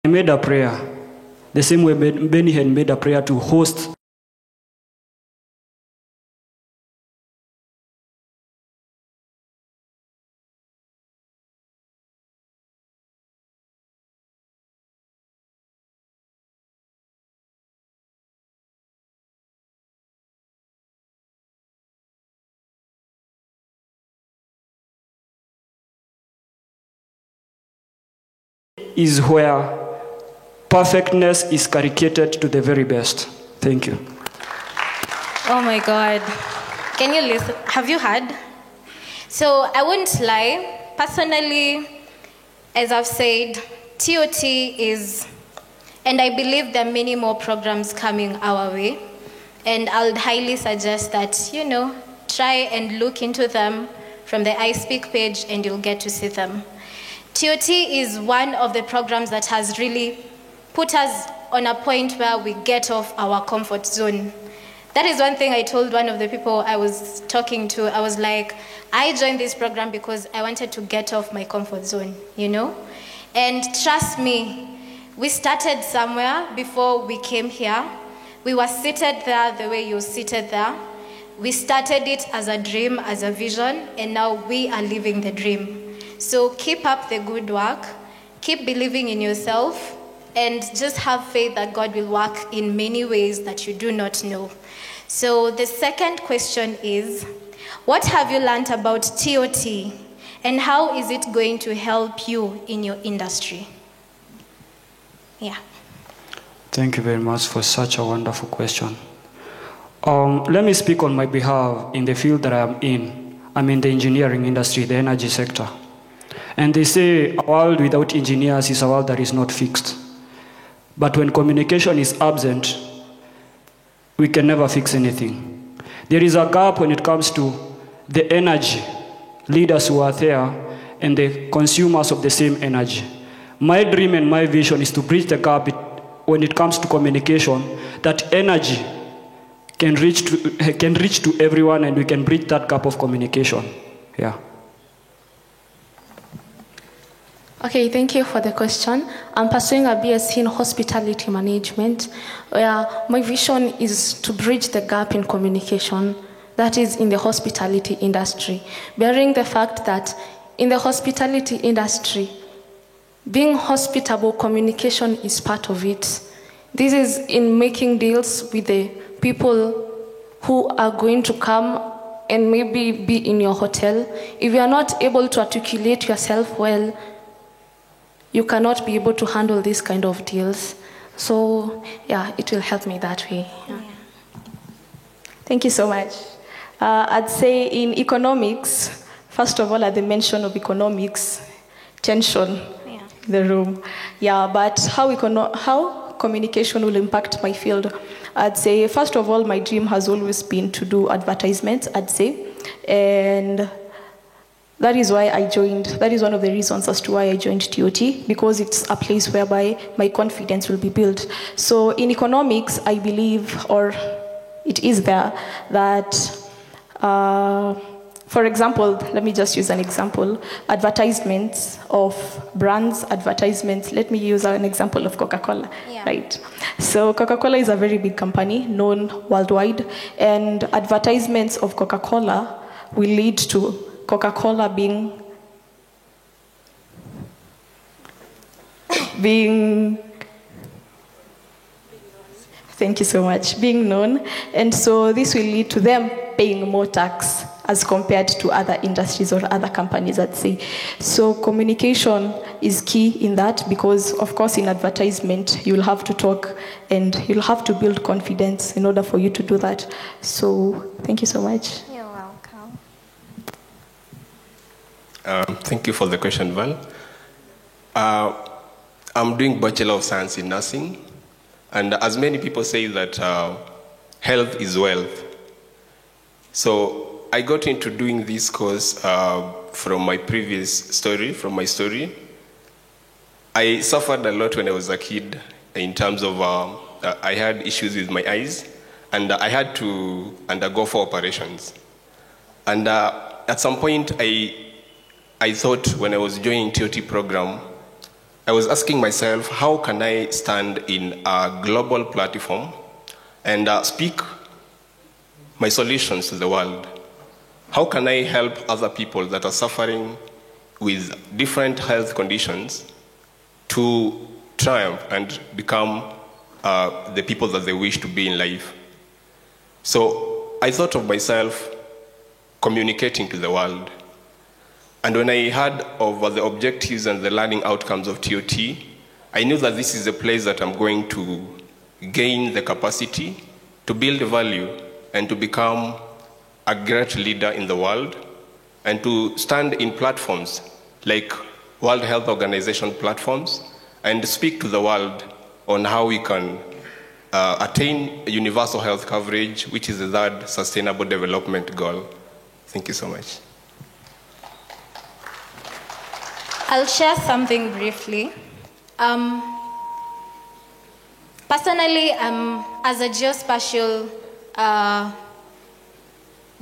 made a prayer, the same way Benny had made a prayer to host is where perfectness is caricated to the very best. Thank you. Oh my God. Can you listen? Have you heard? So I won't lie. Personally, as I've said, TOT is, and I believe there are many more programs coming our way. And I would highly suggest that, try and look into them from the iSpeak page and you'll get to see them. TOT is one of the programs that has really put us on a point where we get off our comfort zone. That is one thing I told one of the people I was talking to. I was like, I joined this program because I wanted to get off my comfort zone, And trust me, we started somewhere before we came here. We were seated there the way you're seated there. We started it as a dream, as a vision, and now we are living the dream. So keep up the good work, keep believing in yourself, and just have faith that God will work in many ways that you do not know. So the second question is, what have you learned about TOT, and how is it going to help you in your industry? Yeah. Thank you very much for such a wonderful question. Let me speak on my behalf in the field that I am in. I'm in the engineering industry, the energy sector. And they say a world without engineers is a world that is not fixed. But when communication is absent, we can never fix anything. There is a gap when it comes to the energy leaders who are there and the consumers of the same energy. My dream and my vision is to bridge the gap when it comes to communication, that energy can reach to everyone and we can bridge that gap of communication. Yeah. Okay, thank you for the question. I'm pursuing a BSc in hospitality management, where my vision is to bridge the gap in communication, that is in the hospitality industry, bearing the fact that in the hospitality industry, being hospitable, communication is part of it. This is in making deals with the people who are going to come and maybe be in your hotel. If you are not able to articulate yourself well, you cannot be able to handle these kind of deals. So, yeah, it will help me that way. Yeah. Thank you so much. I'd say in economics, first of all, at the mention of economics, tension in the room. Yeah, but how communication will impact my field? I'd say, first of all, my dream has always been to do advertisements, I'd say. And that is why I joined. That is one of the reasons as to why I joined TOT, because it's a place whereby my confidence will be built. So in economics, I believe, or it is there, that, for example, let me just use an example, advertisements of brands, advertisements, let me use an example of Coca-Cola, right? So Coca-Cola is a very big company, known worldwide, and advertisements of Coca-Cola will lead to Coca-Cola being thank you so much, being known. And so this will lead to them paying more tax as compared to other industries or other companies, I'd say. So communication is key in that, because of course in advertisement, you'll have to talk and you'll have to build confidence in order for you to do that. So thank you so much. You're welcome. Thank you for the question, Val. I'm doing Bachelor of Science in Nursing, and as many people say that health is wealth. So I got into doing this course from my previous story, from my story. I suffered a lot when I was a kid in terms of, I had issues with my eyes, and I had to undergo 4 operations. And at some point, I thought when I was joining TOT program, I was asking myself, how can I stand in a global platform and speak my solutions to the world? How can I help other people that are suffering with different health conditions to triumph and become the people that they wish to be in life? So I thought of myself communicating to the world. And when I heard of the objectives and the learning outcomes of TOT, I knew that this is a place that I'm going to gain the capacity to build value and to become a great leader in the world and to stand in platforms like World Health Organization platforms and speak to the world on how we can attain universal health coverage, which is the third sustainable development goal. Thank you so much. I'll share something briefly. Personally, as a geospatial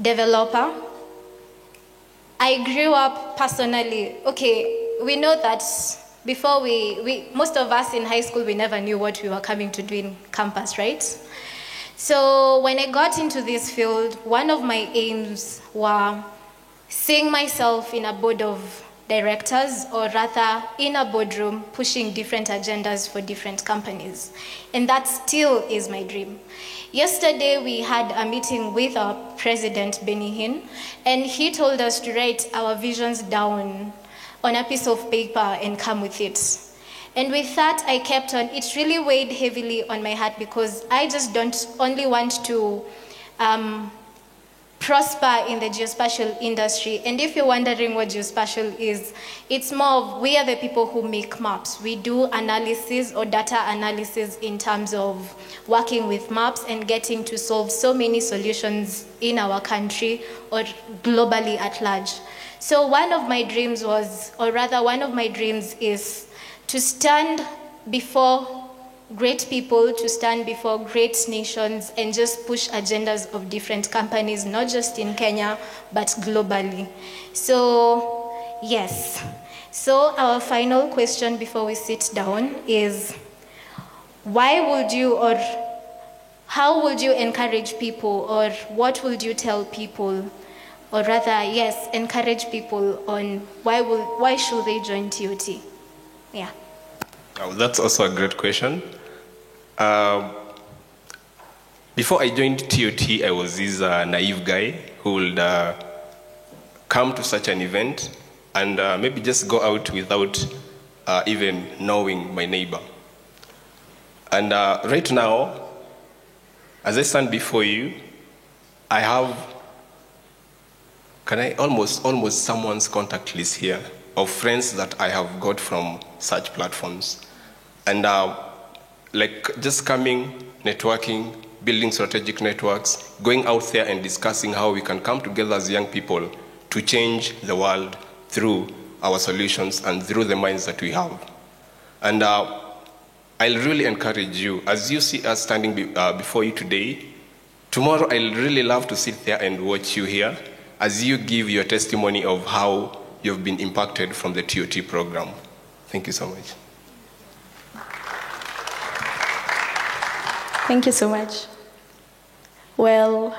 developer, I grew up personally. Okay, we know that before most of us in high school, we never knew what we were coming to do in campus, right? So when I got into this field, one of my aims were seeing myself in a board of directors, or rather in a boardroom, pushing different agendas for different companies. And that still is my dream. Yesterday, we had a meeting with our president, Benny Hinn, and he told us to write our visions down on a piece of paper and come with it. And with that, I kept on. It really weighed heavily on my heart because I just don't only want to prosper in the geospatial industry. And if you're wondering what geospatial is, it's more of, we are the people who make maps. We do analysis or data analysis in terms of working with maps and getting to solve so many solutions in our country or globally at large. So one of my dreams is to stand before great people, to stand before great nations and just push agendas of different companies, not just in Kenya, but globally. So, yes. So our final question before we sit down is, why would you, or how would you encourage people, or what would you tell people, or rather, yes, encourage people on why should they join TOT? Yeah. Oh, that's also a great question. Before I joined TOT, I was this naive guy who would come to such an event and maybe just go out without even knowing my neighbor. And right now, as I stand before you, I have almost someone's contact list here of friends that I have got from such platforms. And like just coming, networking, building strategic networks, going out there and discussing how we can come together as young people to change the world through our solutions and through the minds that we have. And I'll really encourage you, as you see us standing before you today, tomorrow I'll really love to sit there and watch you here as you give your testimony of how you've been impacted from the TOT program. Thank you so much. Thank you so much. Well,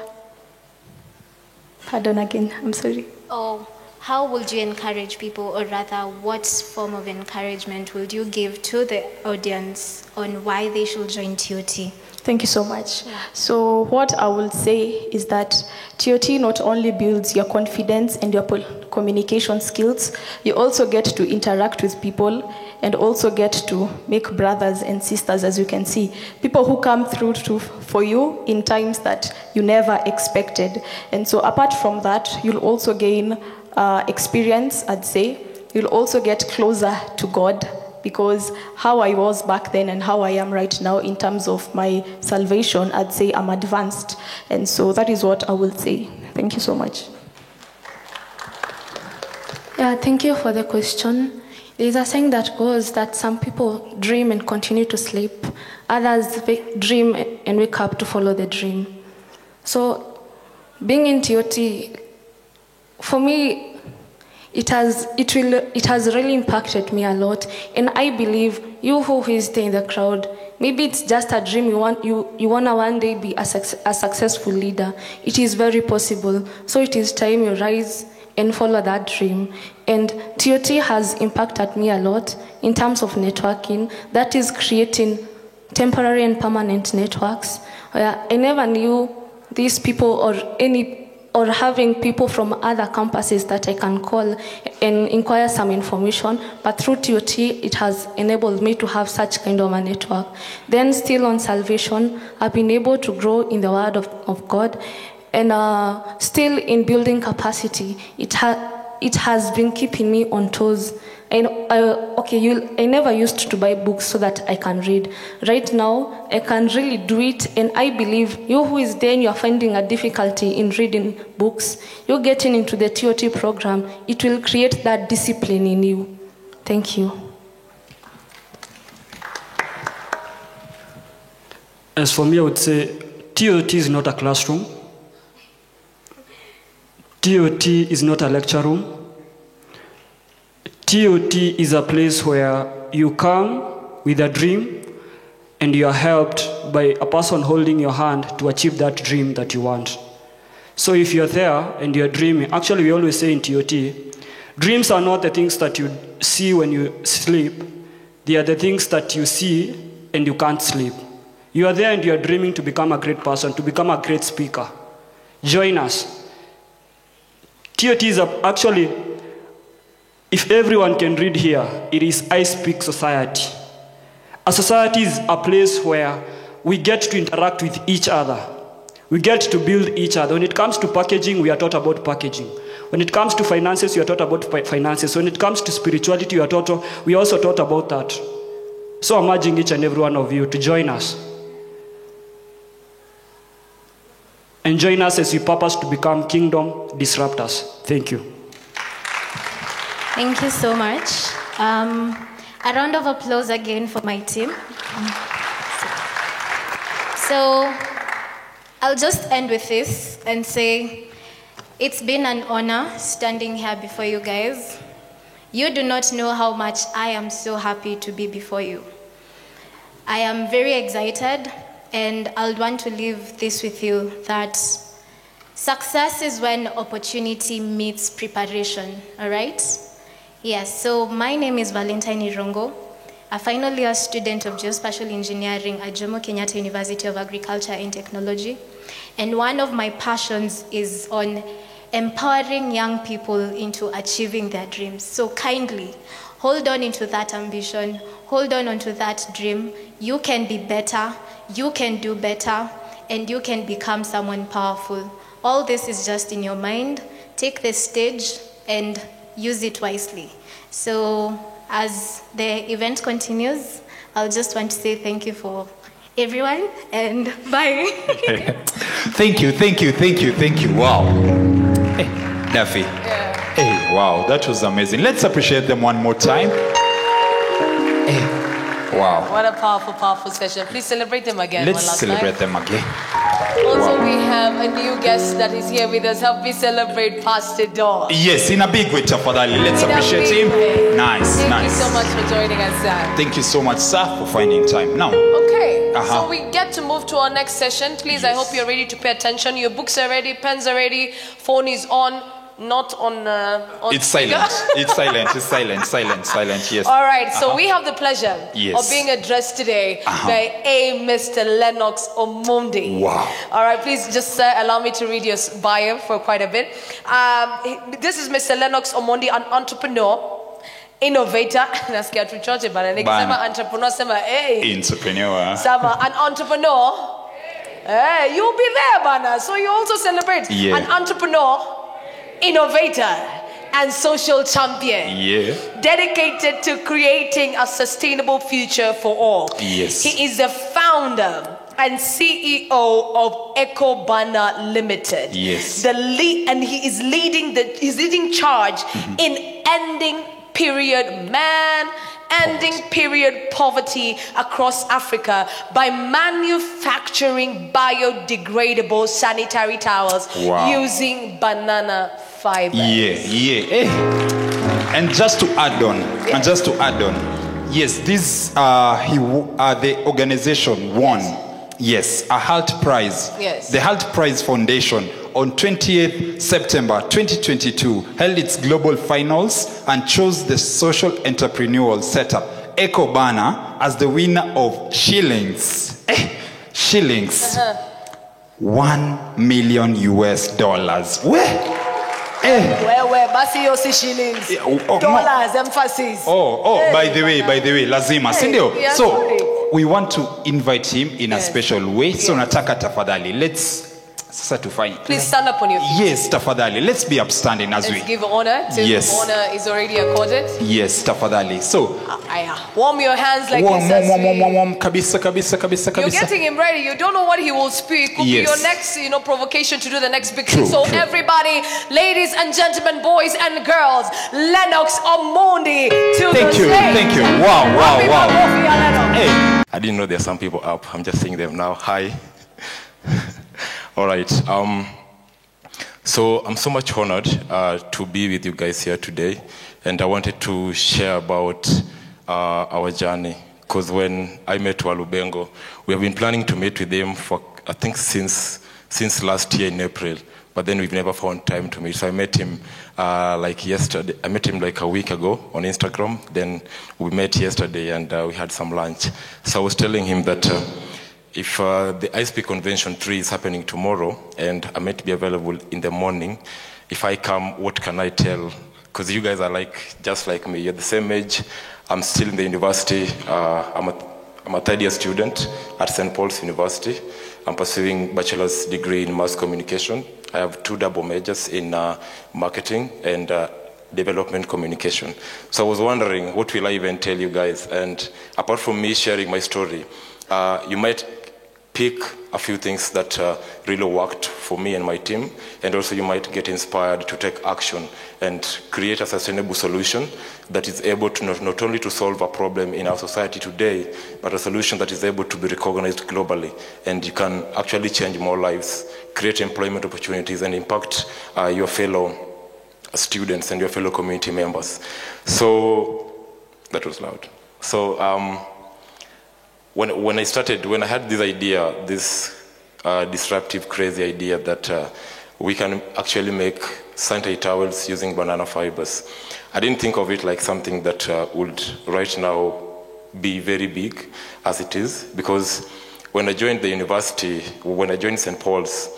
pardon again, I'm sorry. Oh, how would you encourage people, or rather, what form of encouragement would you give to the audience on why they should join TOT? Thank you so much. Yeah. So what I will say is that TOT not only builds your confidence and your communication skills, you also get to interact with people and also get to make brothers and sisters, as you can see. People who come through for you in times that you never expected. And so apart from that, you'll also gain experience, I'd say. You'll also get closer to God, because how I was back then and how I am right now in terms of my salvation, I'd say I'm advanced. And so that is what I will say. Thank you so much. Yeah, thank you for the question. There's a saying that goes that some people dream and continue to sleep. Others dream and wake up to follow the dream. So being in TOT, for me, it has really impacted me a lot. And I believe you who is there in the crowd, maybe it's just a dream you want to one day be a successful leader. It is very possible. So it is time you rise and follow that dream. And TOT has impacted me a lot in terms of networking. That is creating temporary and permanent networks. I never knew these people or having people from other campuses that I can call and inquire some information, but through TOT, it has enabled me to have such kind of a network. Then still on salvation, I've been able to grow in the Word of God, and still in building capacity, it has been keeping me on toes. And I never used to buy books so that I can read. Right now, I can really do it, and I believe you who is there and you are finding a difficulty in reading books, you're getting into the TOT program. It will create that discipline in you. Thank you. As for me, I would say TOT is not a classroom. TOT is not a lecture room. TOT is a place where you come with a dream and you are helped by a person holding your hand to achieve that dream that you want. So if you're there and you're dreaming, actually we always say in TOT, dreams are not the things that you see when you sleep. They are the things that you see and you can't sleep. You are there and you're dreaming to become a great person, to become a great speaker. Join us. TOT is actually, if everyone can read here, it is I Speak Society. A society is a place where we get to interact with each other. We get to build each other. When it comes to packaging, we are taught about packaging. When it comes to finances, we are taught about finances. When it comes to spirituality, we are also taught about that. So I'm urging each and every one of you to join us. And join us as we purpose to become kingdom disruptors. Thank you. Thank you so much. A round of applause again for my team. So I'll just end with this and say, it's been an honor standing here before you guys. You do not know how much I am so happy to be before you. I am very excited, and I'll want to leave this with you, that success is when opportunity meets preparation, all right? Yes, so my name is Valentine Irongo, a final year student of Geospatial Engineering at Jomo Kenyatta University of Agriculture and Technology. And one of my passions is on empowering young people into achieving their dreams. So kindly, hold on into that ambition, hold on onto that dream. You can be better, you can do better, and you can become someone powerful. All this is just in your mind. Take the stage and use it wisely. So as the event continues, I'll just want to say thank you for everyone, and bye. Thank you. Wow. Hey, Daffy. Yeah. Hey, wow, that was amazing. Let's appreciate them one more time. Hey, wow. What a powerful, powerful session. Please celebrate them again. Let's celebrate them again. Also, Wow. we have a new guest that is here with us. Help me celebrate Pastor Dawn. Yes, in a big way, Tafadhali. Let's In a appreciate big him. way. Nice. Thank you so much for joining us, sir. Thank you so much, sir, for finding time. Now, Okay, Uh-huh. so we get to move to our next session. Please, I hope you're ready to pay attention. Your books are ready, pens are ready, phone is on, not on. it's speaker. silent. It's silent. Yes. All right, so we have the pleasure Yes. of being addressed today by Mr. Lennox Omondi. Wow. All right, please just allow me to read your bio for quite a bit. This is Mr. Lennox Omondi, an entrepreneur, innovator. Nasikia tu choche bana. Nikisema entrepreneur sema hey. Entrepreneur. Sama, an entrepreneur. Hey, you'll be there, bana. So you also celebrate. Yeah. An entrepreneur, innovator, and social champion. Yeah. Dedicated to creating a sustainable future for all. Yes. He is the founder and CEO of EcoBana Limited. Yes. And he is leading charge in ending period poverty across Africa by manufacturing biodegradable sanitary towels Wow. using banana fiber. Yeah. Hey. And just to add on, yes, this the organization won. Yes, a HALT Prize. Yes. The HALT Prize Foundation on 28th September 2022 held its global finals and chose the social entrepreneurial setup, Echo Bana, as the winner of shillings. Shillings. $1 million. Where? Where basi yosi shillings. Dollars, emphasis. By the way, lazima, sindio? Yes, So, sorry. we want to invite him in a special way. So, nataka tafadhali, let's sasa tufanye. Please stand up on your feet. Yes, tafadhali, let's be upstanding as Let's we. give honor to Yes. whom honor is already accorded. Yes, tafadhali. So, Warm your hands like warm, this. as we- kabisa. You're getting him ready. You don't know what he will speak. Could be Yes. your next, provocation to do the next big True, thing. So true. everybody, ladies and gentlemen, boys and girls, Lennox Omondi to the stage. Thank you. Wow. Happy Makofi, Lennox. Hey. I didn't know there are some people up. I'm just seeing them now. Hi. All right. So I'm so much honored to be with you guys here today, and I wanted to share about our journey. Because when I met Walubengo, we have been planning to meet with him for I think since last year in April. But then we've never found time to meet. So I met him like yesterday. I met him like a week ago on Instagram. Then we met yesterday and we had some lunch. So I was telling him that if the ISP Convention 3 is happening tomorrow and I might be available in the morning, if I come, what can I tell? Because you guys are just like me. You're the same age. I'm still in the university. I'm a third year student at St. Paul's University. I'm pursuing bachelor's degree in mass communication. I have 2 double majors in marketing and development communication. So I was wondering, what will I even tell you guys? And apart from me sharing my story, you might pick a few things that really worked for me and my team, and also you might get inspired to take action and create a sustainable solution that is able to not only to solve a problem in our society today, but a solution that is able to be recognized globally, and you can actually change more lives, create employment opportunities, and impact your fellow students and your fellow community members. So, that was loud. So, when I had this idea, this disruptive, crazy idea that we can actually make sanitary towels using banana fibers, I didn't think of it like something that would right now be very big as it is, because when I joined the university, when I joined St. Paul's,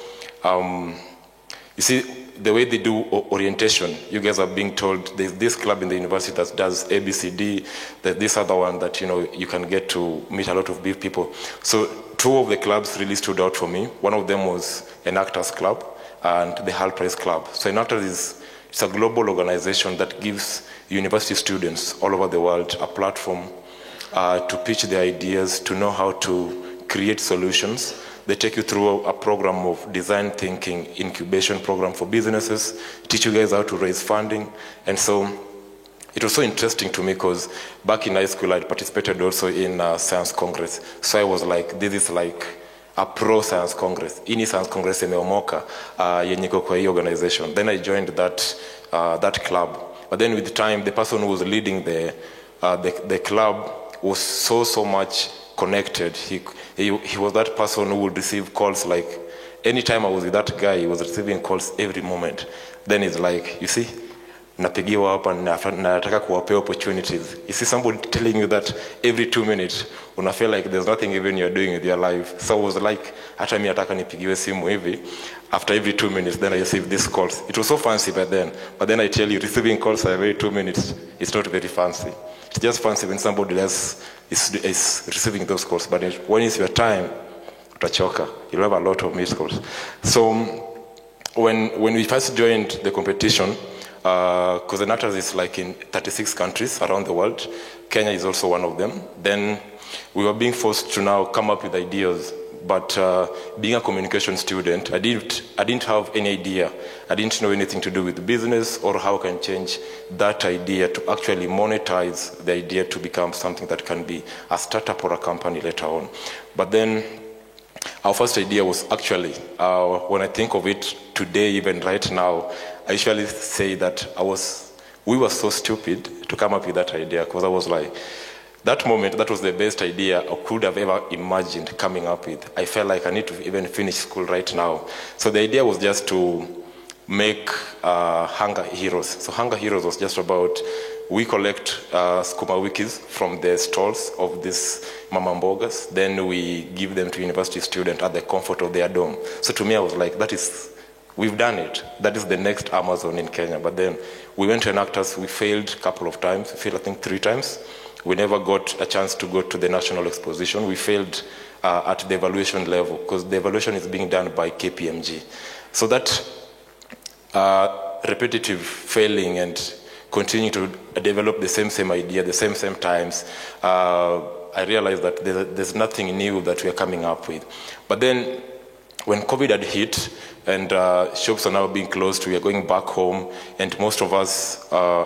you see, the way they do orientation, you guys are being told there's this club in the university that does ABCD, there's this other one that, you can get to meet a lot of big people. So 2 of the clubs really stood out for me. One of them was an Actors Club and the HALT Prize Club. So Enactors it's a global organization that gives university students all over the world a platform to pitch their ideas, to know how to create solutions. They take you through a program of design thinking, incubation program for businesses, teach you guys how to raise funding. And so it was so interesting to me because back in high school, I participated also in Science Congress. So I was like, this is like a pro-Science Congress. Ini Science Congress imeomoka yenye iko kwa hii organization. Then I joined that club. But then with time, the person who was leading the club was so much connected. He was that person who would receive calls like, anytime I was with that guy, he was receiving calls every moment. Then it's like, you see, napigiwa hapa nataka kuwapea opportunities. You see somebody telling you that every 2 minutes, una feel like there's nothing even you're doing with your life. So I was like, hata mimi nataka nipigiwe simu hivi. After every 2 minutes, then I received these calls. It was so fancy back then. But then I tell you, receiving calls every 2 minutes, it's not very fancy. It's just fancy when somebody else is receiving those calls. But when it's your time, utachoka. You'll have a lot of missed calls. So when we first joined the competition, because Enactors is like in 36 countries around the world. Kenya is also one of them. Then we were being forced to now come up with ideas. But being a communication student, I didn't have any idea. I didn't know anything to do with business or how I can change that idea to actually monetize the idea to become something that can be a startup or a company later on. But then our first idea was actually, when I think of it today, even right now, I usually say that I was we were so stupid to come up with that idea, because I was like, that moment, that was the best idea I could have ever imagined coming up with. I felt like I need to even finish school right now. So the idea was just to make Hunger Heroes. So Hunger Heroes was just about, we collect skuma wikis from the stalls of these mama mbogas, then we give them to university students at the comfort of their dorm. So to me, I was like, we've done it. That is the next Amazon in Kenya. But then we went to Enactus, we failed a couple of times. We failed, I think, 3 times. We never got a chance to go to the national exposition. We failed at the evaluation level, because the evaluation is being done by KPMG. So that repetitive failing and continuing to develop the same idea, the same times, I realized that there's nothing new that we are coming up with. But then when COVID had hit and shops are now being closed, we are going back home, and most of us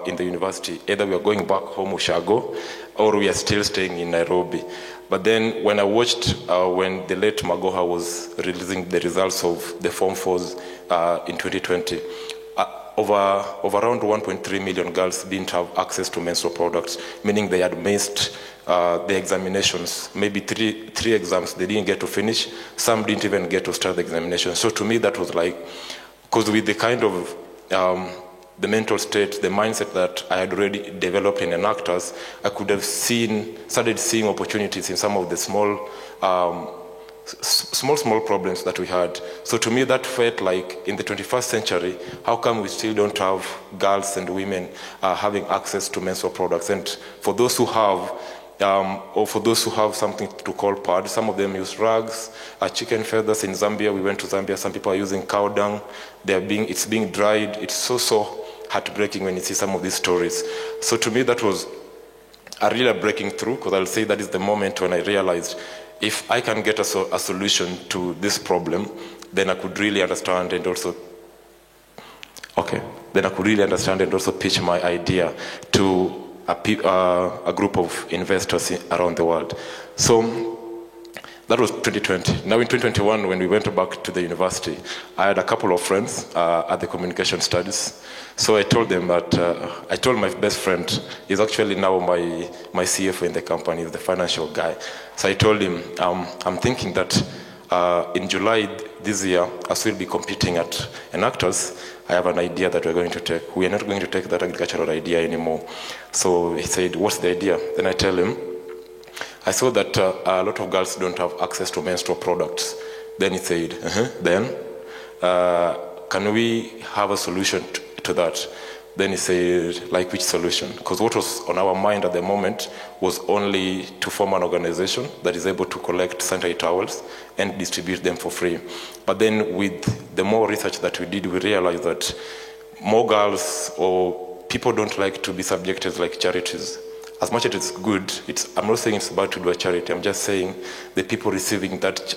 in the university, either we are going back home, Ushago, or we are still staying in Nairobi. But then when I watched when the late Magoha was releasing the results of the Form 4s in 2020, over around 1.3 million girls didn't have access to menstrual products, meaning they had missed the examinations. Maybe three exams they didn't get to finish. Some didn't even get to start the examination. So to me, that was like, because with the kind of the mental state, the mindset that I had already developed in Enactus, I could have started seeing opportunities in some of the small problems that we had. So to me, that felt like in the 21st century, how come we still don't have girls and women having access to menstrual products? And for those who have, or for those who have something to call pad, some of them use rags, chicken feathers. In Zambia, we went to Zambia, some people are using cow dung. It's being dried. It's so heartbreaking when you see some of these stories. So to me, that was a real breaking through, because I'll say that is the moment when I realized, if I can get a solution to this problem, then I could really understand and also, pitch my idea to a group of investors around the world. So that was 2020. Now in 2021, when we went back to the university, I had a couple of friends at the communication studies. So I told them that, I told my best friend, he's actually now my CFO in the company, he's the financial guy. So I told him, I'm thinking that in July this year, as we'll be competing at Enactus, I have an idea that we're going to take. We are not going to take that agricultural idea anymore. So he said, what's the idea? Then I tell him, I saw that a lot of girls don't have access to menstrual products. Then he said, can we have a solution to that? Then he said, like which solution? Because what was on our mind at the moment was only to form an organization that is able to collect sanitary towels and distribute them for free. But then with the more research that we did, we realized that more girls or people don't like to be subjected like charities. As much as it's good, I'm not saying it's bad to do a charity. I'm just saying the people receiving that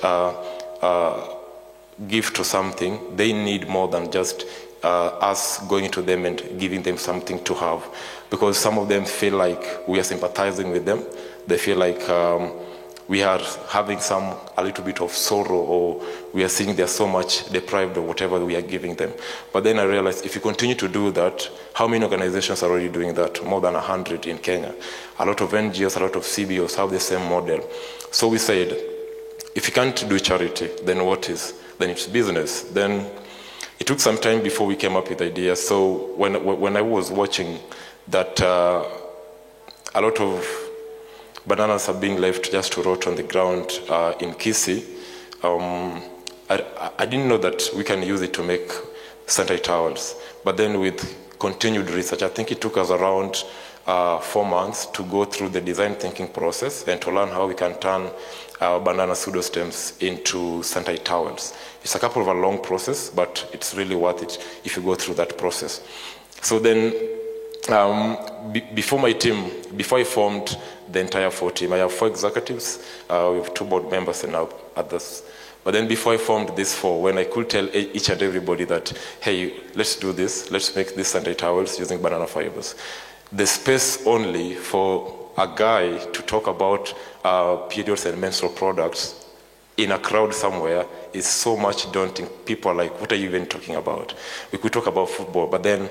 gift or something, they need more than just us going to them and giving them something to have. Because some of them feel like we are sympathizing with them. They feel like we are having a little bit of sorrow, or we are seeing they're so much deprived of whatever we are giving them. But then I realized if you continue to do that, how many organizations are already doing that? More than 100 in Kenya. A lot of NGOs, a lot of CBOs have the same model. So we said, if you can't do charity, then what is? Then it's business. Then it took some time before we came up with ideas. So when I was watching that a lot of bananas are being left just to rot on the ground in Kisii, I didn't know that we can use it to make sanitary towels. But then with continued research, I think it took us around 4 months to go through the design thinking process and to learn how we can turn our banana pseudostems into sanitary towels. It's a couple of a long process, but it's really worth it if you go through that process. So then, before I formed the entire 4 team, I have 4 executives, we have 2 board members and now others. But then before I formed this 4, when I could tell each and everybody that, hey, let's do this, let's make these sanitary towels using banana fibers. The space only for a guy to talk about periods and menstrual products in a crowd somewhere is so much daunting. People are like, what are you even talking about? We could talk about football, but then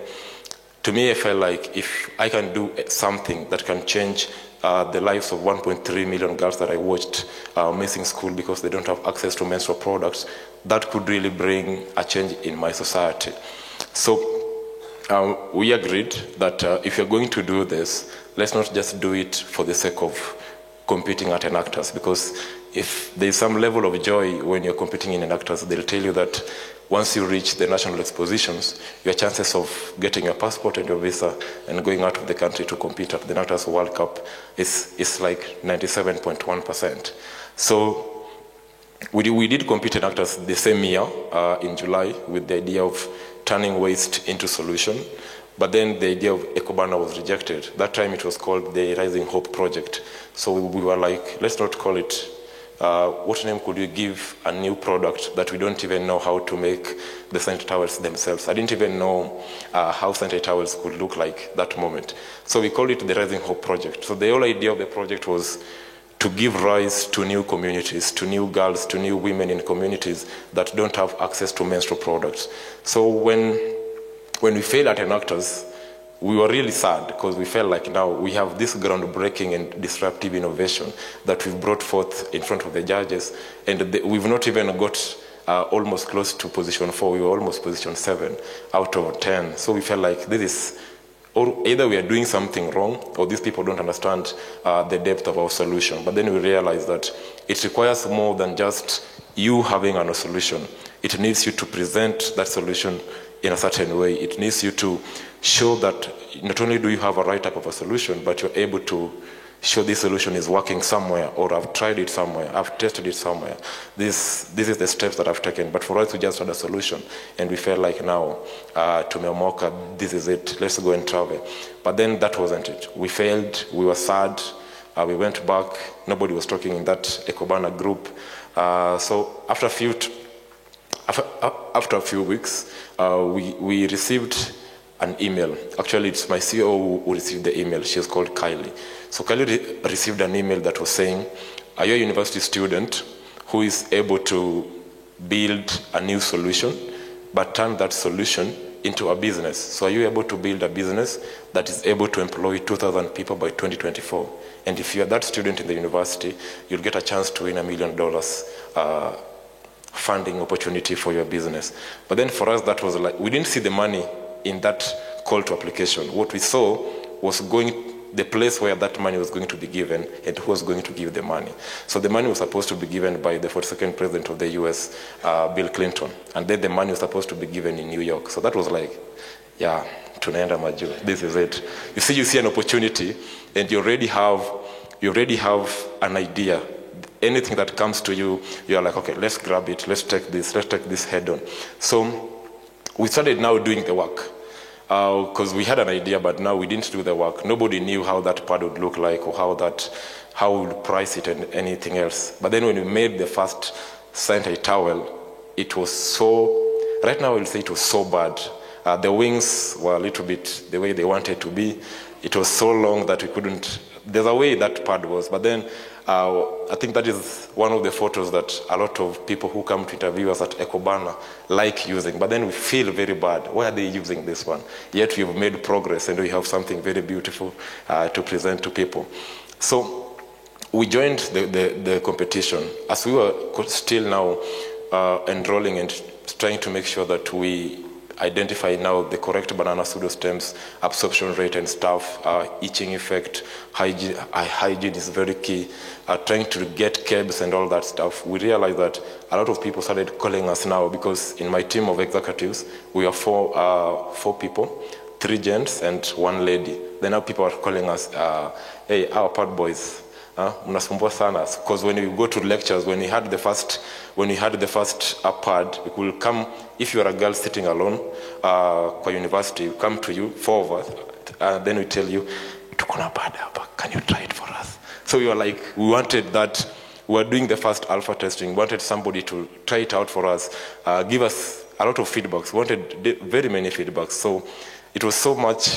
to me, I felt like if I can do something that can change the lives of 1.3 million girls that I watched missing school because they don't have access to menstrual products, that could really bring a change in my society. So we agreed that if you're going to do this, let's not just do it for the sake of competing at Enactus, because if there's some level of joy when you're competing in Enactus, they'll tell you that once you reach the national expositions, your chances of getting your passport and your visa and going out of the country to compete at the Enactus World Cup is like 97.1%. So we did compete in Enactus the same year in July with the idea of turning waste into solution. But then the idea of Ecobana was rejected. That time it was called the Rising Hope Project. So we were like, let's not call it, what name could we give a new product that we don't even know how to make the sanitary towels themselves? I didn't even know how sanitary towels could look like that moment. So we called it the Rising Hope Project. So the whole idea of the project was to give rise to new communities, to new girls, to new women in communities that don't have access to menstrual products. So when we failed at Enactus, we were really sad because we felt like now we have this groundbreaking and disruptive innovation that we've brought forth in front of the judges, and we've not even got almost close to position 4. We were almost position 7 out of 10. So we felt like this is, or either we are doing something wrong or these people don't understand the depth of our solution. But then we realized that it requires more than just you having a solution. It needs you to present that solution in a certain way. It needs you to show that not only do you have a right type of a solution, but you're able to show this solution is working somewhere, or I've tried it somewhere, I've tested it somewhere. This is the steps that I've taken. But for us, we just had a solution, and we felt like now, Tumeomoka, this is it, let's go and travel. But then that wasn't it. We failed, we were sad, we went back, nobody was talking in that Ecobana group. So after a few weeks, we received an email. Actually, it's my CEO who received the email. She's called Kylie. So Kylie received an email that was saying, are you a university student who is able to build a new solution, but turn that solution into a business? So are you able to build a business that is able to employ 2,000 people by 2024? And if you're that student in the university, you'll get a chance to win $1 million funding opportunity for your business. But then for us, that was like, we didn't see the money in that call to application. What we saw was the place where that money was going to be given and who was going to give the money. So the money was supposed to be given by the 42nd president of the US, Bill Clinton. And then the money was supposed to be given in New York. So that was like, yeah, tunaenda majuu, this is it. You see an opportunity and you already have an idea. Anything that comes to you, you're like, okay, let's grab it, let's take this head on. So we started now doing the work. Because we had an idea, but now we didn't do the work. Nobody knew how that pad would look like or how we would price it and anything else. But then when we made the first sanitary towel, it was so, right now I will say it was so bad. The wings were a little bit the way they wanted to be. It was so long that we couldn't, there's a way that pad was. But then I think that is one of the photos that a lot of people who come to interview us at Ecobana like using. But then we feel very bad. Why are they using this one? Yet we've made progress and we have something very beautiful to present to people. So we joined the competition. As we were still now enrolling and trying to make sure that we identify now the correct banana pseudostems, absorption rate and stuff, itching effect, hygiene is very key, trying to get KEBS and all that stuff. We realized that a lot of people started calling us now because in my team of executives, we are four people, 3 gents and 1 lady. Then now people are calling us, hey, our pad boys, mnasumbua sana. Because when we go to lectures, when we had the first pad, it will come, if you are a girl sitting alone, kwa university, we come to you, 4 of us, then we tell you, tukuna pad hapa, can you try it for us? So we were like, we wanted that, we were doing the first alpha testing, we wanted somebody to try it out for us, give us a lot of feedbacks, we wanted very many feedbacks. So it was so much,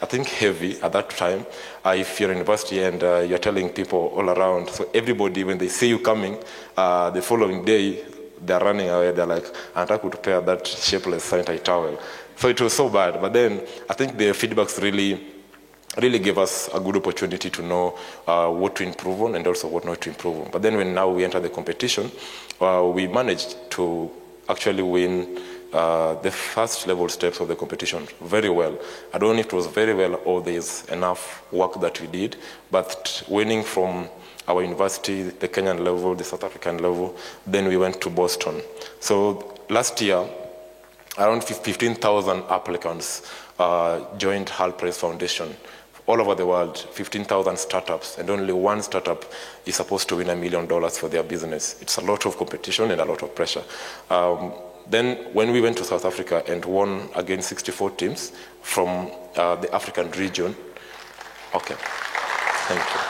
I think, heavy at that time. If you're in university and you're telling people all around, so everybody, when they see you coming, the following day, they're running away. They're like, "Anataka kutupea that shapeless sanitary towel." So it was so bad. But then I think the feedbacks really gave us a good opportunity to know what to improve on and also what not to improve on. But then when now we enter the competition, we managed to actually win the first level steps of the competition very well. I don't know if it was very well or there's enough work that we did, but winning from our university, the Kenyan level, the South African level, then we went to Boston. So last year, around 15,000 applicants joined Hull Prize Foundation. All over the world, 15,000 startups, and only one startup is supposed to win $1 million for their business. It's a lot of competition and a lot of pressure. Then when we went to South Africa and won against 64 teams from the African region, okay, thank you.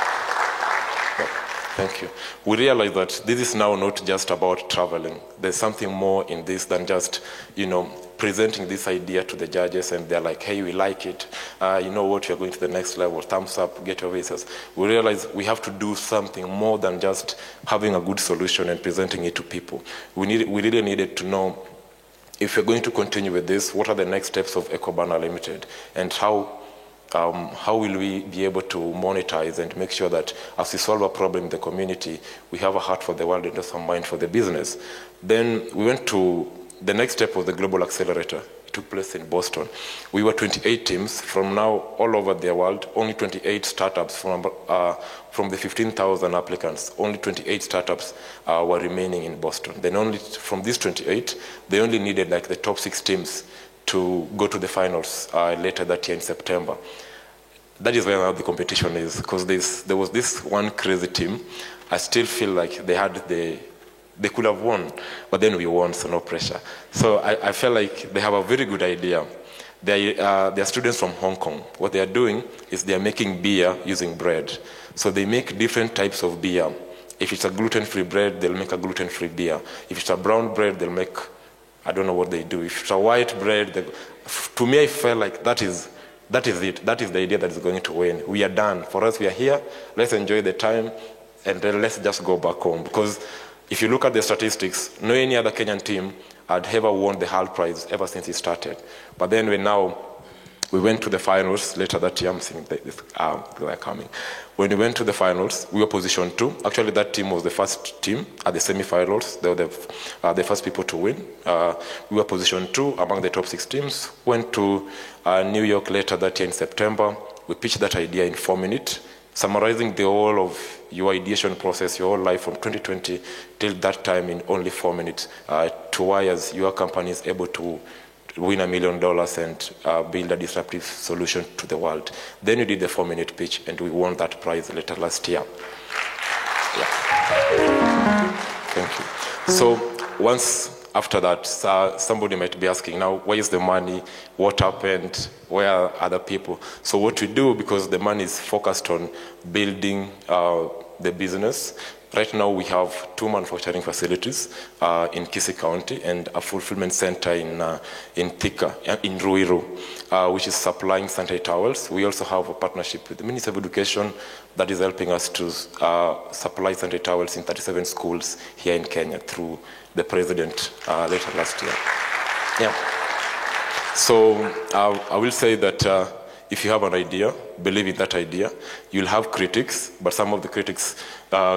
Thank you. We realized that this is now not just about traveling. There's something more in this than just, presenting this idea to the judges and they're like, hey, we like it. You know what, you're going to the next level. Thumbs up, get your visas. We realized we have to do something more than just having a good solution and presenting it to people. We really needed to know if we're going to continue with this, what are the next steps of Ecobana Limited and how will we be able to monetize and make sure that as we solve a problem in the community, we have a heart for the world and also a mind for the business. Then we went to the next step of the Global Accelerator. It took place in Boston. We were 28 teams from now all over the world, only 28 startups from the 15,000 applicants, only 28 startups were remaining in Boston. Then only from these 28, they only needed like the top 6 teams to go to the finals later that year in September. That is where now the competition is, because there was this one crazy team. I still feel like they could have won, but then we won, so no pressure. So I felt like they have a very good idea. They are students from Hong Kong. What they are doing is they are making beer using bread. So they make different types of beer. If it's a gluten-free bread, they'll make a gluten-free beer. If it's a brown bread, they'll make, I don't know what they do. If it's a white bread, to me I felt like that is it. That is the idea that is going to win. We are done. For us, we are here. Let's enjoy the time, and then let's just go back home. Because if you look at the statistics, no any other Kenyan team had ever won the Hull Prize ever since it started. But then we went to the finals later that year. I'm seeing they're coming. When we went to the finals, we were position 2. Actually, that team was the first team at the semi-finals. They were the first people to win. We were position 2 among the top 6 teams. Went to New York later that year in September. We pitched that idea in 4 minutes, summarizing the whole of your ideation process, your whole life from 2020 till that time in only 4 minutes, to why as your company is able to win $1 million and build a disruptive solution to the world. Then we did the 4-minute pitch and we won that prize later last year. Yeah. Thank you. So once after that, somebody might be asking, now, where is the money? What happened? Where are other people? So what we do, because the money is focused on building the business, right now we have 2 manufacturing facilities in Kisii County and a fulfillment center in Thika, in Ruiru, which is supplying sanitary towels. We also have a partnership with the Ministry of Education that is helping us to supply sanitary towels in 37 schools here in Kenya through the president later last year. Yeah. So I will say that if you have an idea, believe in that idea. You'll have critics, but some of the critics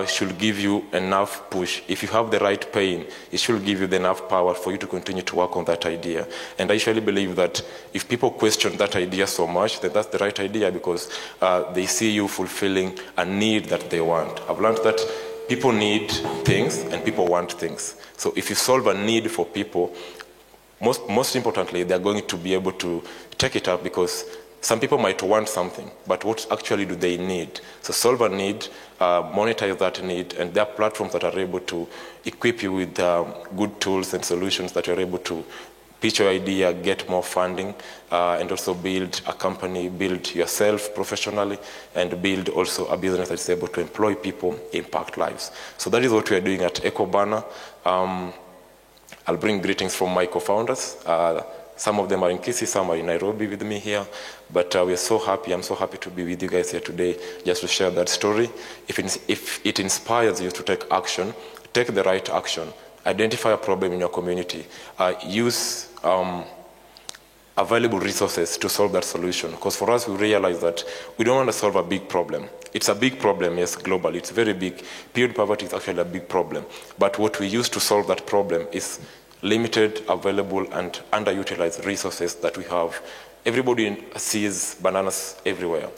should give you enough push. If you have the right pain, it should give you enough power for you to continue to work on that idea. And I usually believe that if people question that idea so much, then that's the right idea, because they see you fulfilling a need that they want. I've learned that people need things and people want things. So if you solve a need for people, most importantly, they're going to be able to take it up, because some people might want something, but what actually do they need? So solve a need, monetize that need, and there are platforms that are able to equip you with good tools and solutions that you're able to pitch your idea, get more funding, and also build a company, build yourself professionally, and build also a business that's able to employ people, impact lives. So that is what we are doing at Ecobana. I'll bring greetings from my co-founders. Some of them are in Kisii, some are in Nairobi with me here. But we're so happy, I'm so happy to be with you guys here today, just to share that story. If it inspires you to take action, take the right action. identify a problem in your community, use available resources to solve that solution. Because for us, we realize that we don't want to solve a big problem. It's a big problem, yes, globally. It's very big. Period poverty is actually a big problem. But what we use to solve that problem is limited, available, and underutilized resources that we have. Everybody sees bananas everywhere.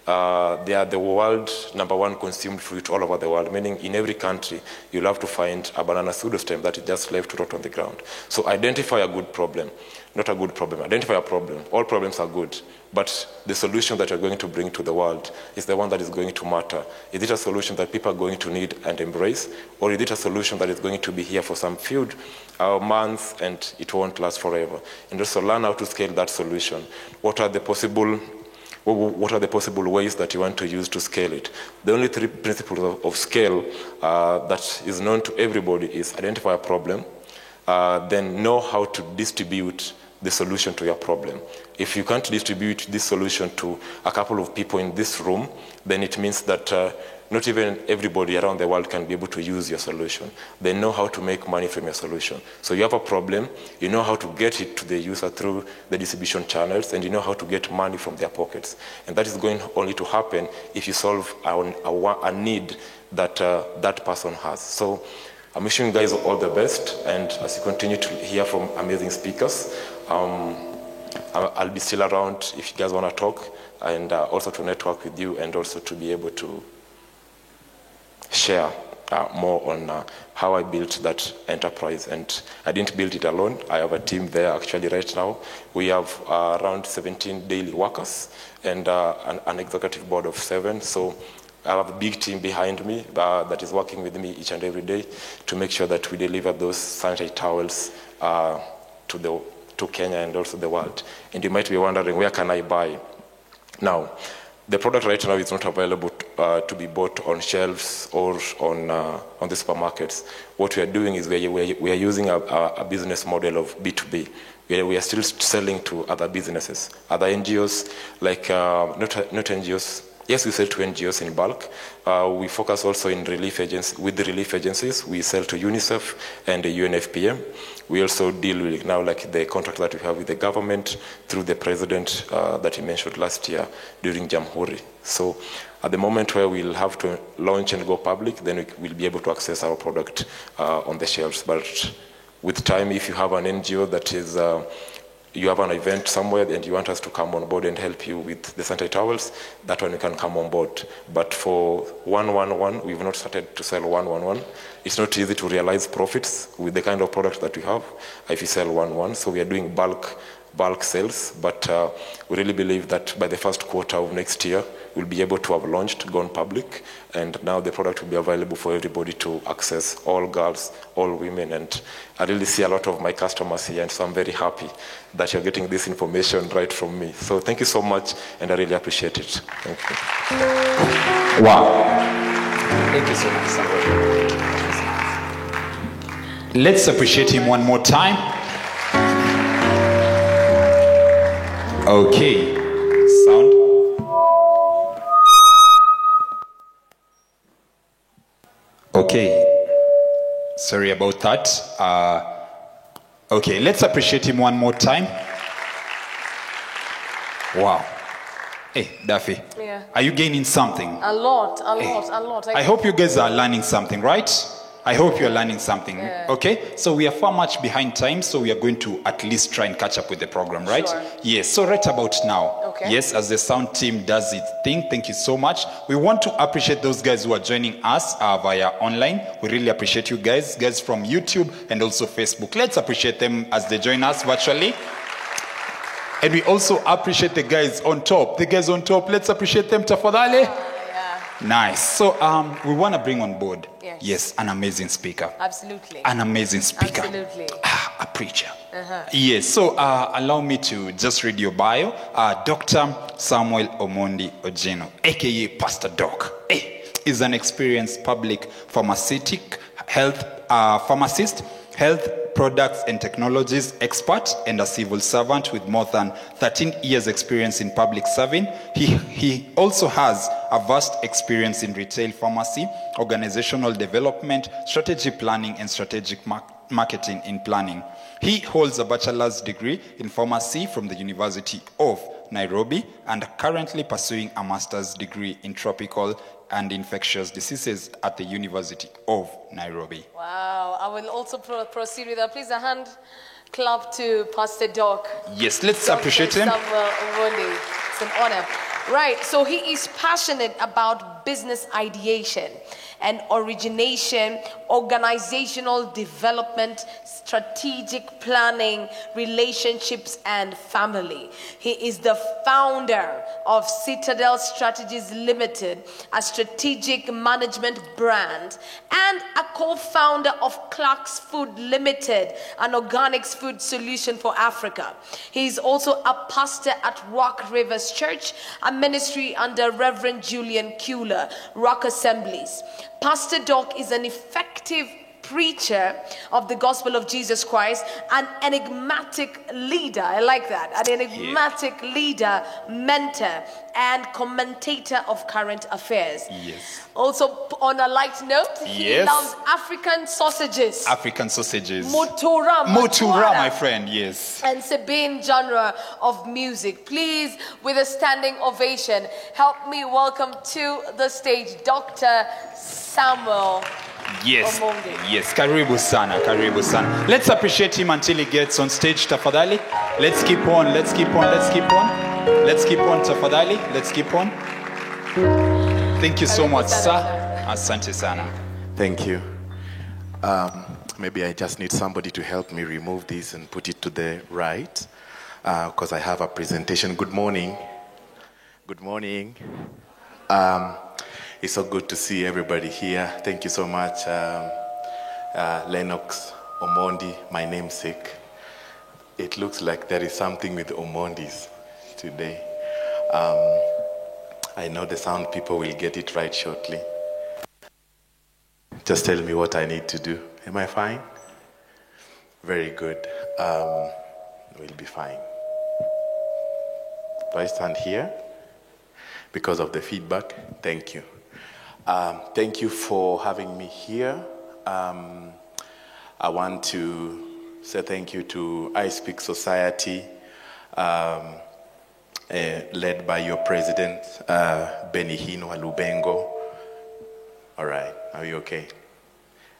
They are the world #1 consumed fruit all over the world, meaning in every country, you'll have to find a banana pseudostem that is just left to rot on the ground. So identify a good problem, not a good problem. Identify a problem. All problems are good, but the solution that you're going to bring to the world is the one that is going to matter. Is it a solution that people are going to need and embrace, or is it a solution that is going to be here for some few months and it won't last forever? And also learn how to scale that solution. What are the possible ways that you want to use to scale it? The only 3 principles of scale that is known to everybody is identify a problem, then know how to distribute the solution to your problem. If you can't distribute this solution to a couple of people in this room, then it means that not even everybody around the world can be able to use your solution. They know how to make money from your solution. So you have a problem, you know how to get it to the user through the distribution channels, and you know how to get money from their pockets. And that is going only to happen if you solve a need that that person has. So I'm wishing you guys all the best, and as you continue to hear from amazing speakers, I'll be still around if you guys want to talk, and also to network with you, and also to be able to share more on how I built that enterprise. And I didn't build it alone. I have a team there actually right now. We have around 17 daily workers and an executive board of 7. So I have a big team behind me that is working with me each and every day to make sure that we deliver those sanitary towels to Kenya and also the world. And you might be wondering, where can I buy? Now, the product right now is not available to be bought on shelves or on the supermarkets. What we are doing is we are using a business model of B2B. We are still selling to other businesses, other NGOs, like not NGOs. Yes, we sell to NGOs in bulk. We focus also in with the relief agencies. We sell to UNICEF and the UNFPA. We also deal with now like the contract that we have with the government through the president that he mentioned last year during Jamhuri. So at the moment where we'll have to launch and go public, then we'll be able to access our product on the shelves. But with time, if you have an NGO that is you have an event somewhere and you want us to come on board and help you with the sanitary towels, that one you can come on board. But for 111, we've not started to sell 111. It's not easy to realize profits with the kind of product that we have if you sell 111. So we are doing bulk sales, but we really believe that by the first quarter of next year, we'll be able to have launched, gone public, and now the product will be available for everybody to access, all girls, all women, and I really see a lot of my customers here, and so I'm very happy that you're getting this information right from me. So thank you so much, and I really appreciate it. Thank you. Wow. Thank you so much, sir. Let's appreciate him one more time. Okay. Sound. Okay. Sorry about that. Okay, let's appreciate him one more time. Wow. Hey, Daffy. Yeah. Are you gaining something? A lot. I hope you guys are learning something, right? I hope you're learning something. Yeah. Okay? So we are far much behind time, so we are going to at least try and catch up with the program, right? Sure. Yes, so right about now. Okay. Yes, as the sound team does its thing, thank you so much. We want to appreciate those guys who are joining us via online. We really appreciate you guys from YouTube and also Facebook. Let's appreciate them as they join us virtually. And we also appreciate the guys on top. The guys on top, let's appreciate them, tafadhali. Nice. So we want to bring on board, yes, an amazing speaker. Absolutely. An amazing speaker. Absolutely. A preacher. Yes. So allow me to just read your bio. Dr. Samuel Omondi Ojenno, aka Pastor Doc, is an experienced public pharmacist, health products and technologies expert, and a civil servant with more than 13 years experience in public serving. He also has a vast experience in retail pharmacy, organizational development, strategy planning, and strategic marketing in planning. He holds a bachelor's degree in pharmacy from the University of Nairobi and currently pursuing a master's degree in tropical and infectious diseases at the University of Nairobi. Wow, I will also proceed with that. Please, a hand clap to Pastor Doc. Yes, let's Dr. appreciate him. Samuel Omondi. It's an honor. Right, so he is passionate about business ideation and origination, organizational development, strategic planning, relationships, and family. He is the founder of Citadel Strategies Limited, a strategic management brand, and a co-founder of Clark's Food Limited, an organics food solution for Africa. He is also a pastor at Rock Rivers Church, a ministry under Reverend Julian Kuehler, Rock Assemblies. Pastor Doc is an effective preacher of the gospel of Jesus Christ, an enigmatic leader, I like that, an enigmatic leader, mentor, and commentator of current affairs. Yes. Also, on a light note, he loves African sausages. African sausages. Motura, my friend, yes. And Sabine genre of music. Please, with a standing ovation, help me welcome to the stage Dr. Samuel Yes, Omondi. yes, karibu sana, karibu sana. Let's appreciate him until he gets on stage, tafadhali. Let's keep on, let's keep on, let's keep on. Let's keep on, tafadhali. Let's keep on. Thank you so much, sir. Asante sana. Thank you. Maybe I just need somebody to help me remove this and put it to the right, because I have a presentation. Good morning. Good morning. It's so good to see everybody here. Thank you so much, Lennox Omondi, my namesake. It looks like there is something with Omondis today. I know the sound people will get it right shortly. Just tell me what I need to do. Am I fine? Very good. We'll be fine. Do I stand here? Because of the feedback? Thank you. Thank you for having me here. I want to say thank you to I Speak Society, led by your president, Benny Hino Lubengo. All right, are you okay?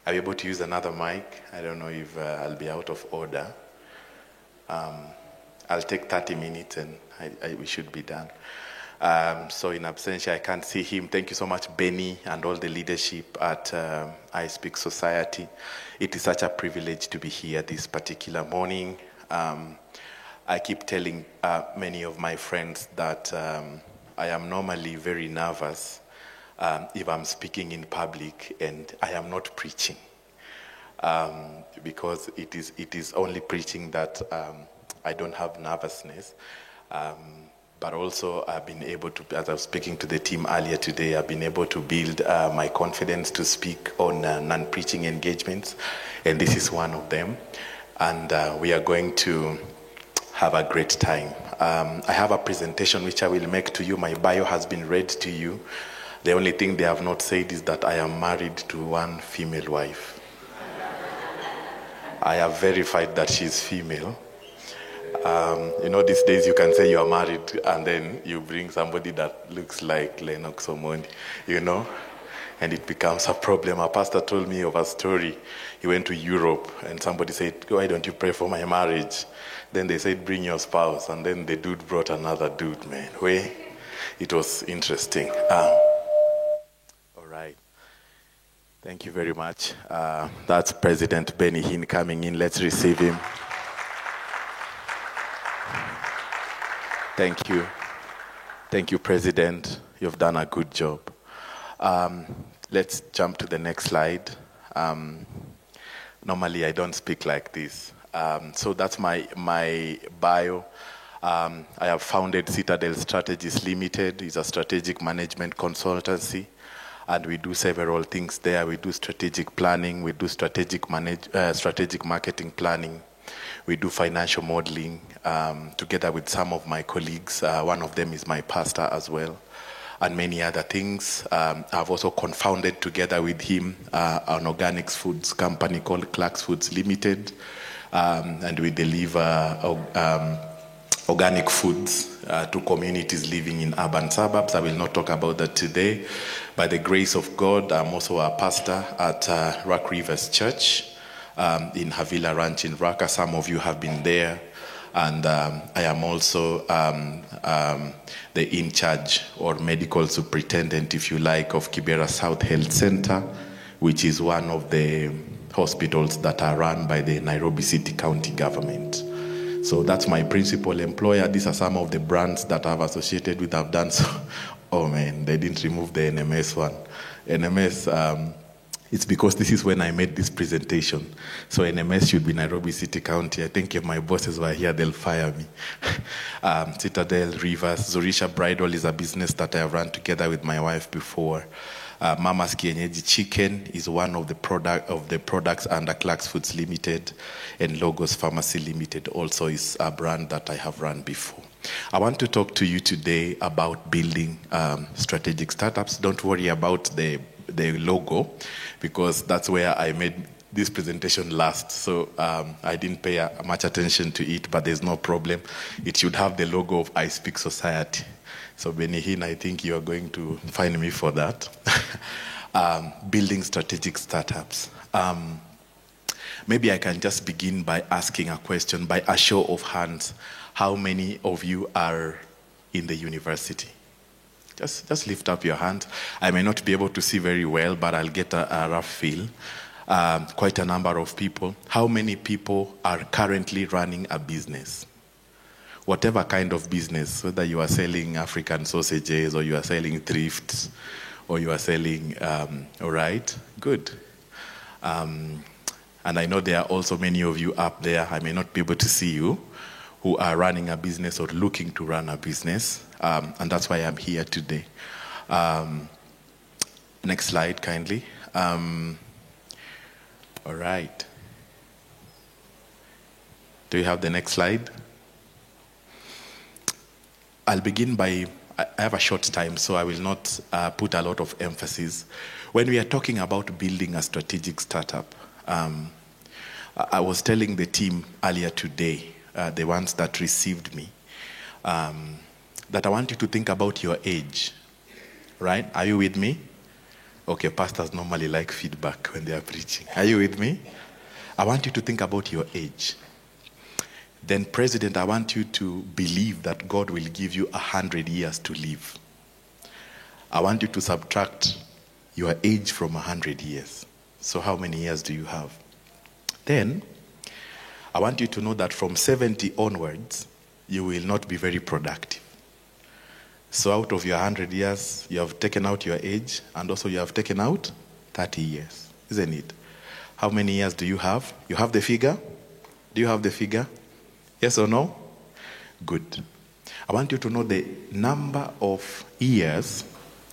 Are you able to use another mic? I don't know if I'll be out of order. I'll take 30 minutes and we should be done. So in absentia, I can't see him. Thank you so much, Benny, and all the leadership at I Speak Society. It is such a privilege to be here this particular morning. I keep telling many of my friends that I am normally very nervous if I'm speaking in public and I am not preaching, because it is only preaching that I don't have nervousness. But also I've been able to, as I was speaking to the team earlier today, I've been able to build my confidence to speak on non-preaching engagements, and this is one of them. And we are going to have a great time. I have a presentation which I will make to you. My bio has been read to you. The only thing they have not said is that I am married to one female wife. I have verified that she's female. You know, these days you can say you are married and then you bring somebody that looks like Lennox Omondi, you know, and it becomes a problem. A pastor told me of a story. He went to Europe and somebody said, why don't you pray for my marriage? Then they said, bring your spouse. And then the dude brought another dude, man. It was interesting. All right. Thank you very much. That's President Benny Hinn coming in. Let's receive him. Thank you. Thank you, President. You've done a good job. Let's jump to the next slide. Normally, I don't speak like this. So that's my bio. I have founded Citadel Strategies Limited. It's a strategic management consultancy. And we do several things there. We do strategic planning. We do strategic marketing planning. We do financial modeling together with some of my colleagues. One of them is my pastor as well. and many other things. I've also confounded together with him an organic foods company called Clark's Foods Limited, and we deliver organic foods to communities living in urban suburbs. I will not talk about that today. By the grace of God, I'm also a pastor at Rock Rivers Church in Havila Ranch in Raka. Some of you have been there. And I am also the in-charge or medical superintendent, if you like, of Kibera South Health Center, which is one of the hospitals that are run by the Nairobi City County government. So that's my principal employer. These are some of the brands that I've associated with. I've done so. Oh man, they didn't remove the NMS one. NMS, it's because this is when I made this presentation. So NMS should be Nairobi City County. I think if my bosses were here, they'll fire me. Citadel, Rivers, Zorisha Bridal is a business that I have run together with my wife before. Mama's Kienyeji Chicken is one of the products under Clark's Foods Limited, and Logos Pharmacy Limited also is a brand that I have run before. I want to talk to you today about building strategic startups. Don't worry about the logo, because that's where I made this presentation last. So I didn't pay much attention to it, but there's no problem. It should have the logo of I Speak Society. So Benihin, I think you are going to find me for that. Building strategic startups. Maybe I can just begin by asking a question by a show of hands. How many of you are in the university? Just lift up your hand. I may not be able to see very well, but I'll get a rough feel. Quite a number of people. How many people are currently running a business? Whatever kind of business, whether you are selling African sausages or you are selling thrifts or you are selling, all right, good. And I know there are also many of you up there, I may not be able to see you, who are running a business or looking to run a business. And that's why I'm here today. Next slide, kindly. All right. Do you have the next slide? I'll begin by, I have a short time, so I will not put a lot of emphasis. When we are talking about building a strategic startup, I was telling the team earlier today, the ones that received me, that I want you to think about your age, right? Are you with me? Okay, pastors normally like feedback when they are preaching. Are you with me? I want you to think about your age. Then, President, I want you to believe that God will give you 100 years to live. I want you to subtract your age from 100 years. So how many years do you have? Then, I want you to know that from 70 onwards, you will not be very productive. So out of your 100 years, you have taken out your age, and also you have taken out 30 years, isn't it? How many years do you have? You have the figure? Do you have the figure? Yes or no? Good. I want you to know the number of years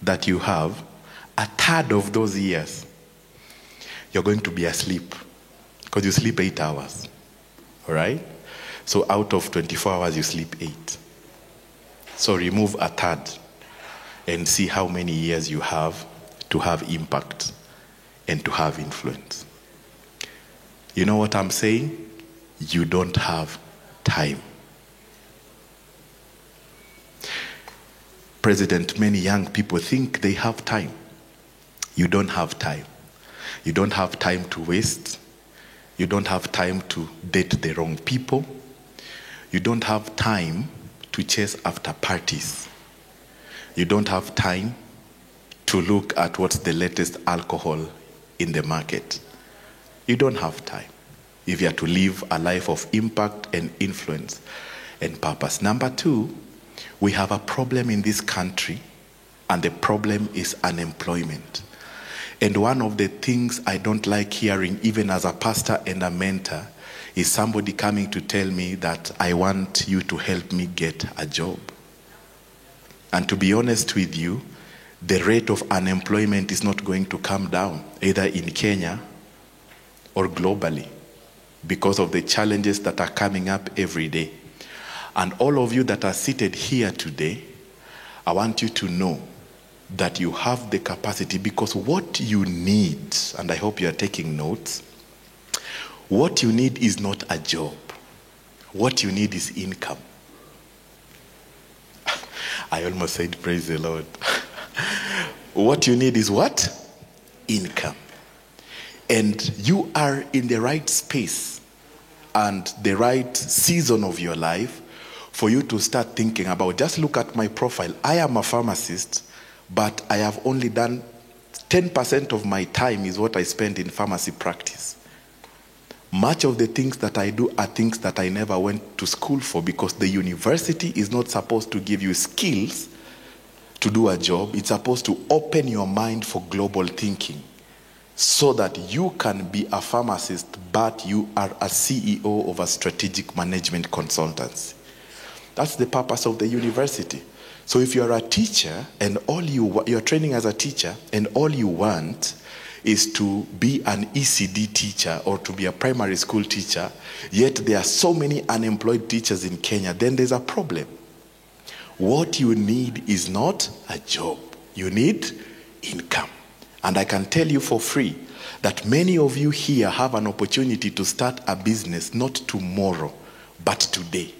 that you have. A third of those years, you're going to be asleep, because you sleep 8 hours. All right? So out of 24 hours, you sleep 8. So remove a third and see how many years you have to have impact and to have influence. You know what I'm saying? You don't have time. President, many young people think they have time. You don't have time. You don't have time to waste. You don't have time to date the wrong people. You don't have time to chase after parties. You don't have time to look at what's the latest alcohol in the market. You don't have time if you are to live a life of impact and influence and purpose. Number 2, we have a problem in this country, and the problem is unemployment. And one of the things I don't like hearing, even as a pastor and a mentor, is somebody coming to tell me that I want you to help me get a job. And to be honest with you, the rate of unemployment is not going to come down, either in Kenya or globally, because of the challenges that are coming up every day. And all of you that are seated here today, I want you to know that you have the capacity, because what you need, and I hope you are taking notes, what you need is not a job. What you need is income. I almost said praise the Lord. What you need is what? Income. And you are in the right space and the right season of your life for you to start thinking about, just look at my profile. I am a pharmacist, but I have only done 10% of my time is what I spend in pharmacy practice. Much of the things that I do are things that I never went to school for, because the university is not supposed to give you skills to do a job. It's supposed to open your mind for global thinking so that you can be a pharmacist, but you are a CEO of a strategic management consultancy. That's the purpose of the university. So if you're a teacher and you're training as a teacher and all you want is to be an ECD teacher or to be a primary school teacher, yet there are so many unemployed teachers in Kenya, then there's a problem. What you need is not a job. You need income. And I can tell you for free that many of you here have an opportunity to start a business not tomorrow, but today,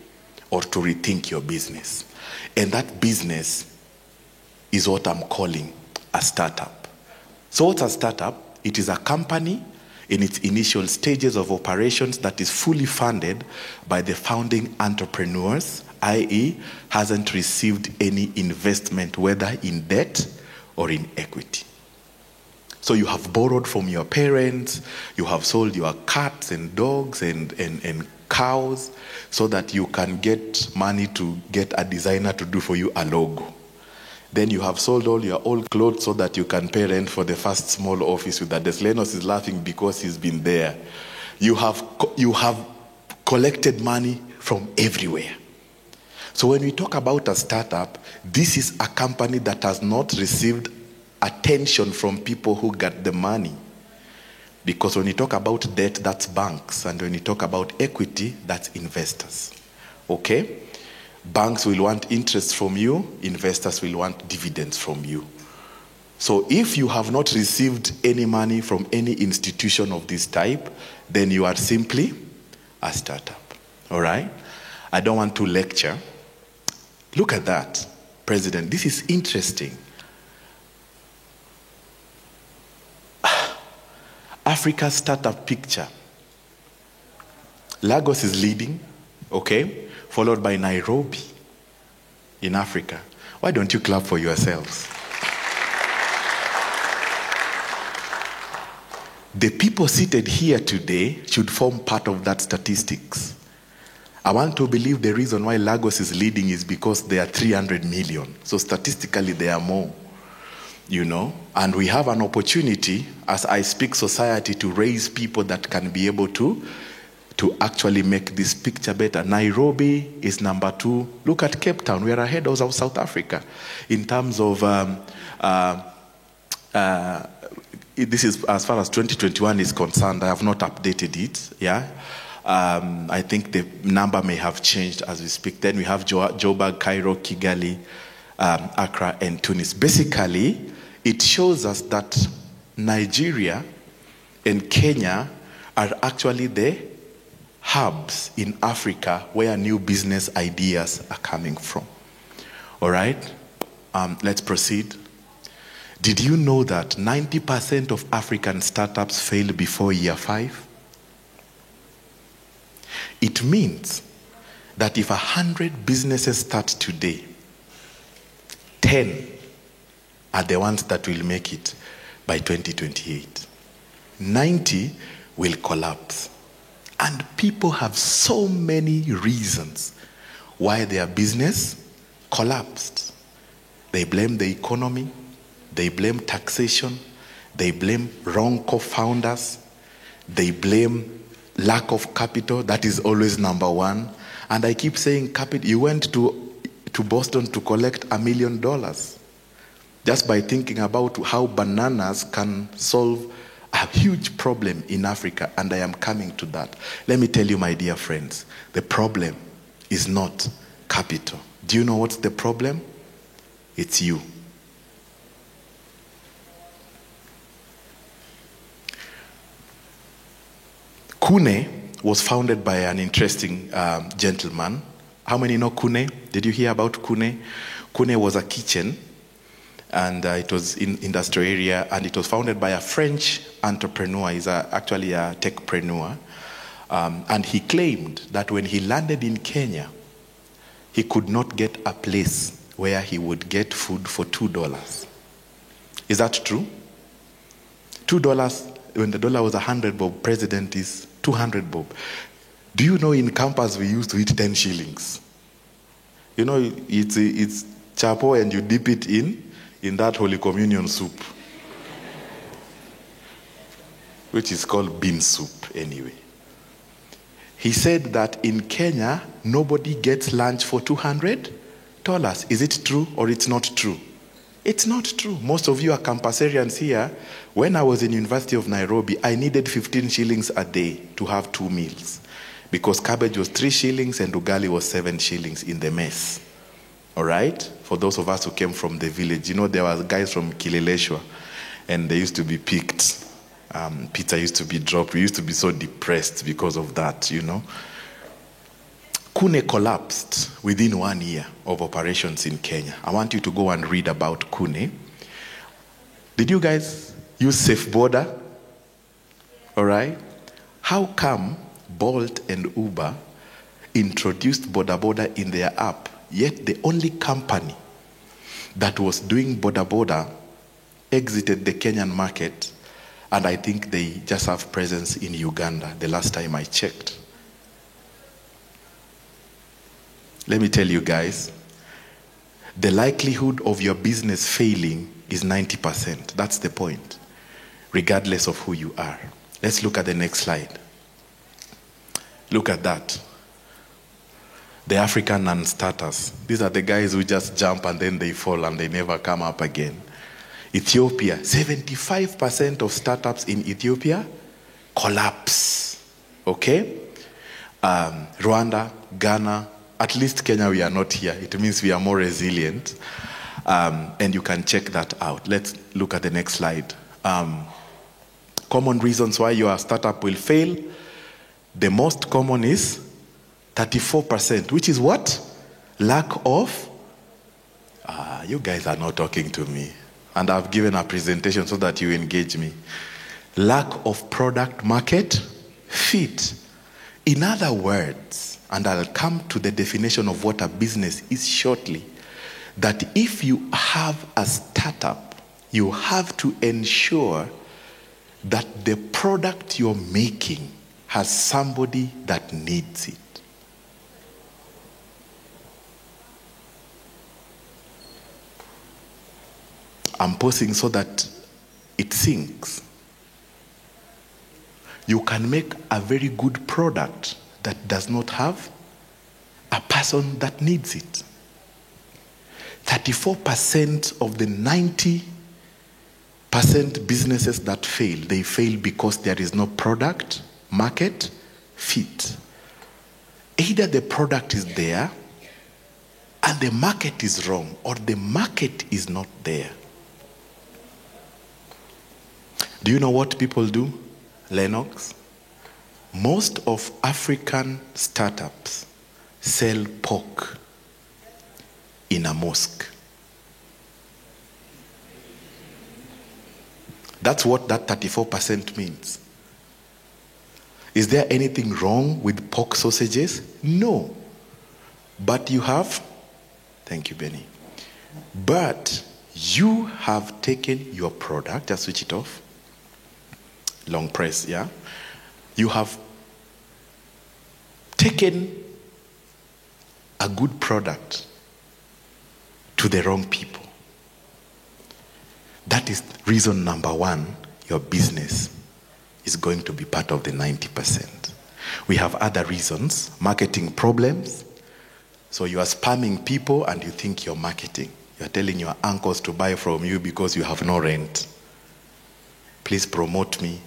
or to rethink your business. And that business is what I'm calling a startup. So what's a startup? It is a company in its initial stages of operations that is fully funded by the founding entrepreneurs, i.e., hasn't received any investment, whether in debt or in equity. So you have borrowed from your parents, you have sold your cats and dogs and cows so that you can get money to get a designer to do for you a logo. Then you have sold all your old clothes so that you can pay rent for the first small office with that. Lenos is laughing because he's been there. You have collected money from everywhere. So when we talk about a startup, this is a company that has not received attention from people who got the money. Because when you talk about debt, that's banks. And when you talk about equity, that's investors. Okay? Banks will want interest from you. Investors will want dividends from you. So if you have not received any money from any institution of this type, then you are simply a startup. All right? I don't want to lecture. Look at that, President. This is interesting. Africa's startup picture. Lagos is leading, okay, followed by Nairobi in Africa. Why don't you clap for yourselves? The people seated here today should form part of that statistics. I want to believe the reason why Lagos is leading is because there are 300 million. So statistically, there are more. You know, and we have an opportunity as I speak society to raise people that can be able to actually make this picture better. Nairobi is number 2. Look at Cape Town. We are ahead of South Africa in terms of this is as far as 2021 is concerned. I have not updated it. Yeah. I think the number may have changed as we speak. Then we have Joburg, Cairo, Kigali, Accra, and Tunis. Basically, it shows us that Nigeria and Kenya are actually the hubs in Africa where new business ideas are coming from. All right? Let's proceed. Did you know that 90% of African startups fail before year 5? It means that if 100 businesses start today, 10 are the ones that will make it by 2028. 90 will collapse. And people have so many reasons why their business collapsed. They blame the economy, they blame taxation, they blame wrong co-founders, they blame lack of capital. That is always number 1. And I keep saying capital. You went to Boston to collect $1 million just by thinking about how bananas can solve a huge problem in Africa, and I am coming to that. Let me tell you, my dear friends, the problem is not capital. Do you know what's the problem? It's you. Kune was founded by an interesting gentleman. How many know Kune? Did you hear about Kune? Kune was a kitchen, and it was in industrial area, and it was founded by a French entrepreneur. He's actually a techpreneur. And he claimed that when he landed in Kenya, he could not get a place where he would get food for $2. Is that true? $2, when the dollar was 100 bob, president is 200 bob. Do you know in campus we used to eat 10 shillings? You know, it's chapo and you dip it in that Holy Communion soup, which is called bean soup anyway. He said that in Kenya, nobody gets lunch for $200. Is it true or it's not true? It's not true. Most of you are campusarians here. When I was in University of Nairobi, I needed 15 shillings a day to have 2 meals because cabbage was 3 shillings and ugali was 7 shillings in the mess. All right? For those of us who came from the village, you know, there were guys from Kileleshwa and they used to be picked. Pizza used to be dropped. We used to be so depressed because of that, you know. Kune collapsed within 1 year of operations in Kenya. I want you to go and read about Kune. Did you guys use Safe Border? All right. How come Bolt and Uber introduced Boda Boda in their app, yet the only company that was doing Boda Boda exited the Kenyan market, and I think they just have presence in Uganda the last time I checked? Let me tell you guys, the likelihood of your business failing is 90%. That's the point, regardless of who you are. Let's look at the next slide. Look at that. The African non-starters. These are the guys who just jump and then they fall and they never come up again. Ethiopia, 75% of startups in Ethiopia collapse. Okay? Rwanda, Ghana, at least Kenya, we are not here. It means we are more resilient. And you can check that out. Let's look at the next slide. Common reasons why your startup will fail. The most common is 34%, which is what? Lack of... you guys are not talking to me. And I've given a presentation so that you engage me. Lack of product market fit. In other words, and I'll come to the definition of what a business is shortly, that if you have a startup, you have to ensure that the product you're making has somebody that needs it. I'm pausing so that it sinks. You can make a very good product that does not have a person that needs it. 34% of the 90% businesses that fail, they fail because there is no product market fit. Either the product is there and the market is wrong, or the market is not there. Do you know what people do, Lennox? Most of African startups sell pork in a mosque. That's what that 34% means. Is there anything wrong with pork sausages? No. But you have, thank you, Benny. But you have taken your product, just switch it off. Long press, yeah? You have taken a good product to the wrong people. That is reason number one, your business is going to be part of the 90%. We have other reasons, marketing problems. So you are spamming people and you think you're marketing. You're telling your uncles to buy from you because you have no rent. Please promote me.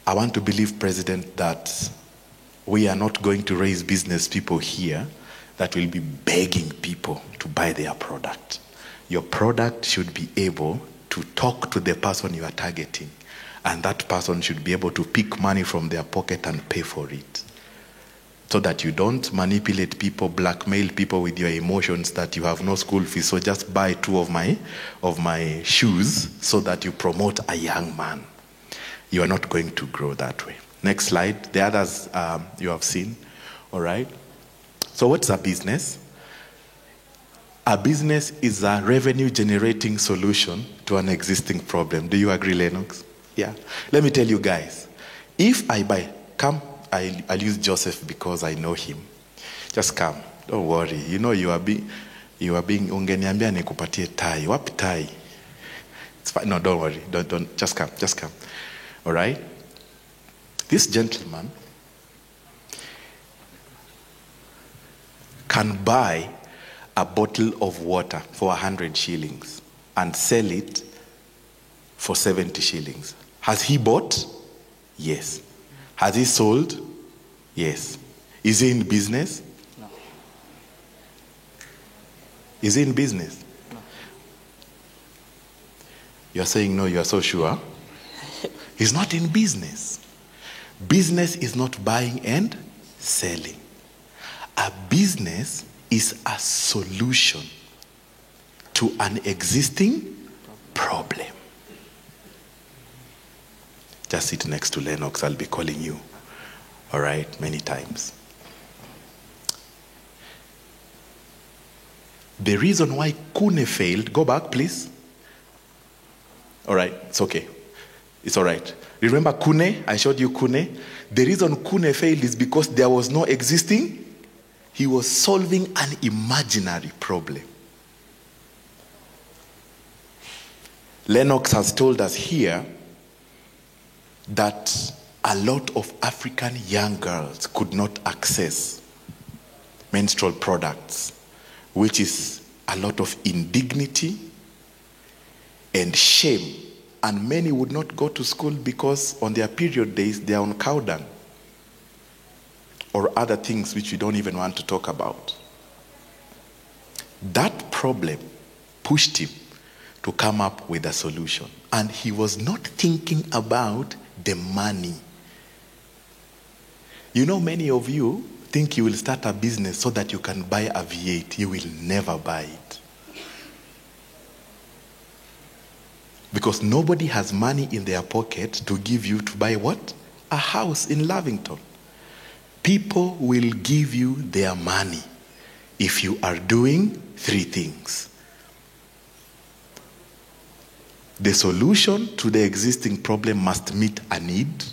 I want to believe, President, that we are not going to raise business people here that will be begging people to buy their product. Your product should be able to talk to the person you are targeting And that person should be able to pick money from their pocket and pay for it. So that you don't manipulate people, blackmail people with your emotions that you have no school fees. So just buy 2 of my shoes so that you promote a young man. You are not going to grow that way. Next slide. The others you have seen. All right. So what's a business? A business is a revenue generating solution to an existing problem. Do you agree, Lennox? Yeah. Let me tell you guys. If I buy, come, I'll use Joseph because I know him. Just come. Don't worry. You know you are being ungeniambia nikupatie tai. Wapi tai? It's fine. No, don't worry. Don't just come. Just come. All right? This gentleman can buy a bottle of water for 100 shillings and sell it for 70 shillings. Has he bought? Yes. Has he sold? Yes. Is he in business? No. Is he in business? No. You're saying no, you're so sure? He's not in business. Business is not buying and selling. A business is a solution to an existing problem. Just sit next to Lennox. I'll be calling you, all right, many times. The reason why Kune failed, go back, please. All right, it's okay. It's all right. Remember Kune? I showed you Kune. The reason Kune failed is because there was no existing. He was solving an imaginary problem. Lennox has told us here that a lot of African young girls could not access menstrual products, which is a lot of indignity and shame. And many would not go to school because on their period days, they are on cow dung or other things which we don't even want to talk about. That problem pushed him to come up with a solution. And he was not thinking about the money. You know, many of you think you will start a business so that you can buy a V8. You will never buy it. Because nobody has money in their pocket to give you to buy what? A house in Lavington. People will give you their money if you are doing 3 things. The solution to the existing problem must meet a need,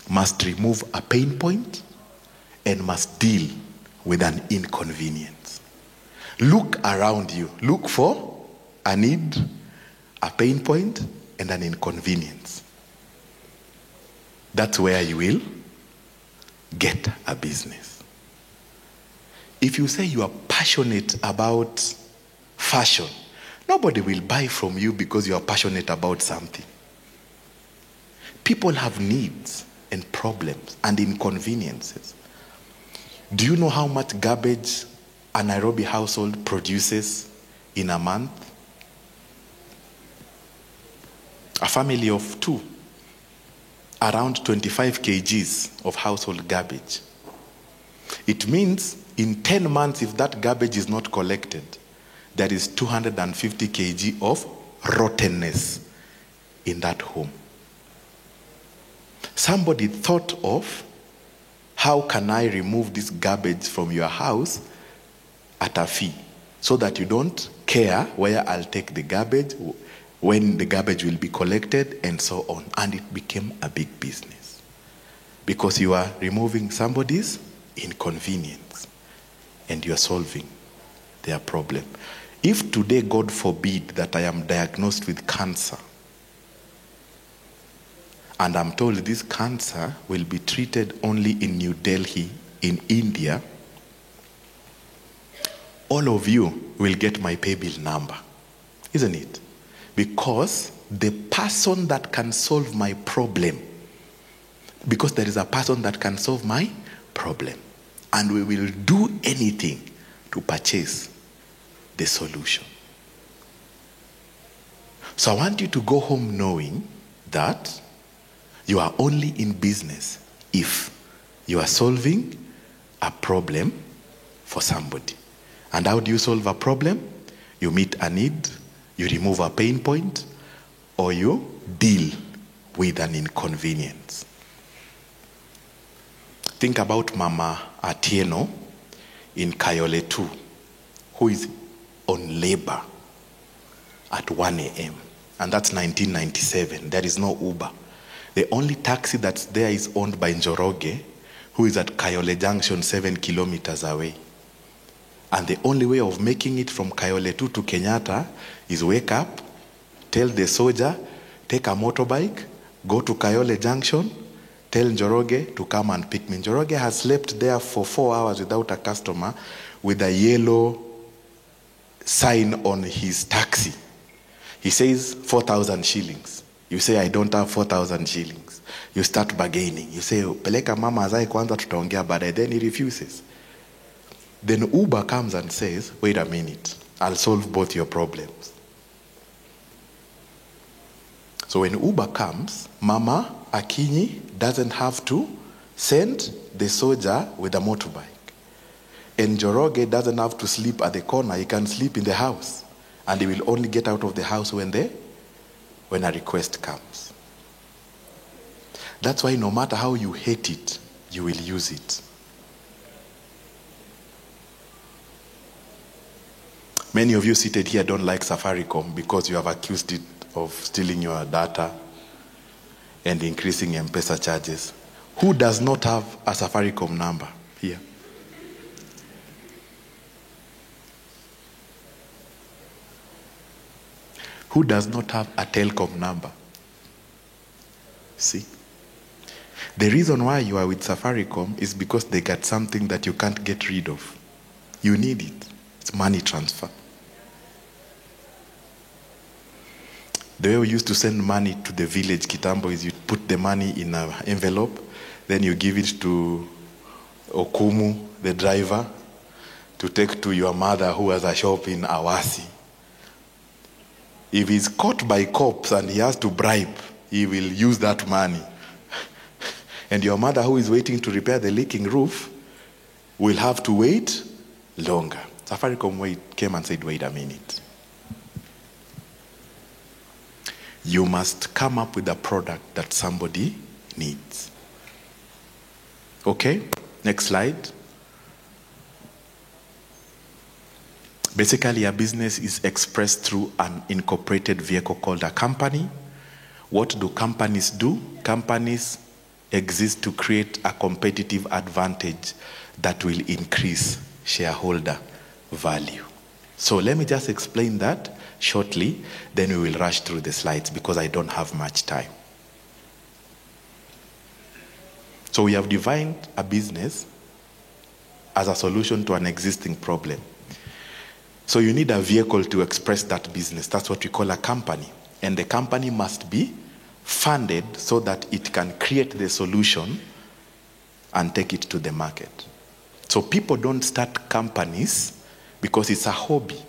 must remove a pain point, and must deal with an inconvenience. Look around you. Look for a need, a pain point, and an inconvenience. That's where you will get a business. If you say you are passionate about fashion, nobody will buy from you because you are passionate about something. People have needs and problems and inconveniences. Do you know how much garbage a Nairobi household produces in a month? A family of 2, around 25 kgs of household garbage. It means in 10 months, if that garbage is not collected, there is 250 kg of rottenness in that home. Somebody thought of, how can I remove this garbage from your house at a fee so that you don't care where I'll take the garbage, when the garbage will be collected, and so on. And it became a big business because you are removing somebody's inconvenience and you are solving their problem. If today, God forbid, that I am diagnosed with cancer and I'm told this cancer will be treated only in New Delhi, in India, all of you will get my pay bill number, isn't it? Because the person that can solve my problem, because there is a person that can solve my problem, and we will do anything to purchase the solution. So I want you to go home knowing that you are only in business if you are solving a problem for somebody. And how do you solve a problem? You meet a need, you remove a pain point, or you deal with an inconvenience. Think about Mama Atieno in Kayole 2, who is on labor at 1 a.m. And that's 1997. There is no Uber. The only taxi that's there is owned by Njoroge, who is at Kayole Junction 7 kilometers away. And the only way of making it from Kayole 2 to Kenyatta is wake up, tell the soldier, take a motorbike, go to Kayole Junction, tell Njoroge to come and pick me. Njoroge has slept there for 4 hours without a customer with a yellow sign on his taxi. He says 4,000 shillings. You say, I don't have 4,000 shillings. You start bargaining. You say, peleka mama azae kwanza tutaongea baadaye. Then he refuses. Then Uber comes and says, wait a minute, I'll solve both your problems. So when Uber comes, Mama Akinyi doesn't have to send the soldier with a motorbike. And Njoroge doesn't have to sleep at the corner. He can sleep in the house. And he will only get out of the house when a request comes. That's why no matter how you hate it, you will use it. Many of you seated here don't like Safaricom because you have accused it of stealing your data and increasing M-Pesa charges. Who does not have a Safaricom number here? Who does not have a Telkom number? See? The reason why you are with Safaricom is because they got something that you can't get rid of. You need it. It's money transfer. The way we used to send money to the village, Kitambo, is you put the money in an envelope, then you give it to Okumu, the driver, to take to your mother who has a shop in Awasi. If he's caught by cops and he has to bribe, he will use that money. And your mother who is waiting to repair the leaking roof will have to wait longer. Safaricom came and said, wait a minute. You must come up with a product that somebody needs. Okay, next slide. Basically, a business is expressed through an incorporated vehicle called a company. What do companies do? Companies exist to create a competitive advantage that will increase shareholder value. So let me just explain that shortly, then we will rush through the slides because I don't have much time. So we have defined a business as a solution to an existing problem. So you need a vehicle to express that business. That's what we call a company. And the company must be funded so that it can create the solution and take it to the market. So people don't start companies because it's a hobby.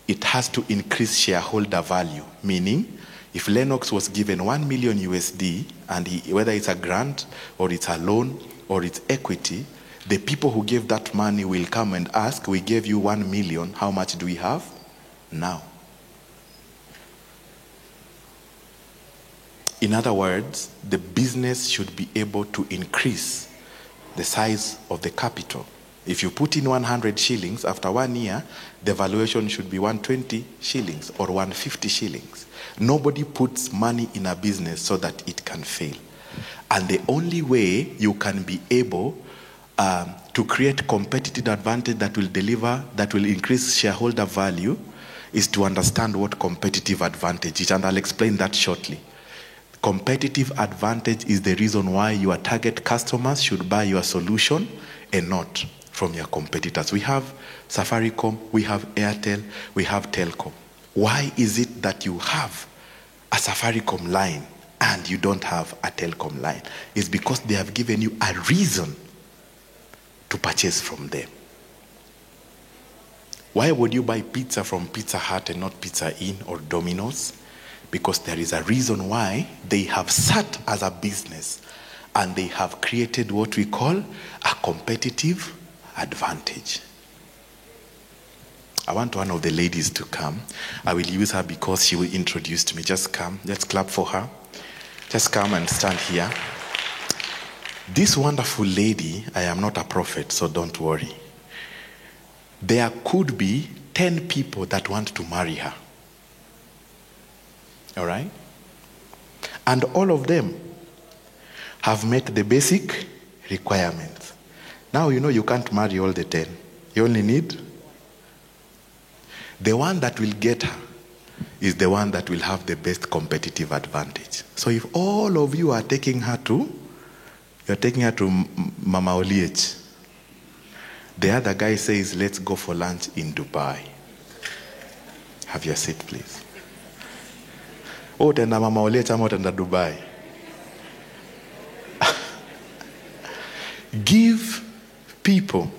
It has to increase shareholder value, meaning if Lennox was given 1 million USD, and whether it's a grant or it's a loan or it's equity, the people who gave that money will come and ask, we gave you 1 million, how much do we have now? In other words, the business should be able to increase the size of the capital. If you put in 100 shillings, after 1 year, the valuation should be 120 shillings or 150 shillings. Nobody puts money in a business so that it can fail. And the only way you can be able to create competitive advantage that will increase shareholder value is to understand what competitive advantage is. And I'll explain that shortly. Competitive advantage is the reason why your target customers should buy your solution and not from your competitors. We have Safaricom, we have Airtel, we have Telkom. Why is it that you have a Safaricom line and you don't have a Telkom line? It's because they have given you a reason to purchase from them. Why would you buy pizza from Pizza Hut and not Pizza Inn or Domino's? because there is a reason why they have sat as a business and they have created what we call a competitive advantage. I want one of the ladies to come. I will use her because she will introduce me. Just come. Let's clap for her. Just come and stand here. This wonderful lady, I am not a prophet, so don't worry. There could be 10 people that want to marry her. All right? And all of them have met the basic requirements. Now, you can't marry all the 10. You only need. The one that will get her is the one that will have the best competitive advantage. So if all of you are taking her to, you're taking her to Mama Oliech. The other guy says, let's go for lunch in Dubai. Have your seat, please. Oh, tenda Mama Oliech ama tenda Dubai. Give people.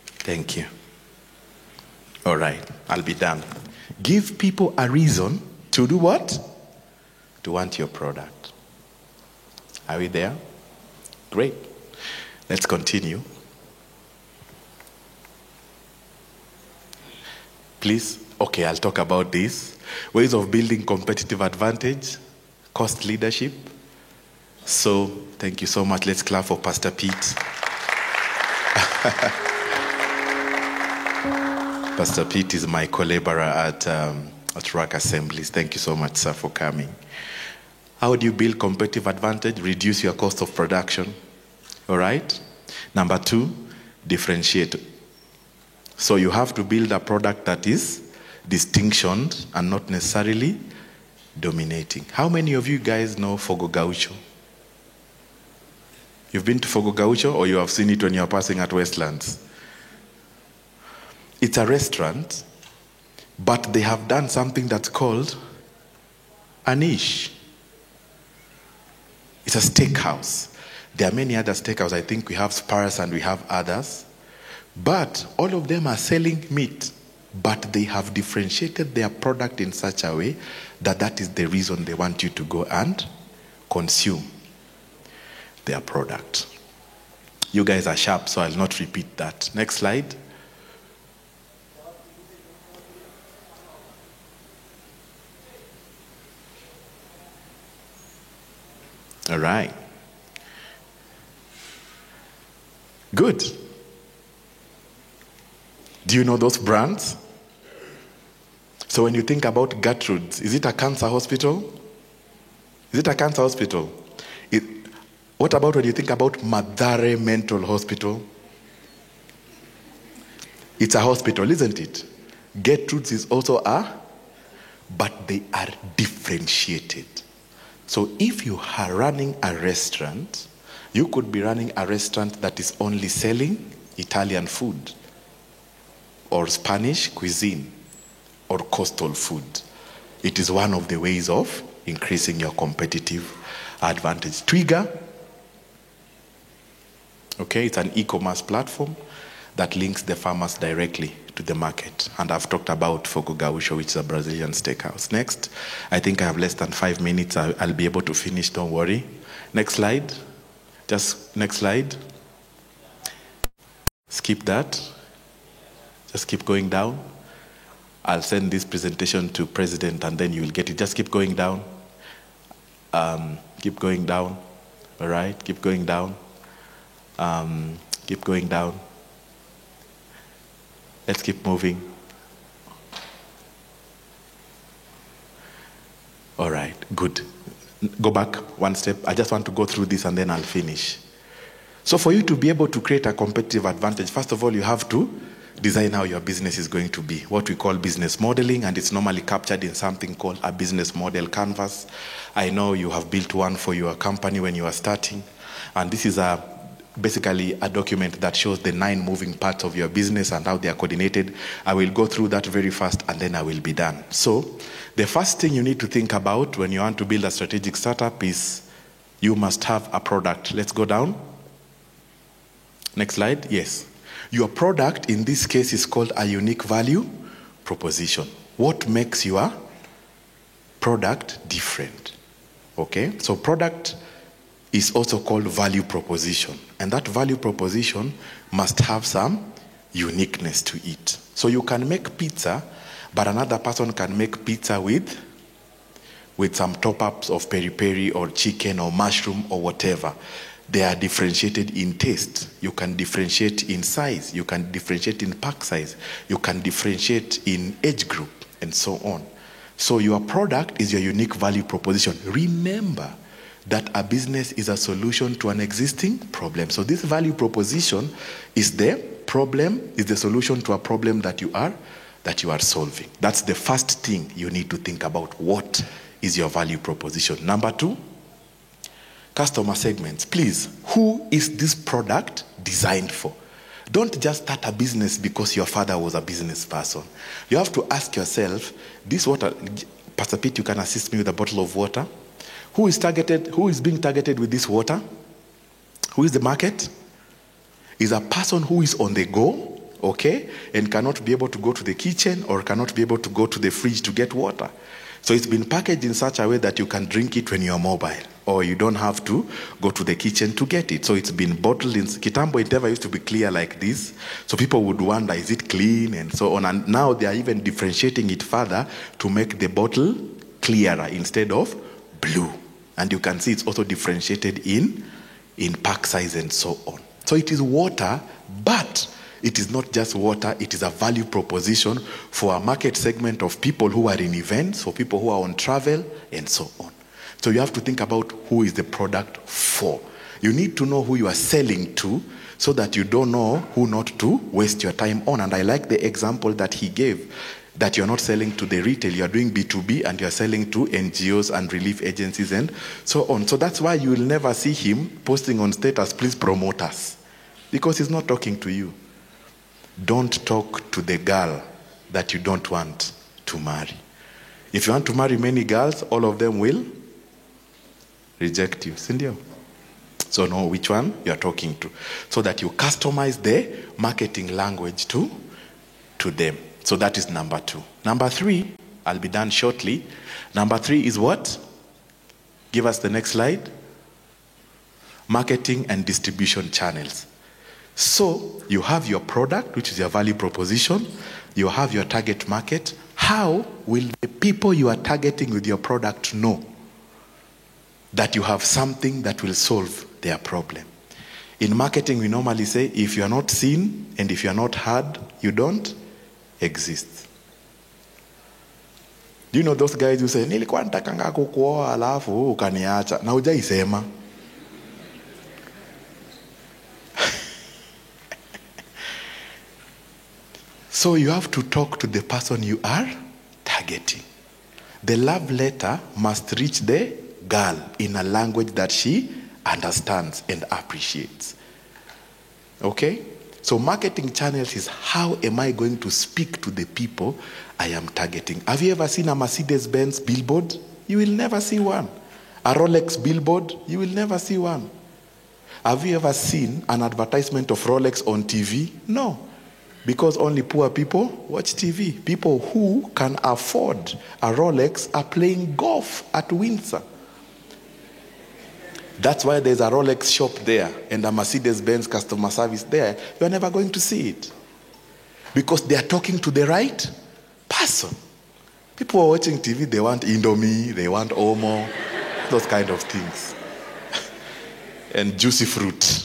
Thank you. All right, I'll be done. Give people a reason to do what? To want your product. Are we there? Great. Let's continue. Please. Okay, I'll talk about this. Ways of building competitive advantage, cost leadership. So, thank you so much. Let's clap for Pastor Pete. Pastor Pete is my collaborator at Rock Assemblies. Thank you so much, sir, for coming. How do you build competitive advantage? Reduce your cost of production. All right? Number 2, differentiate. So you have to build a product that is distinctioned and not necessarily dominating. How many of you guys know Fogo Gaucho? You've been to Fogo Gaucho, or you have seen it when you're passing at Westlands? It's a restaurant, but they have done something that's called a niche. It's a steakhouse. There are many other steakhouses. I think we have Spurs and we have others. But all of them are selling meat. But they have differentiated their product in such a way that that is the reason they want you to go and consume their product. You guys are sharp, so I'll not repeat that. Next slide. All right. Good. Do you know those brands? So when you think about Gertrude's, is it a cancer hospital? Is it a cancer hospital? What about when you think about Mathare Mental Hospital? It's a hospital, isn't it? Gertrude's is also but they are differentiated. So if you are running a restaurant, you could be running a restaurant that is only selling Italian food, or Spanish cuisine, or coastal food. It is one of the ways of increasing your competitive advantage. Twiga, okay, it's an e-commerce platform that links the farmers directly to the market. And I've talked about Fogo Gaucho, which is a Brazilian steakhouse. Next, I think I have less than 5 minutes. I'll be able to finish, don't worry. Next slide. Just next slide. Skip that. Just keep going down. I'll send this presentation to President and then you will get it. Just keep going down. Keep going down. All right? Keep going down. Keep going down. Let's keep moving. All right, good. Go back one step. I just want to go through this and then I'll finish. So for you to be able to create a competitive advantage, first of all, you have to design how your business is going to be, what we call business modeling, and it's normally captured in something called a business model canvas. I know you have built one for your company when you are starting, and this is basically a document that shows the 9 moving parts of your business and how they are coordinated. I will go through that very fast and then I will be done. So the first thing you need to think about when you want to build a strategic startup is you must have a product. Let's go down. Next slide. Yes. Your product in this case is called a unique value proposition. What makes your product different. Okay? So product is also called value proposition. And that value proposition must have some uniqueness to it. So you can make pizza, but another person can make pizza with some top-ups of peri-peri or chicken or mushroom or whatever. They are differentiated in taste. You can differentiate in size. You can differentiate in pack size. You can differentiate in age group and so on. So your product is your unique value proposition. Remember that a business is a solution to an existing problem. So this value proposition is the problem, is the solution to a problem that you are solving. That's the first thing you need to think about. What is your value proposition? Number 2, customer segments. Please, who is this product designed for? Don't just start a business because your father was a business person. You have to ask yourself, this water, Pastor Pete, you can assist me with a bottle of water. Who is being targeted with this water? Who is the market? Is a person who is on the go, okay, and cannot be able to go to the kitchen or cannot be able to go to the fridge to get water. So it's been packaged in such a way that you can drink it when you're mobile, or you don't have to go to the kitchen to get it. So it's been bottled in Kitambo. It never used to be clear like this. So people would wonder, is it clean and so on. And now they are even differentiating it further to make the bottle clearer instead of blue. And you can see it's also differentiated in pack size and so on. So it is water, but it is not just water, it is a value proposition for a market segment of people who are in events, for people who are on travel, and so on. So you have to think about who is the product for. You need to know who you are selling to so that you don't know who not to waste your time on. And I like the example that he gave, that you're not selling to the retail, you're doing B2B and you're selling to NGOs and relief agencies and so on. So that's why you will never see him posting on status, please promote us, because he's not talking to you. Don't talk to the girl that you don't want to marry. If you want to marry many girls, all of them will reject you. Cindy? So know which one you're talking to, so that you customize the marketing language to them. So that is number 2. Number 3, I'll be done shortly. Number 3 is what? Give us the next slide. Marketing and distribution channels. So you have your product, which is your value proposition. You have your target market. How will the people you are targeting with your product know that you have something that will solve their problem? In marketing, we normally say, if you are not seen and if you are not heard, you don't exist. Do you know those guys who say, nilikuwa nitakanga kukuoa alafu ukaniacha na hujaisema? So you have to talk to the person you are targeting. The love letter must reach the girl in a language that she understands and appreciates. Okay? So marketing channels is, how am I going to speak to the people I am targeting? Have you ever seen a Mercedes-Benz billboard? You will never see one. A Rolex billboard? You will never see one. Have you ever seen an advertisement of Rolex on TV? No. Because only poor people watch TV. People who can afford a Rolex are playing golf at Windsor. That's why there's a Rolex shop there and a Mercedes-Benz customer service there. You're never going to see it. Because they are talking to the right person. People are watching TV, they want Indomie, they want Omo, those kind of things. And juicy fruit.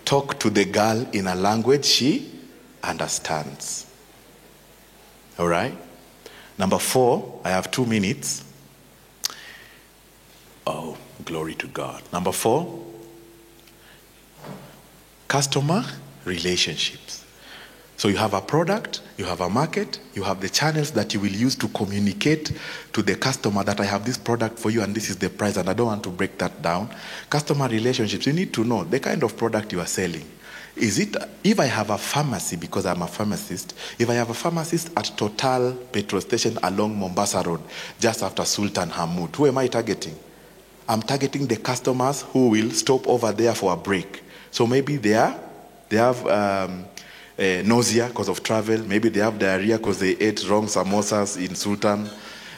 Talk to the girl in a language she understands. All right? Number 4, I have 2 minutes. Oh, glory to God. Number 4, customer relationships. So you have a product, you have a market, you have the channels that you will use to communicate to the customer that I have this product for you and this is the price, and I don't want to break that down. Customer relationships, you need to know the kind of product you are selling. Is it, if I have a pharmacy, because I'm a pharmacist, if I have a pharmacist at Total petrol station along Mombasa Road, just after Sultan Hamoud, who am I targeting? I'm targeting the customers who will stop over there for a break. So maybe they have nausea because of travel. Maybe they have diarrhea because they ate wrong samosas in Sultan.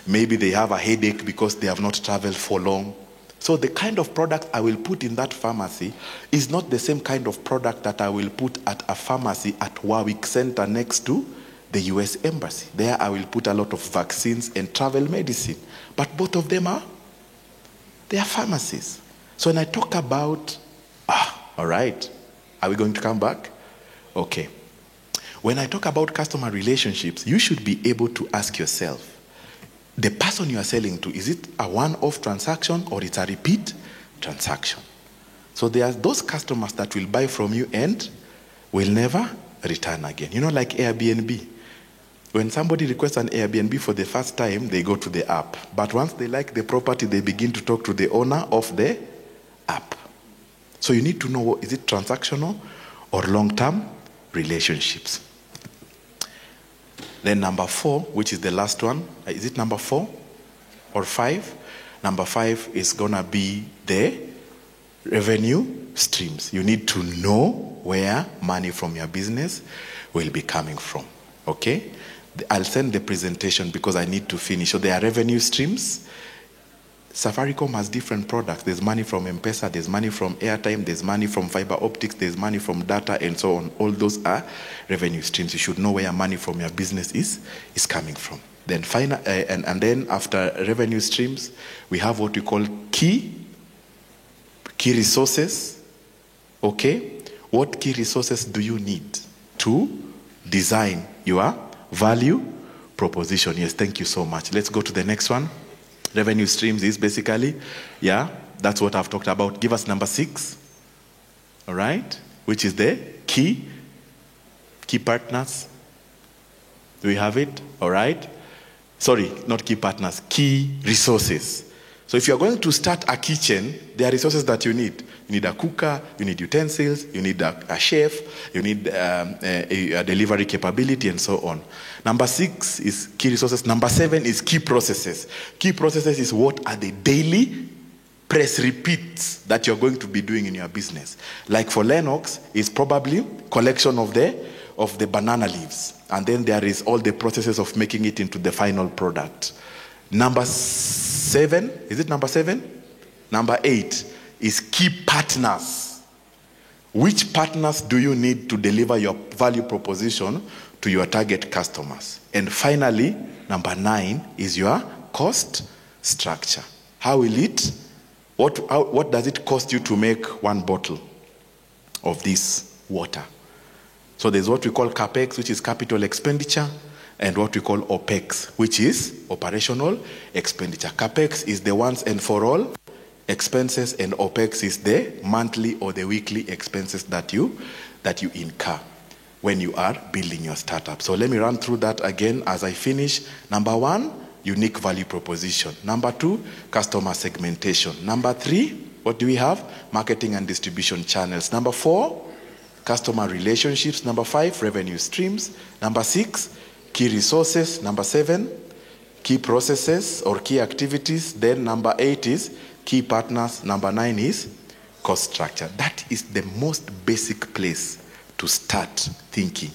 Maybe they have a headache because they have not traveled for long. So the kind of product I will put in that pharmacy is not the same kind of product that I will put at a pharmacy at Warwick Center next to the US Embassy. There I will put a lot of vaccines and travel medicine. But both of them they are pharmacies. So when I talk about, all right, are we going to come back? Okay. When I talk about customer relationships, you should be able to ask yourself, the person you are selling to, is it a one-off transaction or it's a repeat transaction? So there are those customers that will buy from you and will never return again. You know, like Airbnb. When somebody requests an Airbnb for the first time, they go to the app. But once they like the property, they begin to talk to the owner of the app. So you need to know, is it transactional or long-term relationships? Then number 4, which is the last one, is it number 4 or 5? Number 5 is going to be the revenue streams. You need to know where money from your business will be coming from. Okay? I'll send the presentation because I need to finish. So there are revenue streams. Safaricom has different products. There's money from M-Pesa, there's money from airtime, there's money from fiber optics, there's money from data, and so on. All those are revenue streams. You should know where money from your business is coming from. Then and then after revenue streams, we have what we call key resources. Okay? What key resources do you need to design your value proposition? Yes, thank you so much. Let's go to the next one. Revenue streams is basically, that's what I've talked about. Give us number 6, all right, which is the key partners. Do we have it? All right. Sorry, not key partners, key resources. So if you're going to start a kitchen, there are resources that you need. You need a cooker, you need utensils, you need a chef, you need a delivery capability, and so on. Number 6 is key resources. Number 7 is key processes. Key processes is what are the daily press repeats that you're going to be doing in your business. Like for Lennox, it's probably collection of the banana leaves. And then there is all the processes of making it into the final product. Number 7, is it number 7? Number 8 is key partners. Which partners do you need to deliver your value proposition to your target customers? And finally, number 9 is your cost structure. How will it, what does it cost you to make one bottle of this water? So there's what we call CAPEX, which is capital expenditure, and what we call OPEX, which is operational expenditure. CAPEX is the once and for all expenses, and OPEX is the monthly or the weekly expenses that you incur when you are building your startup. So let me run through that again as I finish. Number 1, unique value proposition. Number 2, customer segmentation. Number 3, what do we have? Marketing and distribution channels. Number 4, customer relationships. Number 5, revenue streams. Number 6, key resources. Number 7, key processes or key activities. Then number 8 is key partners. Number 9 is cost structure. That is the most basic place to start thinking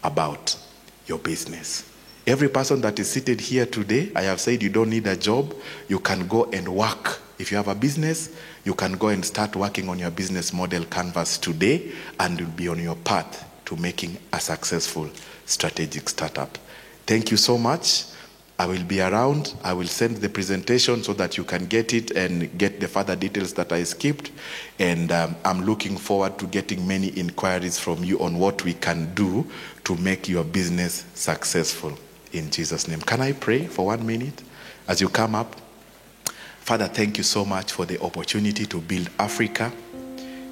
about your business. Every person that is seated here today, I have said you don't need a job. You can go and work. If you have a business, you can go and start working on your business model canvas today, and you'll be on your path to making a successful strategic startup. Thank you so much. I will be around. I will send the presentation so that you can get it and get the further details that I skipped. And I'm looking forward to getting many inquiries from you on what we can do to make your business successful. In Jesus' name. Can I pray for 1 minute as you come up? Father, thank you so much for the opportunity to build Africa.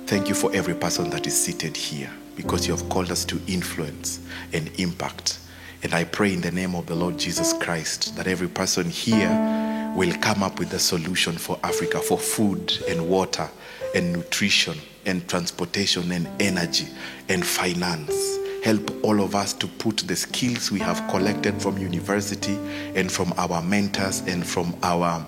Thank you for every person that is seated here, because you have called us to influence and impact. And I pray in the name of the Lord Jesus Christ that every person here will come up with a solution for Africa, for food and water and nutrition and transportation and energy and finance Help all of us to put the skills we have collected from university and from our mentors and from our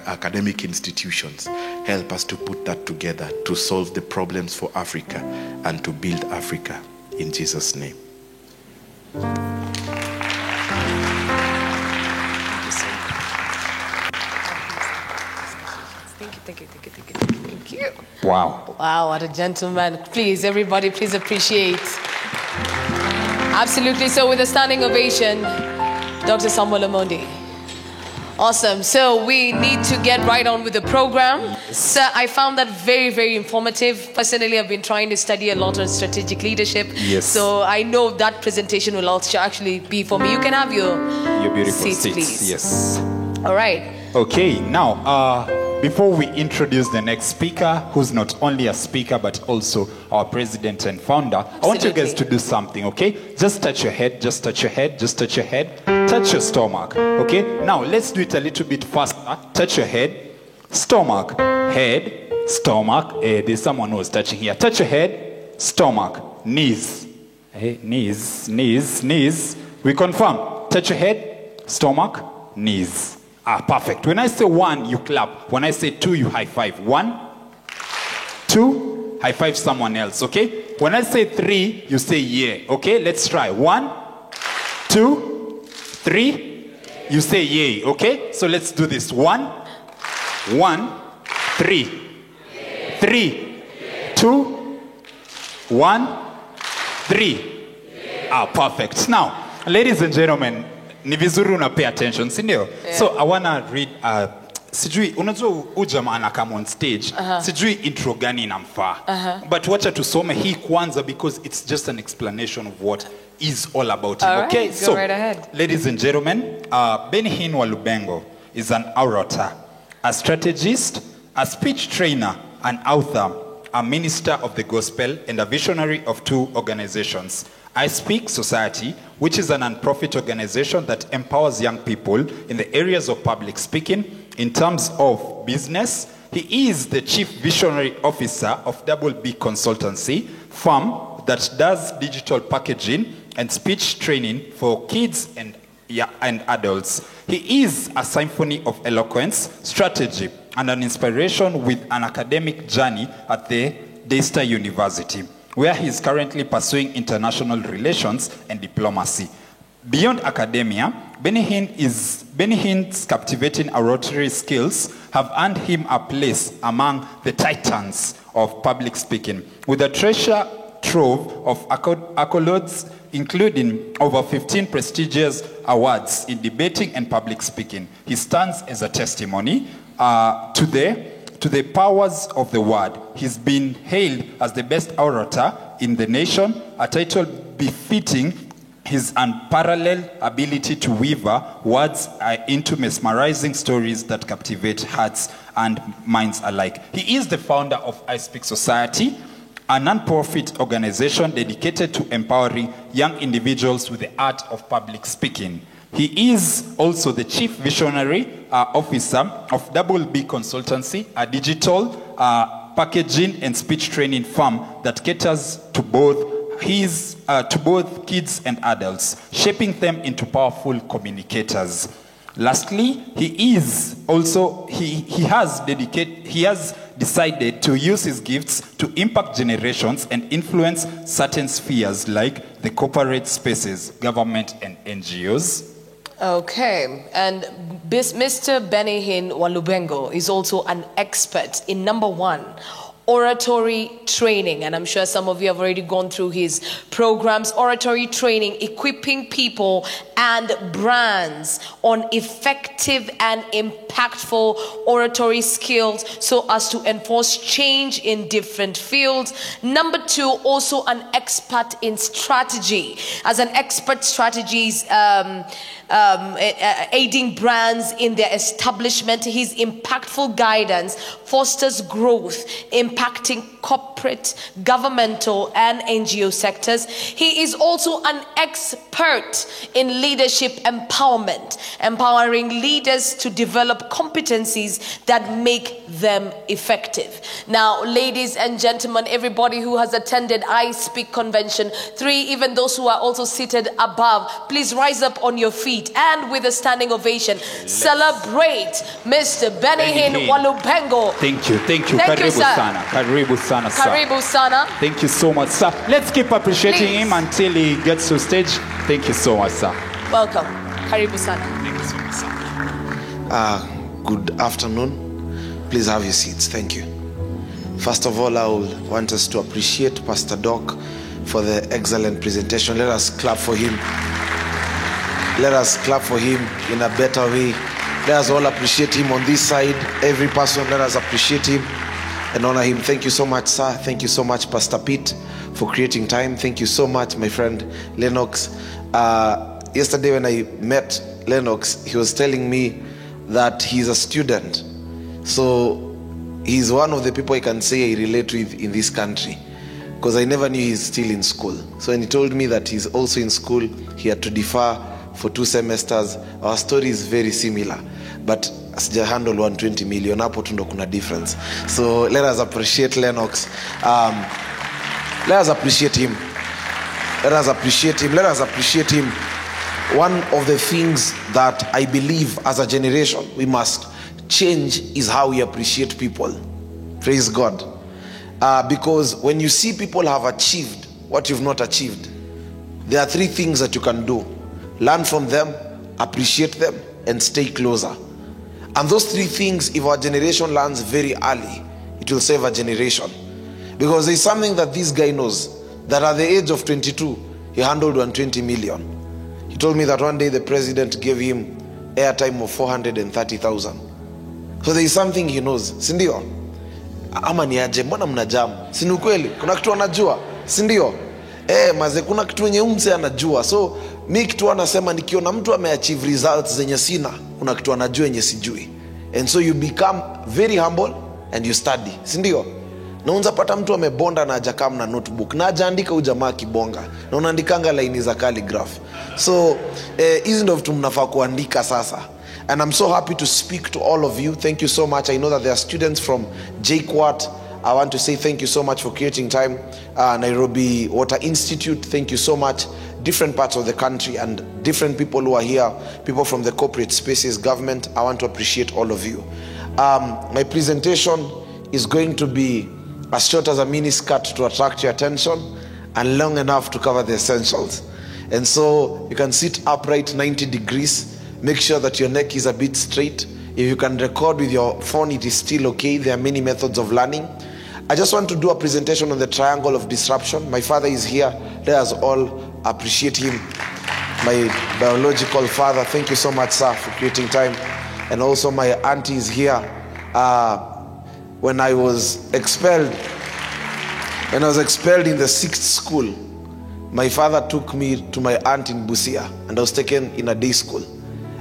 academic institutions. Help us to put that together to solve the problems for Africa and to build Africa. In Jesus' name. Thank you. Wow. Wow, what a gentleman. Please, everybody, please appreciate. Absolutely. So with a standing ovation, Dr. Samuel Omondi. Awesome. So we need to get right on with the program. Sir, I found that very, very informative. Personally, I've been trying to study a lot on strategic leadership. Yes. So I know that presentation will also actually be for me. You can have your beautiful seats, please. Yes. All right. Okay, now, before we introduce the next speaker, who's not only a speaker, but also our president and founder, I want you guys to do something, okay? Just touch your head, just touch your head, just touch your head, touch your stomach, okay? Now, let's do it a little bit faster. Touch your head, stomach, head, stomach. There's someone who's touching here. Touch your head, stomach, knees. Knees, knees, knees. We confirm. Touch your head, stomach, knees. Perfect. When I say 1, you clap. When I say 2, you high five. 1, 2, high five someone else, okay? When I say 3, you say yeah, okay? Let's try. 1, 2, 3, you say yay, okay? So let's do this. 1, 3, 3, 2, 1, 3. Perfect. Now, ladies and gentlemen, ni vizuri una pay attention, si ndio? So I wanna read sijui unajua ujama ana come on stage, sijui intro gani inamfaa, but wacha tusome hii kwanza because it's just an explanation of what is all about him. Okay, go so right ahead. Ladies and gentlemen, Benny Hinn Walubengo is an orator, a strategist, a speech trainer, an author, a minister of the gospel, and a visionary of 2 organizations. I Speak Society, which is a non-profit organization that empowers young people in the areas of public speaking. In terms of business, he is the chief visionary officer of Double B Consultancy, firm that does digital packaging and speech training for kids and adults. He is a symphony of eloquence, strategy, and an inspiration with an academic journey at the Daystar University, where he is currently pursuing international relations and diplomacy. Beyond academia, Benny Hinn's captivating oratory skills have earned him a place among the titans of public speaking, with a treasure trove of accolades, including over 15 prestigious awards in debating and public speaking. He stands as a testimony to the powers of the word. He's been hailed as the best orator in the nation, a title befitting his unparalleled ability to weave words into mesmerizing stories that captivate hearts and minds alike. He is the founder of I Speak Society, a non-profit organization dedicated to empowering young individuals with the art of public speaking. He is also the chief visionary officer of Double B Consultancy, a digital packaging and speech training firm that caters to both kids and adults, shaping them into powerful communicators. Lastly, he has decided to use his gifts to impact generations and influence certain spheres like the corporate spaces, government, and NGOs. Okay, and Mr. Benny Hinn Walubengo is also an expert in number 1, oratory training, and I'm sure some of you have already gone through his programs. Oratory training, equipping people and brands on effective and impactful oratory skills so as to enforce change in different fields. Number 2, also an expert in strategy. As an expert strategies, aiding brands in their establishment, his impactful guidance fosters growth, impacting corporate, governmental, and NGO sectors. He is also an expert in leadership empowerment, empowering leaders to develop competencies that make them effective. Now, ladies and gentlemen, everybody who has attended I Speak Convention 3, even those who are also seated above, please rise up on your feet and with a standing ovation, celebrate Mr. Benny Hinn Walubengo. Thank you. Thank you, Karibu sir. sana. Karibu sana, sir. Karibu sana. Thank you so much, sir. Let's keep appreciating Please. him until he gets to stage. Thank you so much, sir. Welcome. Karibu sana. Thank you so much, sir. Good afternoon. Please have your seats. Thank you. First of all, I want us to appreciate Pastor Doc for the excellent presentation. Let us clap for him. Let us clap for him in a better way. Let us all appreciate him on this side. Every person, let us appreciate him and honor him. Thank you so much, sir. Thank you so much, Pastor Pete, for creating time. Thank you so much, my friend Lennox. Yesterday when I met Lennox, he was telling me that he's a student. So he's one of the people I can say I relate with in this country, because I never knew he's still in school. So when he told me that he's also in school, he had to defer for 2 semesters. Our story is very similar, but sija handle 120 million, hapo tu ndo kuna difference. So let us appreciate Lennox. Let us appreciate him. Let us appreciate him. Let us appreciate him. One of the things that I believe as a generation we must change is how we appreciate people. Praise God. Because when you see people have achieved what you've not achieved, there are 3 things that you can do: learn from them, appreciate them, and stay closer. And those 3 things, if our generation learns very early, it will save a generation. Because there's something that this guy knows, that at the age of 22 he handled 120 million. He told me that one day the president gave him airtime of 430,000. So there is something he knows, si ndio? Ama ni aje, mbona mnajamu? Si ni kweli? Kuna kitu anajua, si ndio? Maze kuna kitu yenye mse anajua. So mi kitu anasema, nikiona mtu ameachieve results zenye sina, kuna kitu anajua yenye sijui. And so you become very humble and you study, si ndio? Na unapata mtu amebonda na hajakam na notebook, na hajaandika ujamaa kibonga, na unaandikanga laini za calligraph. So hizi ndio vitu mnafaa kuandika sasa. And I'm so happy to speak to all of you. Thank you so much. I know that there are students from JKUAT. I want to say thank you so much for creating time. Nairobi Water Institute, thank you so much. Different parts of the country and different people who are here, people from the corporate spaces, government, I want to appreciate all of you. My presentation is going to be as short as a miniskirt to attract your attention and long enough to cover the essentials. And so you can sit upright 90 degrees. Make sure that your neck is a bit straight. If you can record with your phone, it is still okay. There are many methods of learning. I just want to do a presentation on the triangle of disruption. My father is here. Let us all appreciate him. My biological father, thank you so much, sir, for creating time. And also my auntie is here. When I was expelled in the 6th school, my father took me to my aunt in Busia, and I was taken in a day school.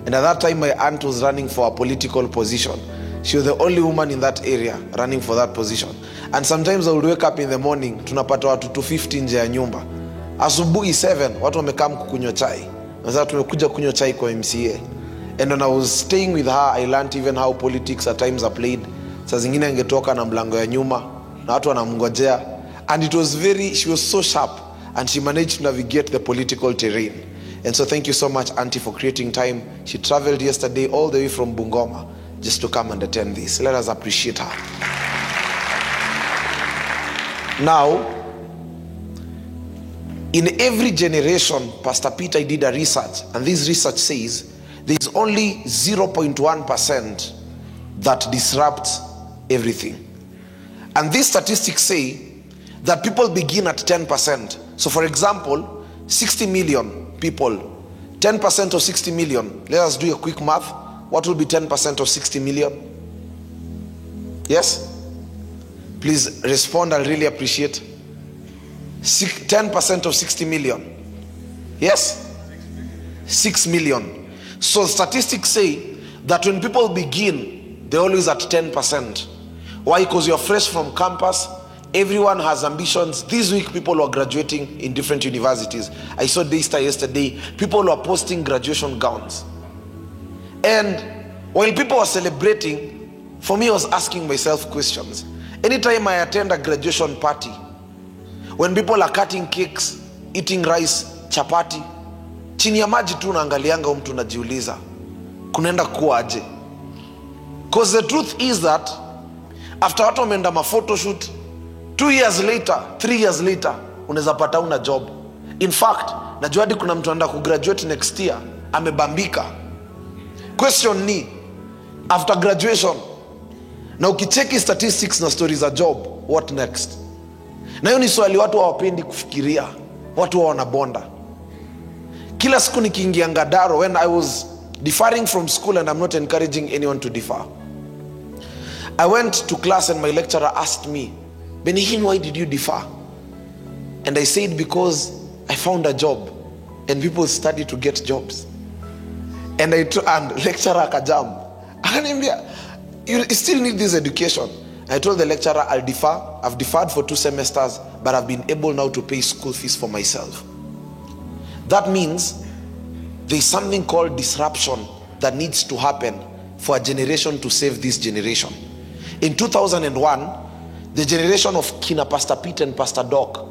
And at that time, my aunt was running for a political position. She was the only woman in that area running for that position. And sometimes I would wake up in the morning, tunapata watu 250 nje ya nyumba. Asubuhi 7, watu wamekaa kukunywa chai. Na sasa tumekuja kunywa chai kwa MCA. And when I was staying with her, I learned even how politics at times are played. Saa zingine angetoka na mlango ya nyuma, na watu wanamngojea. And it was she was so sharp, and she managed to navigate the political terrain. And so thank you so much, Auntie, for creating time. She traveled yesterday all the way from Bungoma just to come and attend this. Let us appreciate her. Now, in every generation, Pastor Peter did a research, and this research says there is only 0.1% that disrupts everything. And these statistics say that people begin at 10%. So for example, 60 million people, 10% of 60 million. Let us do a quick math. What will be 10% of 60 million? Yes? Please respond. I'll really appreciate. 10% of 60 million. Yes? 6 million. So statistics say that when people begin, they're always at 10%. Why? Because you're fresh from campus. Everyone has ambitions. This week, people were graduating in different universities. I saw Daystar yesterday. People were posting graduation gowns. And while people were celebrating, for me, I was asking myself questions. Anytime I attend a graduation party, when people are cutting cakes, eating rice, chapati, chini ya maji tu naangalianga mtu najiuliza, kunaenda kuaje? Because the truth is that after watu wameenda ma photoshoot, 2 years later, 3 years later, unaweza pata una job. In fact, najua hadi kuna mtu anaenda kugraduate next year, amebambika. Question ni, after graduation, na ukicheki statistics na stories za job, what next? Na hiyo ni swali watu hawapendi kufikiria, watu wanabonda. Kila siku nikiingia Ngadaro, when I was deferring from school, and I'm not encouraging anyone to defer, I went to class and my lecturer asked me, Benihin, why did you defer? And I said, because I found a job and people study to get jobs. And lecturer akajam. Akaniambia, you still need this education. I told the lecturer, I'll defer. I've deferred for 2 semesters, but I've been able now to pay school fees for myself. That means there's something called disruption that needs to happen for a generation to save this generation. In 2001, the generation of Kina Pastor Pete and Pastor Doc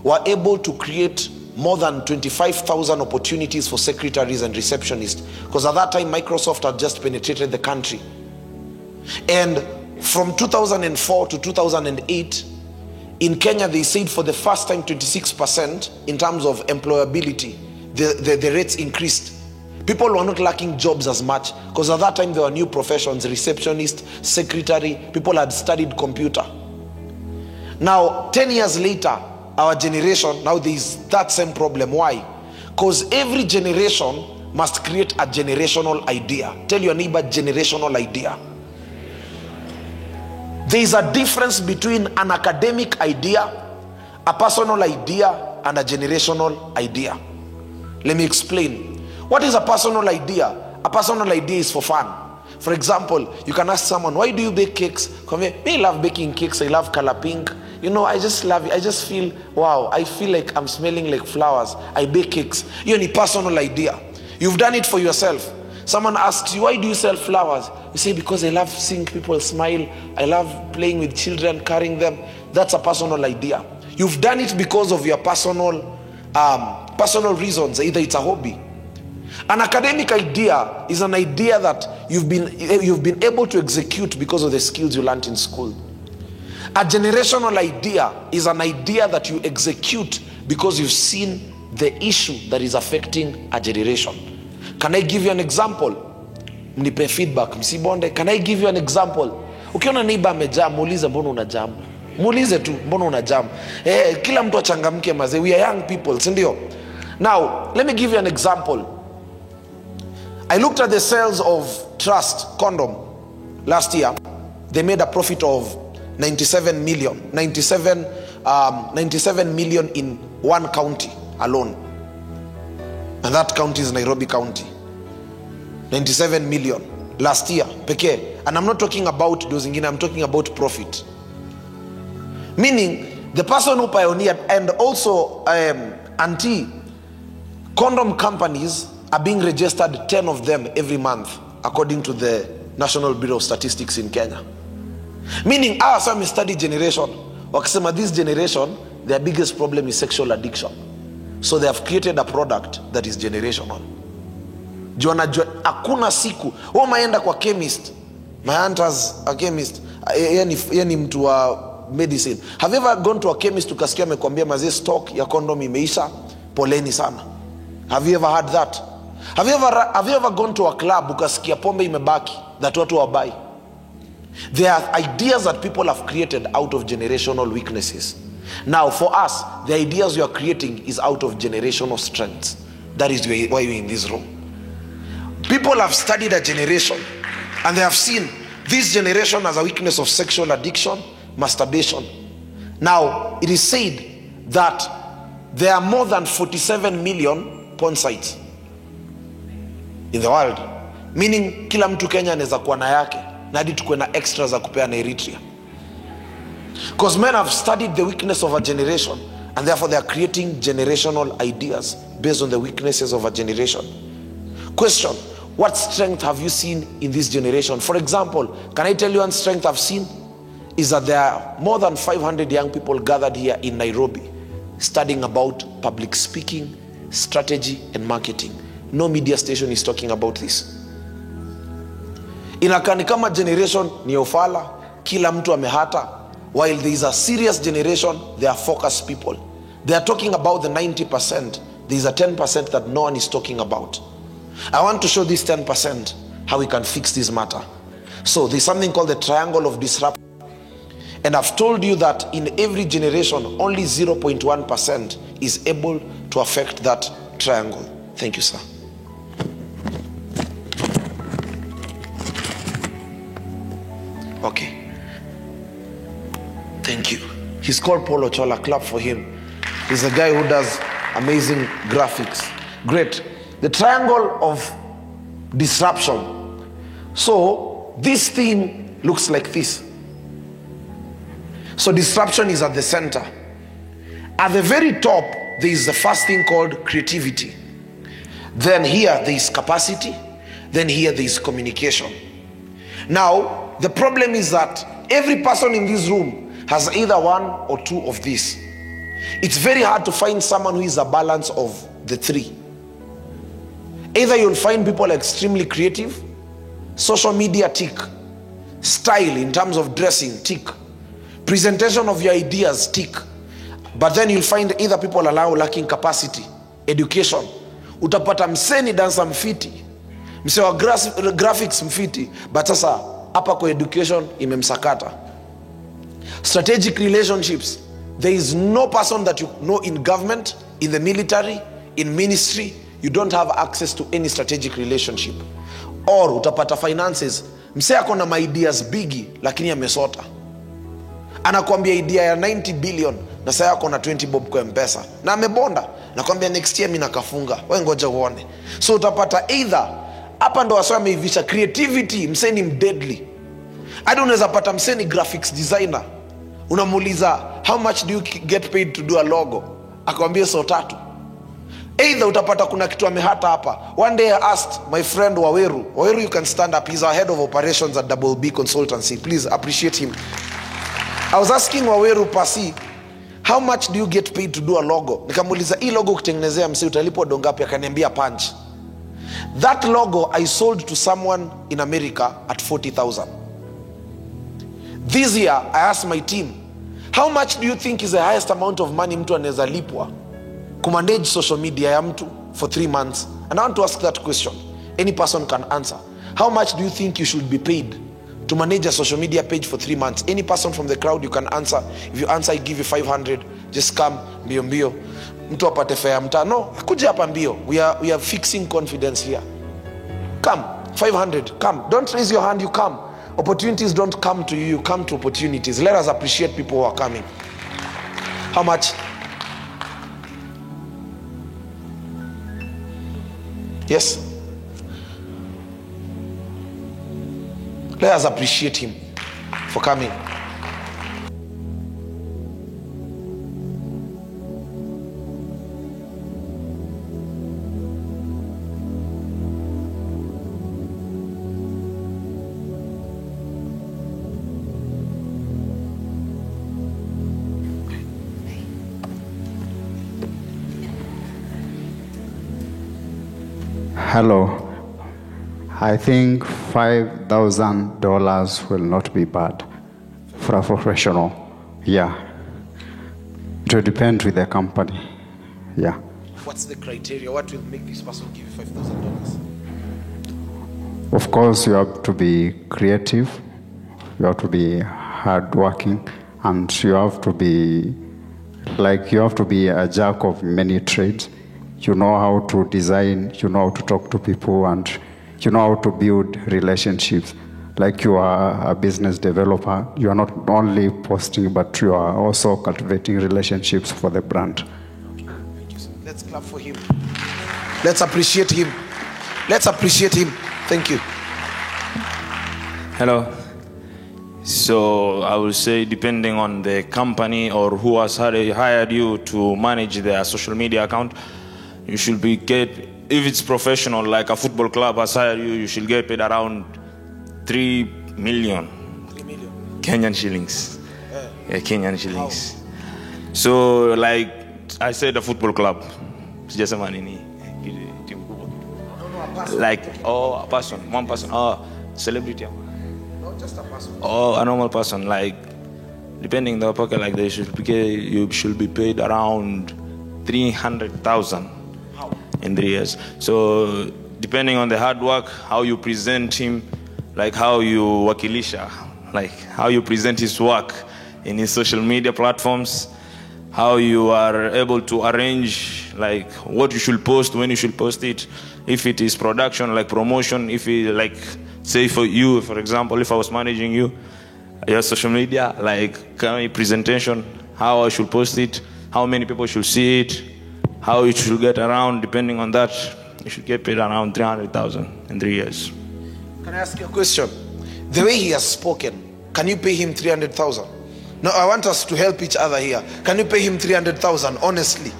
were able to create more than 25,000 opportunities for secretaries and receptionists, because at that time Microsoft had just penetrated the country. And from 2004 to 2008, in Kenya, they said for the first time 26% in terms of employability, the rates increased. People were not lacking jobs as much, because at that time there were new professions, receptionist, secretary, people had studied computer. Now, 10 years later, our generation, now there is that same problem. Why? Because every generation must create a generational idea. Tell your neighbor, generational idea. There is a difference between an academic idea, a personal idea, and a generational idea. Let me explain. What is a personal idea? A personal idea is for fun. For example, you can ask someone, why do you bake cakes? Come here. Me, I love baking cakes. I love color pink. You know, I just love it. I just feel, wow, I feel like I'm smelling like flowers. I bake cakes. You're a personal idea. You've done it for yourself. Someone asks you, why do you sell flowers? You say, because I love seeing people smile. I love playing with children, carrying them. That's a personal idea. You've done it because of your personal reasons. Either it's a hobby. An academic idea is an idea that you've been able to execute because of the skills you learned in school. A generational idea is an idea that you execute because you've seen the issue that is affecting a generation. Can I give you an example? Mnipe feedback, msibonde. Can I give you an example? Ukiona neighbor amejam, muulize mbona unajam. Muulize tu mbona unajam. Kila mtu achangamke maze. We are young people, si ndio? Now, let me give you an example. I looked at the sales of Trust condom last year. They made a profit of 97 million in one county alone, and that county is Nairobi County. 97 million last year pekee. And I'm not talking about those ingine, I'm talking about profit. Meaning the person who pioneered, and also condom companies are being registered, 10 of them every month, according to the National Bureau of Statistics in Kenya. Meaning our some study generation, wakisema this generation, their biggest problem is sexual addiction. So they have created a product that is generational. Juana hakuna siku wewe maenda kwa chemist, my aunt has a chemist, yani mtu wa medicine. Have you ever gone to a chemist ukasikia amekwambia maze stock ya condom imeisha, poleni sana? Have you ever heard that? Have you ever gone to a club ukasikia pombe imebaki that watu wabai? There are ideas that people have created out of generational weaknesses. Now for us, the ideas we are creating is out of generational strengths. That is why we're in this room. People have studied a generation and they have seen this generation as a weakness of sexual addiction, masturbation. Now it is said that there are more than 47 million porn sites in the world. Meaning kila mtu Kenya anaweza kuwa na yake, na hadi tukuwe na extras za kupea na Eritrea. Because men have studied the weakness of a generation, and therefore they are creating generational ideas based on the weaknesses of a generation. Question: what strength have you seen in this generation? For example, can I tell you one strength I've seen? Is that there are more than 500 young people gathered here in Nairobi studying about public speaking, strategy, and marketing. No media station is talking about this. Inakani kama generation ni ofala, kila mtu amehata, while there is a serious generation, they are focused people. They are talking about the 90%. There is a 10% that no one is talking about. I want to show this 10% how we can fix this matter. So there's something called the triangle of disruption. And I've told you that in every generation, only 0.1% is able to affect that triangle. Thank you, sir. Okay. Thank you. He's called Paul Ochola. Clap for him. He's a guy who does amazing graphics. Great. The triangle of disruption. So this thing looks like this. So disruption is at the center. At the very top, there is the first thing called creativity. Then here there is capacity. Then here there is communication. Now, the problem is that every person in this room has either one or two of these. It's very hard to find someone who is a balance of the three. Either you'll find people extremely creative, social media tick, style in terms of dressing tick, presentation of your ideas tick, but then you'll find either people lacking capacity, education. Utapata mseni dansa mfiti, mse wa graphics mfiti, but sasa hapa kwa education imemsakata. Strategic relationships. There is no person that you know in government, in the military, in ministry, you don't have access to any strategic relationship. Or utapata finances, mse ako na ideas bigi lakini amesota. Anakuambia idea ya 90 billion na sasa yako na 20 bob kwa M-Pesa na amebonda, nakwambia next year mimi nakafunga, wewe ngoja uone. So utapata either hapa ndo wasema ameivisha creativity, mseni mdeadly. Hadi unaweza pata mseni graphics designer, unamuuliza how much do you get paid to do a logo, akwambia so tatu. Either utapata kuna kitu amehata hapa. One day I asked my friend Waweru, you can stand up, he's our head of operations at Double B Consultancy, please appreciate him. I was asking Waweru Pasi, how much do you get paid to do a logo? Nikamuuliza hii logo kutengenezea mse utalipwa dongapi? Akaniambia punch. That logo I sold to someone in America at 40,000. This year I asked my team, how much do you think is the highest amount of money mtu anaweza lipwa kumanage social media ya mtu for 3 months? And I want to ask that question. Any person can answer. How much do you think you should be paid to manage a social media page for 3 months? Any person from the crowd, you can answer. If you answer, I give you 500. Just come, mbio mbio. Mtu apate fare mta. No, kuja hapa mbio. We are fixing confidence here. Come, 500, come. Don't raise your hand, you come. Opportunities don't come to you, you come to opportunities. Let us appreciate people who are coming. How much? Yes? Let us appreciate him for coming. Hello. I think $5,000 will not be bad for a professional. Yeah. It will depend with the company. Yeah. What's the criteria? What will make this person give you $5,000? Of course, you have to be creative. You have to be hardworking, and you have to be a jack of many trades. You know how to design, you know how to talk to people, and you know how to build relationships. Like you are a business developer, you are not only posting, but you are also cultivating relationships for the brand. Let's clap for him. Let's appreciate him. Let's appreciate him. Thank you. Hello. So I will say, depending on the company or who has hired you to manage their social media account, you should be get, if it's professional, like a football club has hired you, you should get paid around 3 million Kenyan shillings. Yeah, Kenyan shillings. How? So like I said, a football club. Just a man like a person, one person, celebrity. No, just a person. A normal person, like depending on the pocket, like you should be paid around 300,000 in 3 years. So depending on the hard work, how you present him, like how you wakilisha, like how you present his work in his social media platforms, how you are able to arrange like what you should post, when you should post it, if it is production, like promotion, if it like, say for you, for example, if I was managing you, your social media, like kind of presentation, how I should post it, how many people should see it, how it should get around, depending on that, you should get paid around 300,000 in 3 years. Can I ask you a question? The way he has spoken, can you pay him 300,000? No, I want us to help each other here. Can you pay him 300,000, honestly?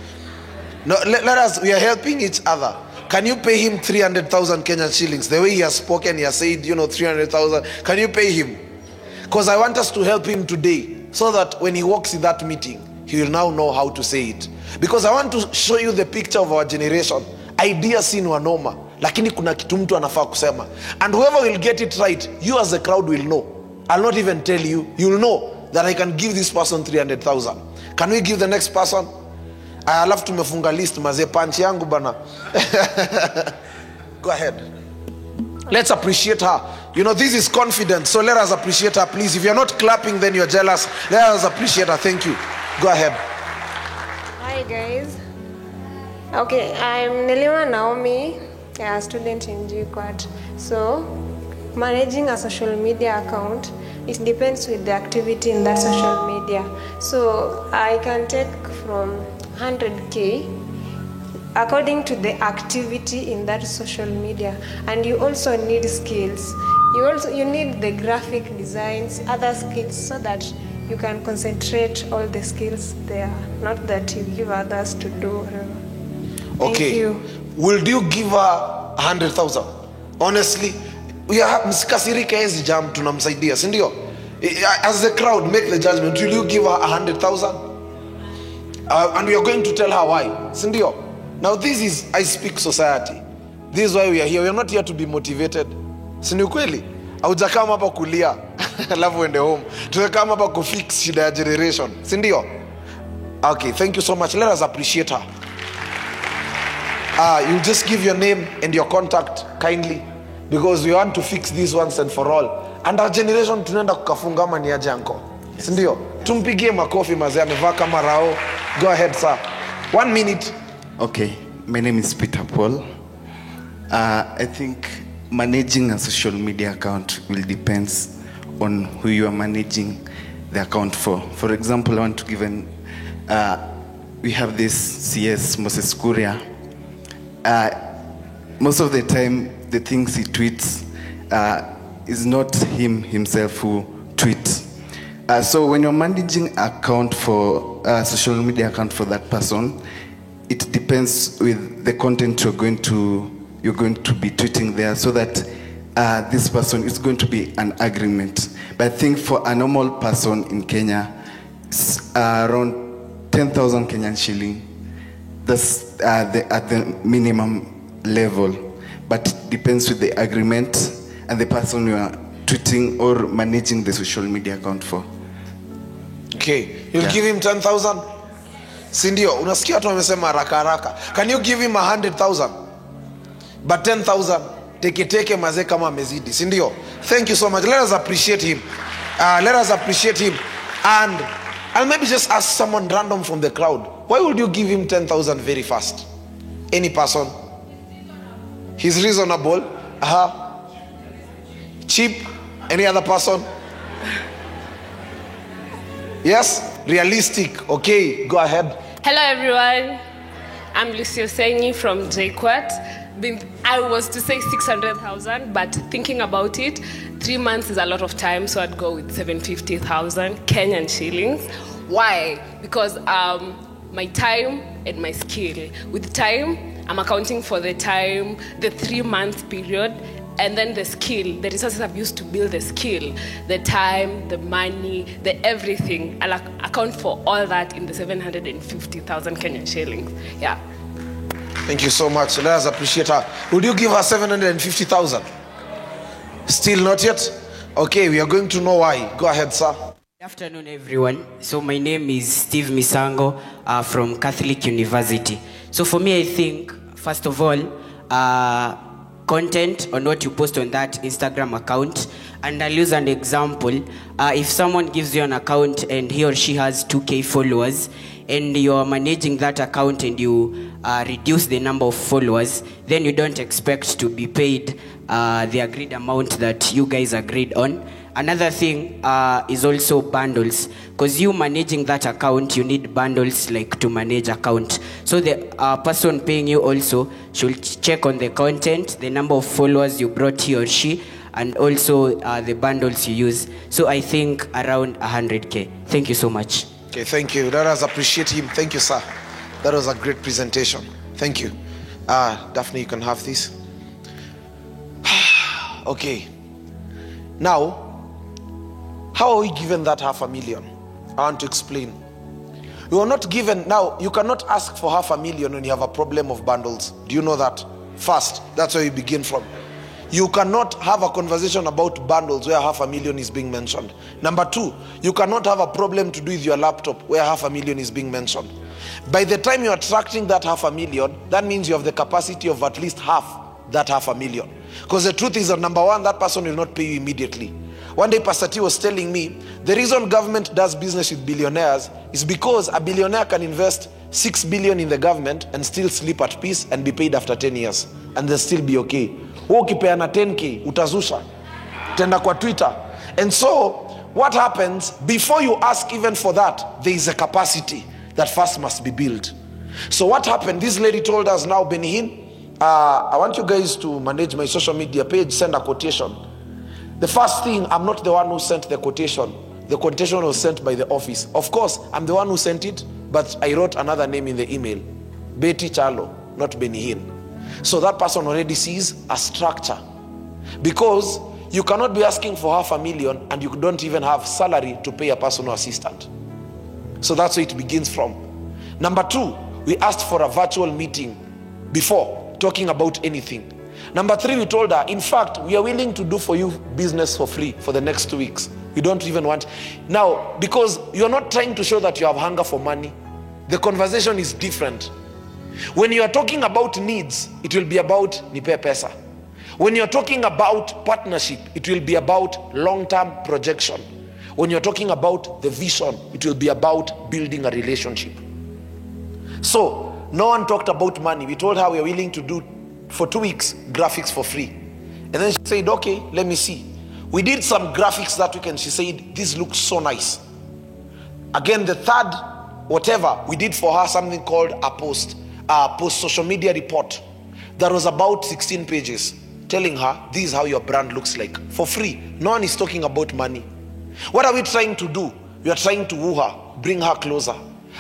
No, let us, we are helping each other. Can you pay him 300,000 Kenyan shillings? The way he has spoken, he has said, 300,000. Can you pay him? Because I want us to help him today, so that when he walks in that meeting, he will now know how to say it. Because I want to show you the picture of our generation. Ideas si wanoma, lakini kuna kitu mtu anafaa kusema. And whoever will get it right, you as the crowd will know. I'll not even tell you. You'll know that I can give this person 300,000. Can we give the next person? Alafu tumefunga list maze punch yangu bana. Go ahead. Let's appreciate her. This is confidence, so let us appreciate her, please. If you're not clapping, then you're jealous. Let us appreciate her. Thank you. Go ahead. Hi guys. Okay, I'm Nelima Naomi, a student in GQuad. So, managing a social media account, it depends with the activity in that social media. So, I can take from 100K according to the activity in that social media. And you also need skills. You need the graphic designs, other skills, so that you can concentrate all the skills there, not that you give others to do whatever. Okay. Thank you. Will you give her 100,000? Honestly, we are msikasirika hizi jam tunamsaidia, si ndio? As the crowd, make the judgment. Will you give her 100,000? And we are going to tell her why, si ndio? Now this is I Speak Society. This is why we are here. We are not here to be motivated. Si ni kweli? Haujakama hapa kulia alafu ende home. Tunakama hapa kufix shida ya generation, si ndio? Okay, thank you so much. Let us appreciate her. You just give your name and your contact kindly, because we want to fix this once and for all. And our generation tunaenda kukafunga ama ni aje anko? Si ndio? Tumpigie makofi mazee, amevaa kama rao. Go ahead sir. 1 minute. Okay, my name is Peter Paul. I think managing a social media account will depend on who you are managing the account for. For example, I want to give we have this CS Moses Kuria. Most of the time, the things he tweets is not him himself who tweets. So when you're managing account for social media account for that person, it depends with the content you're going to be tweeting there, so that this person is going to be an agreement. But I think for a normal person in Kenya, it's around 10,000 Kenyan shilling. That's at the minimum level, but it depends with the agreement and the person you are tweeting or managing the social media account for. Okay, you'll give him 10,000? Sindio, unasikia watu wamesema haraka haraka. Can you give him 100,000? But 10,000, teke maze kama amezidi, sindio? Thank you so much. Let us appreciate him. Let us appreciate him. And I'll maybe just ask someone random from the crowd. Why would you give him 10,000 very fast? Any person? He's reasonable. Cheap? Any other person? Yes? Realistic? Okay, go ahead. Hello everyone. I'm Lucy Osenyi from JQuat. I was to say 600,000, but thinking about it, 3 months is a lot of time, so I'd go with 750,000 Kenyan shillings. Why? Because my time and my skill. With time, I'm accounting for the time, the 3-month period, and then the skill, the resources I've used to build the skill, the time, the money, the everything. I'll account for all that in the 750,000 Kenyan shillings. Yeah. Thank you so much. Let us appreciate her. Would you give her 750,000? Still not yet? Okay, we are going to know why. Go ahead, sir. Good afternoon, everyone. So my name is Steve Misango from Catholic University. So for me, I think, first of all, content on what you post on that Instagram account. And I'll use an example. If someone gives you an account and he or she has 2K followers, and you're managing that account and you reduce the number of followers, then you don't expect to be paid the agreed amount that you guys agreed on. Another thing is also bundles, because you managing that account, you need bundles like to manage account. So the person paying you also should check on the content, the number of followers you brought he or she, and also the bundles you use. So I think around 100K. Thank you so much. Okay, thank you. Let us appreciate him. Thank you, sir. That was a great presentation. Thank you. Daphne, you can have this. Okay. Now, how are we given that 500,000? I want to explain. We were not given, now you cannot ask for 500,000 when you have a problem of bundles. Do you know that? First, that's where you begin from. You cannot have a conversation about bundles where 500,000 is being mentioned. Number two, you cannot have a problem to do with your laptop where 500,000 is being mentioned. By the time you're attracting that 500,000, that means you have the capacity of at least half that 500,000. Because the truth is that number one, that person will not pay you immediately. One day Pastor T was telling me, the reason government does business with billionaires is because a billionaire can invest 6 billion in the government and still sleep at peace and be paid after 10 years. And they'll still be okay. Ukipeana 10K, utazusha. Tenda kwa Twitter. And so, what happens, before you ask even for that, there is a capacity that first must be built. So what happened, this lady told us now, Benihin, I want you guys to manage my social media page, send a quotation. The first thing, I'm not the one who sent the quotation. The quotation was sent by the office. Of course, I'm the one who sent it, but I wrote another name in the email. Betty Charlo, not Benihin. So that person already sees a structure. Because you cannot be asking for 500,000 and you don't even have salary to pay a personal assistant. So that's where it begins from. Number two, we asked for a virtual meeting before talking about anything. Number three, we told her, in fact, we are willing to do for you business for free for the next 2 weeks. We don't even want. Now, because you're not trying to show that you have hunger for money, the conversation is different. When you are talking about needs, it will be about nipe pesa. When you're talking about partnership, it will be about long-term projection. When you're talking about the vision, it will be about building a relationship. So, no one talked about money. We told her we are willing to do for 2 weeks graphics for free. And then she said, okay, let me see. We did some graphics that weekend. She said, this looks so nice. Again, the third, whatever, we did for her something called a post social media report that was about 16 pages telling her, this is how your brand looks like, for free. No one is talking about money. What are we trying to do? We are trying to woo her, bring her closer.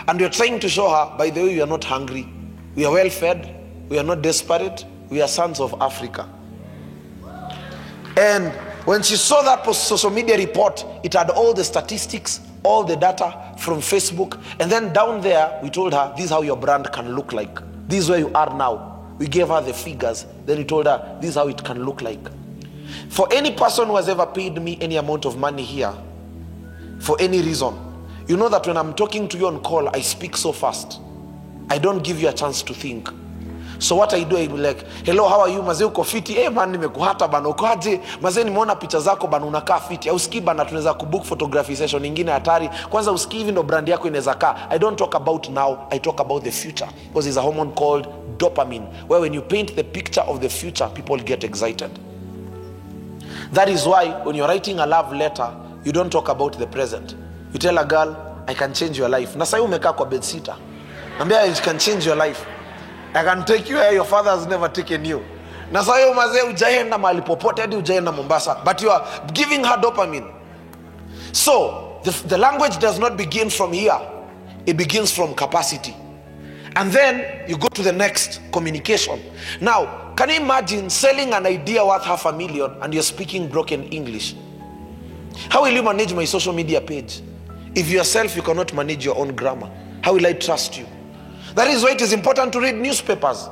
And we are trying to show her, by the way, we are not hungry. We are well fed. We are not desperate. We are sons of Africa. And when she saw that social media report, it had all the statistics, all the data from Facebook. And then down there, we told her, this is how your brand can look like. This is where you are now. We gave her the figures. Then we told her, this is how it can look like. For any person who has ever paid me any amount of money here, for any reason, you know that when I'm talking to you on call, I speak so fast. I don't give you a chance to think. So what I do, I be like, hello, how are you? Mazee uko fiti? Man, nimekuhata bana, uko aje? Mazee nimeona picha zako bana, unakaa fiti. Au sikii bana, tunaweza kubook photography session nyingine hatari. Kwanza usikii hivi ndo brand yako inaweza kaa. I don't talk about now, I talk about the future. Because there's a hormone called dopamine, where when you paint the picture of the future, people get excited. That is why when you're writing a love letter, you don't talk about the present. You tell a girl, I can change your life. Na sasa umekaa kwa bedsitter. Ambia, it can change your life. I can take you where your father has never taken you. Na sayo mazee ujaenda mahali popote hadi ujaenda Mombasa, but you are giving her dopamine. So the language does not begin from here. It begins from capacity. And then you go to the next, communication. Now, can you imagine selling an idea worth $500,000 and you're speaking broken English? How will you manage my social media page? If yourself you cannot manage your own grammar, how will I trust you? That is why it is important to read newspapers.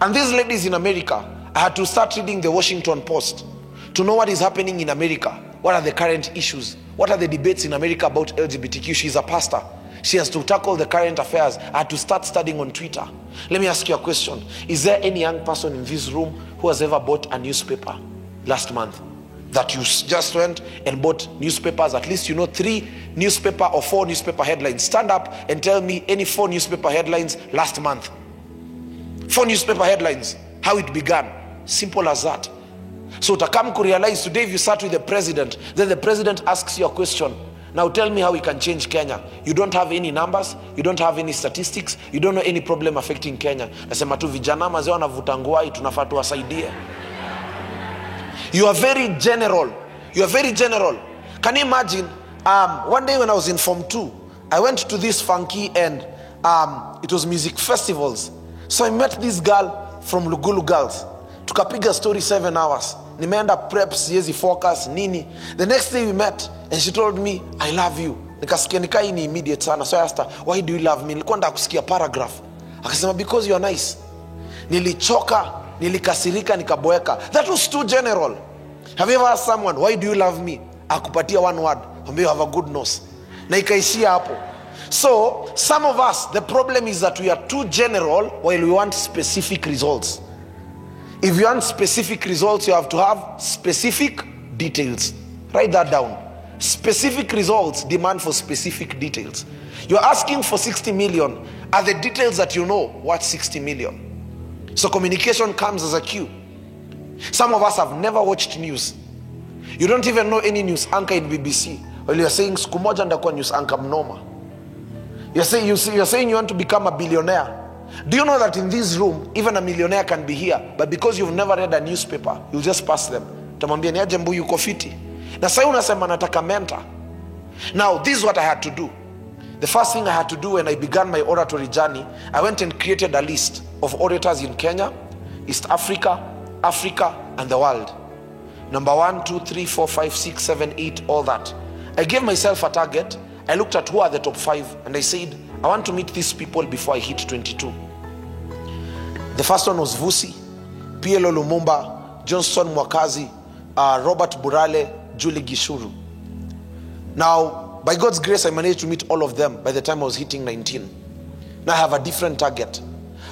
And these ladies in America, I had to start reading the Washington Post to know what is happening in America. What are the current issues? What are the debates in America about LGBTQ? She's a pastor. She has to tackle the current affairs. I had to start studying on Twitter. Let me ask you a question. Is there any young person in this room who has ever bought a newspaper last month? That you just went and bought newspapers, at least you know 3 newspaper or 4 newspaper headlines. Stand up and tell me any 4 newspaper headlines last month. 4 newspaper headlines. How it began. Simple as that. So utakam ku realize today if you start with the president, then the president asks you a question. Now tell me how we can change Kenya. You don't have any numbers, you don't have any statistics, you don't know any problem affecting Kenya. Nasema tu vijana mazee wanavuta nguai tunafaa tuwasaidie. You are very general. You are very general. Can you imagine? One day when I was in Form 2, I went to this funky and it was music festivals. So I met this girl from Lugulu Girls. Tukapiga story 7 hours. Nimeenda preps, siezi focus, nini. The next day we met and she told me, I love you. Nikasikia nikai ni immediate sana. So I asked her, why do you love me? Nilikuwa nataka kusikia paragraph. Akasema, because you are nice. Nilichoka, nilikasirika, nikaboeka. That was too general. Have you ever asked someone, why do you love me? Akupatia one word. You have a good nose. Na ikaishia hapo. So, some of us, the problem is that we are too general while we want specific results. If you want specific results, you have to have specific details. Write that down. Specific results demand for specific details. You're asking for 60 million. Are the details that you know what 60 million? So communication comes as a cue. Some of us have never watched news. You don't even know any news anchor in BBC. Well, you're saying siku moja ndakuwa news anchor mnoma. You're saying you want to become a billionaire. Do you know that in this room, even a millionaire can be here, but because you've never read a newspaper, you'll just pass them. Tamwambia ni aje mbuyu uko fiti. Na sasa unasema nataka mentor. Now, this is what I had to do. The first thing I had to do when I began my oratory journey, I went and created a list of orators in Kenya, East Africa, Africa, and the world. Number 1, 2, 3, 4, 5, 6, 7, 8, all that. I gave myself a target. I looked at who are the top 5 and I said, I want to meet these people before I hit 22. The first one was Vusi, PLO Lumumba, Johnson Mwakazi, Robert Burale, Julie Gishuru. Now, by God's grace, I managed to meet all of them by the time I was hitting 19. Now I have a different target.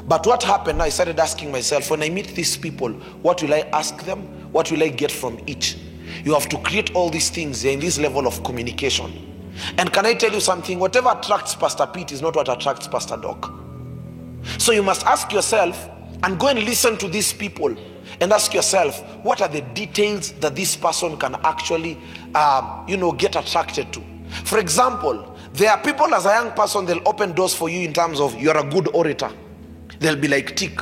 But what happened, I started asking myself, when I meet these people, what will I ask them? What will I get from each? You have to create all these things in this level of communication. And can I tell you something? Whatever attracts Pastor Pete is not what attracts Pastor Doc. So you must ask yourself and go and listen to these people and ask yourself, what are the details that this person can actually, get attracted to? For example, there are people as a young person, they'll open doors for you in terms of you're a good orator. They'll be like tick.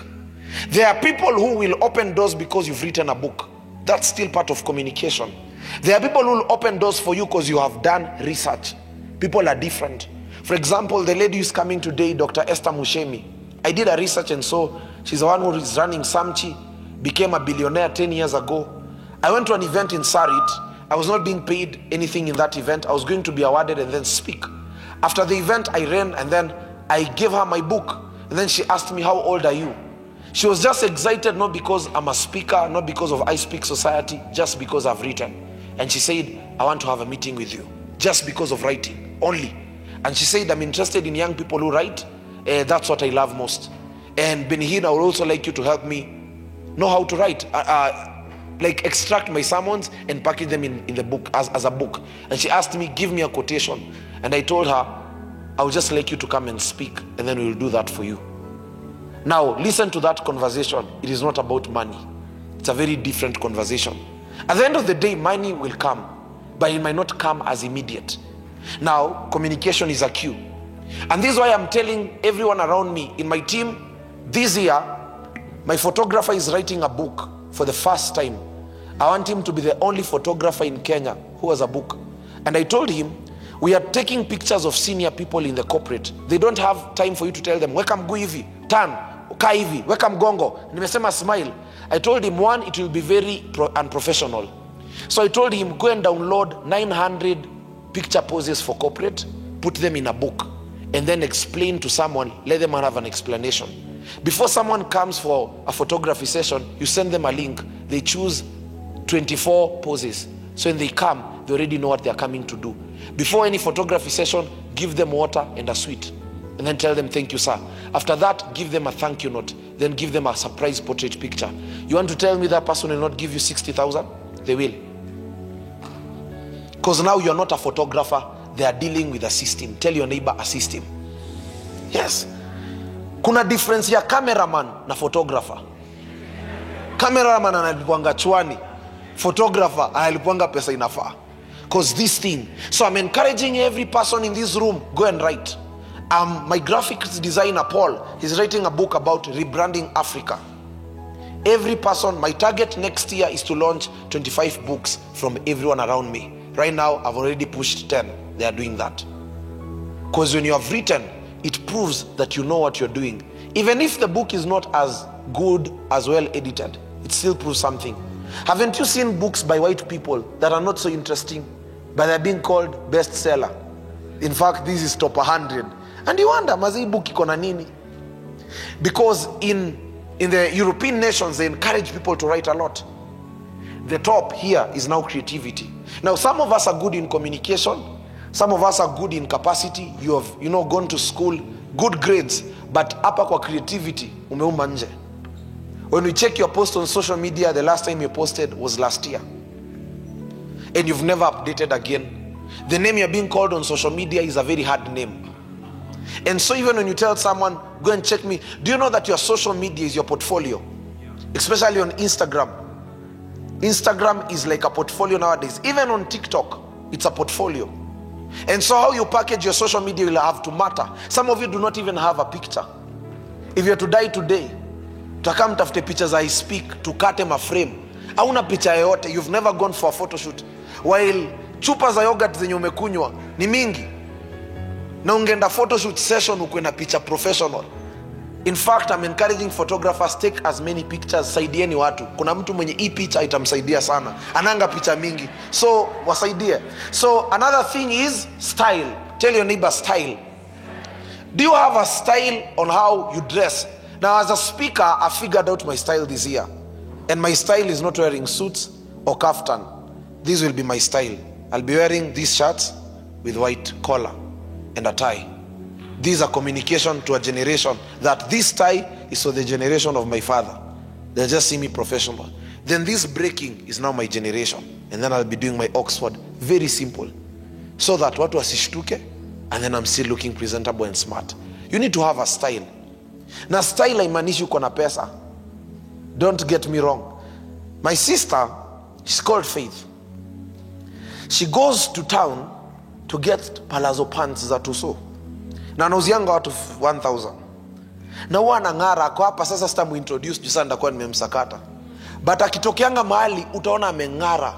There are people who will open doors because you've written a book. That's still part of communication. There are people who will open doors for you because you have done research. People are different. For example, the lady who's coming today, Dr. Esther Mushemi. I did a research and so she's the one who is running Samchi, became a billionaire 10 years ago. I went to an event in Sarit. I was not being paid anything in that event. I was going to be awarded and then speak. After the event, I ran and then I gave her my book. And then she asked me, how old are you? She was just excited, not because I'm a speaker, not because of I Speak Society, just because I've written. And she said, I want to have a meeting with you, just because of writing, only. And she said, I'm interested in young people who write. That's what I love most. And Benihina, I would also like you to help me know how to write. Like extract my sermons and package them in the book, as a book. And she asked me, give me a quotation. And I told her, I would just like you to come and speak, and then we will do that for you. Now, listen to that conversation. It is not about money. It's a very different conversation. At the end of the day, money will come, but it might not come as immediate. Now, communication is a cue. And this is why I'm telling everyone around me, in my team, This year, my photographer is writing a book for the first time. I want him to be the only photographer in Kenya who has a book. And I told him, we are taking pictures of senior people in the corporate. They don't have time for you to tell them, weka mguu hivi, turn, kaa hivi, weka mgongo. Nimesema smile. I told him, one, it will be very unprofessional. So I told him, go and download 900 picture poses for corporate, put them in a book, and then explain to someone, let them have an explanation. Before someone comes for a photography session, you send them a link. They choose 24 poses. So when they come, they already know what they are coming to do. Before any photography session, give them water and a sweet. And then tell them, thank you, sir. After that, give them a thank you note. Then give them a surprise portrait picture. You want to tell me that person will not give you 60,000? They will. Because now you're not a photographer. They are dealing with a system. Tell your neighbor, assist him. Yes. Kuna difference ya cameraman na photographer. Cameraman analipwanga chwani. Photographer analipwanga pesa inafaa. Because this thing. So I'm encouraging every person in this room, go and write. My graphics designer, Paul, he's writing a book about rebranding Africa. Every person, my target next year is to launch 25 books from everyone around me. Right now, I've already pushed 10. They are doing that. Because when you have written, it proves that you know what you're doing. Even if the book is not as good, as well edited, it still proves something. Haven't you seen books by white people that are not so interesting, but they're being called bestseller? In fact, this is top 100. And you wonder, mazi book iko na nini? Because in the European nations, they encourage people to write a lot. The top here is now creativity. Now, some of us are good in communication. Some of us are good in capacity. You have, gone to school, good grades, but hapa kwa creativity, umeuma nje. When we check your post on social media, the last time you posted was last year. And you've never updated again. The name you're being called on social media is a very hard name. And so even when you tell someone, go and check me, do you know that your social media is your portfolio? Especially on Instagram. Instagram is like a portfolio nowadays. Even on TikTok, it's a portfolio. And so how you package your social media will have to matter. Some of you do not even have a picture. If you're to die today, tutakam tafute pictures I speak, tukate ma frame. Hauna picha yoyote, you've never gone for a photo shoot. While chupa za yogurt zenye umekunywa ni mingi. Na ungeenda photo shoot session ukwe na picha professional. In fact, I'm encouraging photographers, take as many pictures, saidieni watu. Kuna mtu mwenye hii picha itamsaidia sana. Ananga picha mingi. So, wasaidie. So, another thing is style. Tell your neighbor style. Do you have a style on how you dress? Now, as a speaker, I figured out my style this year. And my style is not wearing suits or kaftan. This will be my style. I'll be wearing these shirts with white collar and a tie. These are communication to a generation that this tie is for the generation of my father. They'll just see me professional. Then this breaking is now my generation. And then I'll be doing my Oxford. Very simple. So that watu wasishtuke, and then I'm still looking presentable and smart. You need to have a style. Na style haimanishi uko na pesa. Don't get me wrong. My sister, she's called Faith. She goes to town to get palazzo pants za Tuso. Na nauzianga watu 1,000. Na huwa anang'ara kwa hapa sasa sitamuintroduce juu sasa ndakuwa nimemsakata. But akitokeanga mahali utaona ameng'ara.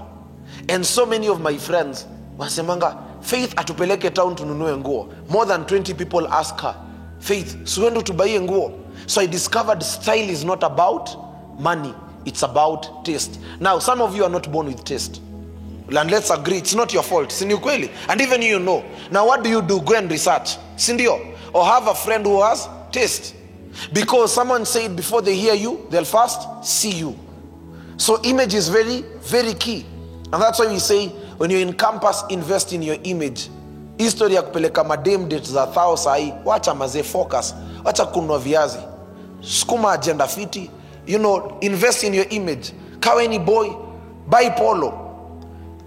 And so many of my friends wasemanga, Faith atupeleke town tununue nguo. More than 20 people ask her, Faith, suendo tubaie nguo. So I discovered style is not about money. It's about taste. Now, some of you are not born with taste. And let's agree, it's not your fault. Sindio kweli? And even you know. Now what do? Go and research. Sindio? Or have a friend who has taste. Because someone said before they hear you, they'll first see you. So image is very, very key. And that's why we say, when you're in campus, invest in your image. History ya kupeleka madem date za thao sahi, wacha maze focus, wacha kununua viazi. Sukuma agenda fiti, invest in your image. Kaweni boy, buy polo.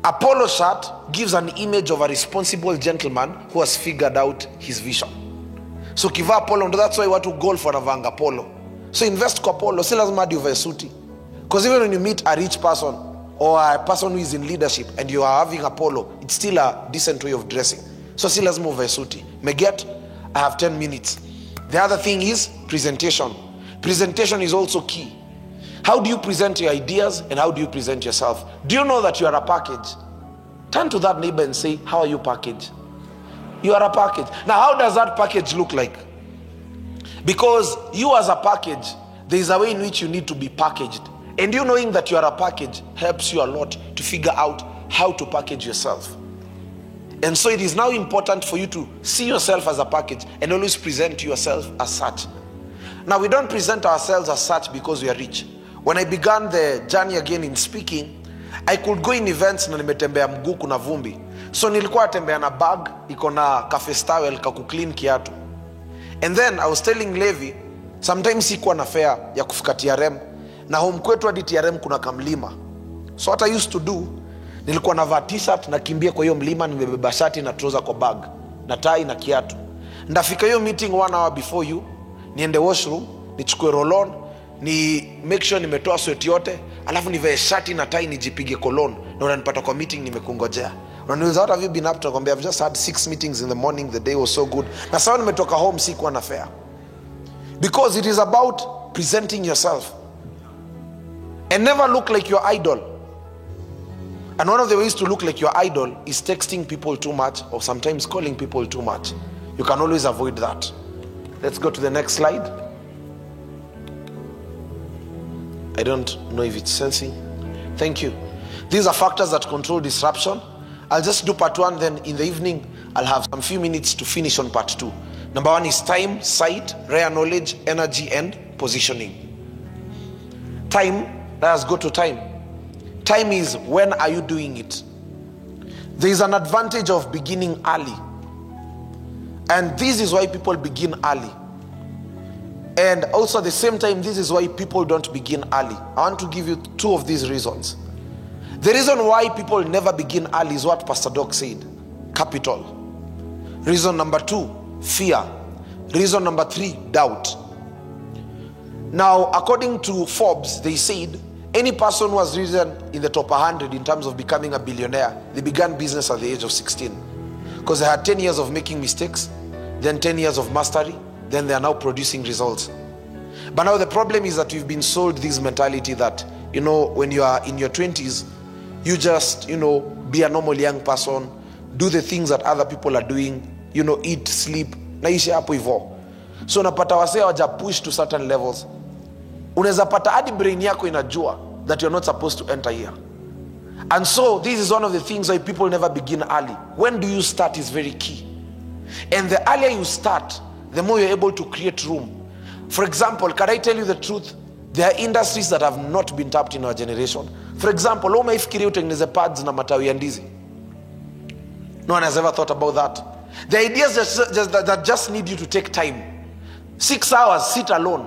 A polo shirt gives an image of a responsible gentleman who has figured out his vision. So kiva polo, that's why watu golf wanavanga polo. So invest kwa polo, si lazima hadi uvae suti. Because even when you meet a rich person or a person who is in leadership and you are having a polo, it's still a decent way of dressing. So si lazima uvae suti. I have 10 minutes. The other thing is presentation. Presentation is also key. How do you present your ideas and how do you present yourself? Do you know that you are a package? Turn to that neighbor and say, how are you packaged? You are a package. Now, how does that package look like? Because you as a package, there is a way in which you need to be packaged. And you knowing that you are a package helps you a lot to figure out how to package yourself. And so it is now important for you to see yourself as a package and always present yourself as such. Now, we don't present ourselves as such because we are rich. When I began the journey again in speaking, I could go in events na nimetembea mguu kuna vumbi. So nilikuwa tembea na bag, iko na cafe towel ka kuclean kiatu. And then I was telling Levi, sometimes sikuwa na fare ya kufika TRM. Na home kwetu hadi TRM kuna kamlima. So what I used to do, nilikuwa navaa t-shirt na kimbia kwa hiyo mlima, nimebeba shati na trouser kwa bag, na tai na kiatu. Ndafika hiyo meeting 1 hour before you, niende washroom, nichukue roll-on, ni make sure nimetoa sweat yote, alafu nivae shati na tai nijipige cologne, na unanipata kwa meeting nimekungojea. Unaniuliza what have you been up to? Nakwambia I've just had 6 meetings in the morning, the day was so good. Na sawa nimetoka home sikuwa na fare. Because it is about presenting yourself. And never look like your idol. And one of the ways to look like your idol is texting people too much or sometimes calling people too much. You can always avoid that. Let's go to the next slide. I don't know if it's sensing. Thank you. These are factors that control disruption. I'll just do part 1, then in the evening I'll have some few minutes to finish on part 2. Number 1 is time, sight, rare knowledge, energy, and positioning. Time, let us go to time. Time is when are you doing it? There is an advantage of beginning early. And this is why people begin early. And also at the same time, this is why people don't begin early. I want to give you 2 of these reasons. The reason why people never begin early is what Pastor Doc said. Capital. Reason number 2, fear. Reason number 3, doubt. Now, according to Forbes, they said any person who has risen in the top 100 in terms of becoming a billionaire, they began business at the age of 16. Because they had 10 years of making mistakes, then 10 years of mastery, then they are now producing results. But now the problem is that we've been sold this mentality that, when you are in your 20s, you just, be a normal young person, do the things that other people are doing, eat, sleep, naishi hapo hivyo. So unapata wasee waja push to certain levels. Unaweza pata hadi brain yako inajua that you're not supposed to enter here. And so this is one of the things why people never begin early. When do you start is very key. And the earlier you start, the more you're able to create room. For example, can I tell you the truth? There are industries that have not been tapped in our generation. For example, umeifikiria utengeneze pads na matawi ya ndizi? No one has ever thought about that. The ideas that just need you to take time. 6 hours, sit alone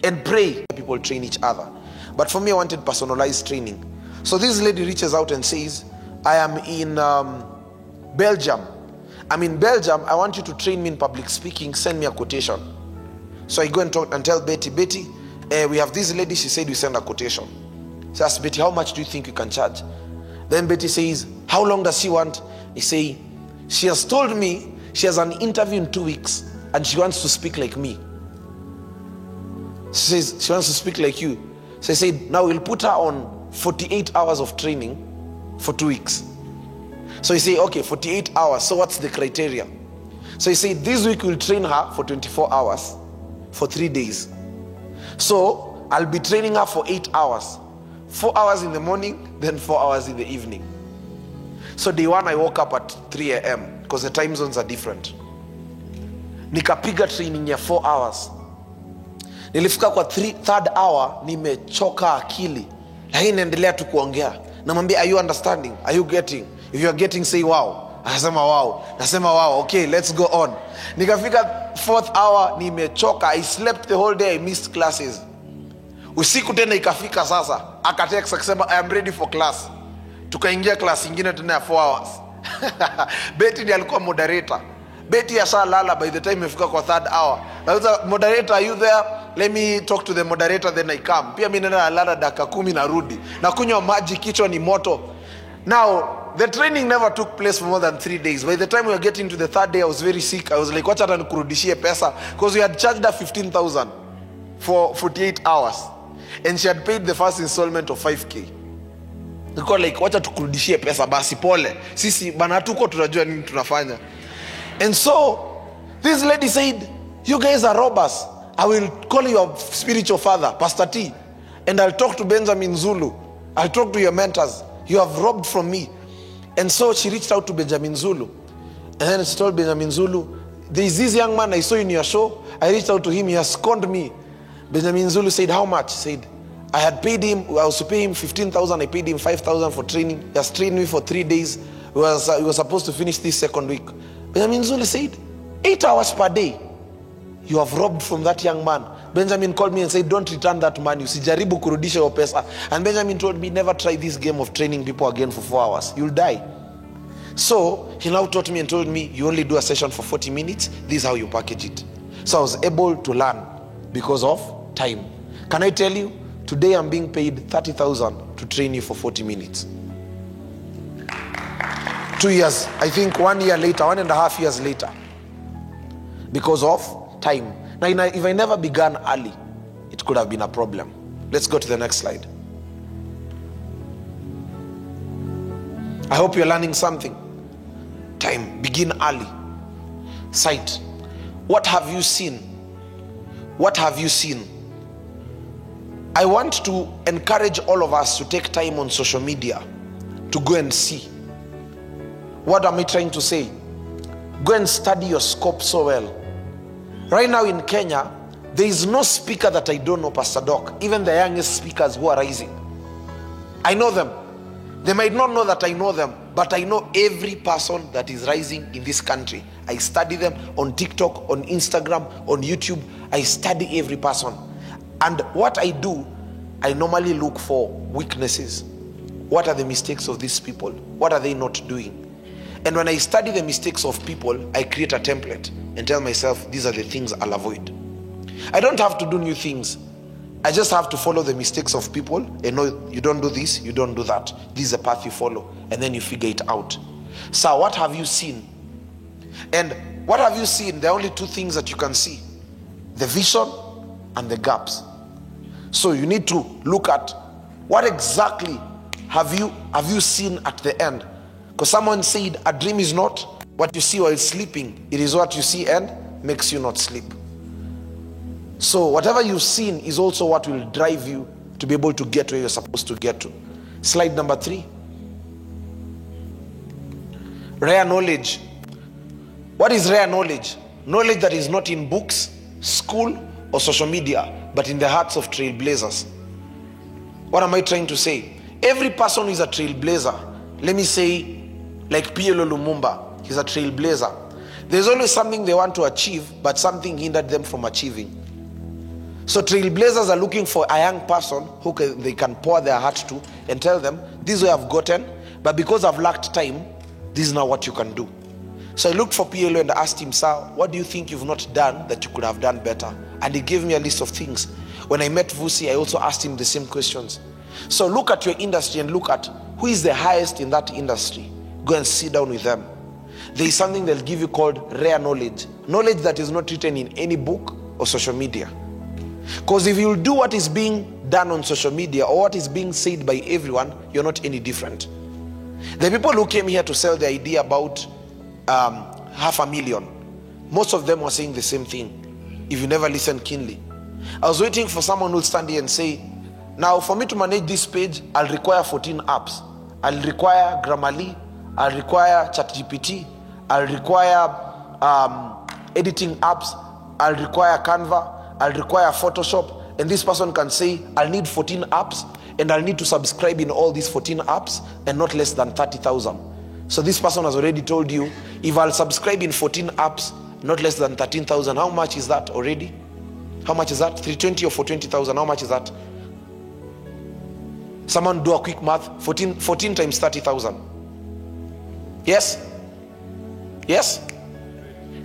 and pray. People train each other. But for me, I wanted personalized training. So this lady reaches out and says, I am in Belgium. I'm in Belgium. I want you to train me in public speaking. Send me a quotation. So I go and talk and tell Betty, we have this lady. She said we send a quotation. So I asked Betty, how much do you think you can charge? Then Betty says, how long does she want? I say, she has told me she has an interview in 2 weeks and she wants to speak like me. She says she wants to speak like you. So I said, now we'll put her on 48 hours of training for 2 weeks. So you say, okay, 48 hours. So what's the criteria? So you say, this week we'll train her for 24 hours for 3 days. So I'll be training her for 8 hours. 4 hours in the morning, then 4 hours in the evening. So day 1, I woke up at 3 a.m. because the time zones are different. Nikapiga training ya 4 hours. Nilifika kwa third hour, nimechoka akili. Lakini naendelea tu kuongea. Namwambia, are you understanding? Are you getting? If you are getting, say wow. Anasema wow. Nasema wow. Okay, let's go on. Nikafika 4th hour, nimechoka. I slept the whole day. I missed classes. Usiku tena ikafika sasa. Akatext akisema, I am ready for class. Tukaingia class ingine tena ya 4 hours. Betty ndiye alikuwa moderator. Betty ashalala by the time imefika kwa 3rd hour. Nauliza, moderator, are you there? Let me talk to the moderator, then I come. Pia mimi nenda nalala dakika 10 narudi. Na kunywa maji, kichwa ni moto. Now, the training never took place for more than 3 days. By the time we were getting to the 3rd day, I was very sick. I was like, wacha hata nikurudishie pesa. Because we had charged her 15,000. for 48 hours. And she had paid the first installment of 5K. Niko like, wacha tukurudishie pesa basi pole. Sisi bana tuko tunajua nini tunafanya. And so this lady said, you guys are robbers. I will call your spiritual father, Pastor T, and I'll talk to Benjamin Zulu. I'll talk to your mentors. You have robbed from me. And so she reached out to Benjamin Zulu. And then she told Benjamin Zulu, there is this young man I saw in your show. I reached out to him. He has scorned me. Benjamin Zulu said, how much? He said, I had paid him. I was to pay him 15,000. I paid him 5,000 for training. He has trained me for 3 days. He was supposed to finish this second week. Benjamin Zulu said, 8 hours per day. You have robbed from that young man. Benjamin called me and said, don't return that money. Usijaribu kurudisha your pesa. And Benjamin told me, never try this game of training people again for 4 hours. You'll die. So he now taught me and told me, you only do a session for 40 minutes. This is how you package it. So I was able to learn because of time. Can I tell you, today I'm being paid 30,000 to train you for 40 minutes. 2 years, I think 1 year later, 1.5 years later, because of time. Now, if I never began early, it could have been a problem. Let's go to the next slide. I hope you're learning something. Time, begin early. Sight. What have you seen? What have you seen? I want to encourage all of us to take time on social media to go and see. What am I trying to say? Go and study your scope so well. Right now in Kenya, there is no speaker that I don't know, Pastor Doc. Even the youngest speakers who are rising, I know them. They might not know that I know them, but I know every person that is rising in this country. I study them on TikTok, on Instagram, on YouTube. I study every person. And what I do, I normally look for weaknesses. What are the mistakes of these people? What are they not doing? And when I study the mistakes of people, I create a template and tell myself, these are the things I'll avoid. I don't have to do new things. I just have to follow the mistakes of people and know, you don't do this, you don't do that. This is the path you follow. And then you figure it out. So what have you seen? And what have you seen? There are only two things that you can see: the vision and the gaps. So you need to look at what exactly have you seen at the end. Because someone said a dream is not what you see while sleeping. It is what you see and makes you not sleep. So whatever you've seen is also what will drive you to be able to get where you're supposed to get to. Slide number 3. Rare knowledge. What is rare knowledge? Knowledge that is not in books, school, or social media, but in the hearts of trailblazers. What am I trying to say? Every person is a trailblazer. Let me say, like PLO Lumumba, he's a trailblazer. There's always something they want to achieve, but something hindered them from achieving. So trailblazers are looking for a young person who they can pour their heart to and tell them, this is what I've gotten, but because I've lacked time, this is not what you can do. So I looked for PLO and asked him, sir, what do you think you've not done that you could have done better? And he gave me a list of things. When I met Vusi, I also asked him the same questions. So look at your industry and look at who is the highest in that industry. Go and sit down with them. There is something they'll give you called rare knowledge. Knowledge that is not written in any book or social media. Because if you do what is being done on social media or what is being said by everyone, you're not any different. The people who came here to sell the idea about 500,000, most of them were saying the same thing. If you never listen keenly, I was waiting for someone who will stand here and say, now for me to manage this page, I'll require 14 apps. I'll require Grammarly, I'll require ChatGPT, I'll require editing apps, I'll require Canva, I'll require Photoshop. And this person can say, I'll need 14 apps and I'll need to subscribe in all these 14 apps and not less than 30,000. So this person has already told you, if I'll subscribe in 14 apps, not less than 13,000, how much is that already? How much is that? 320 or 420,000, how much is that? Someone do a quick math. 14 times 30,000. Yes? Yes?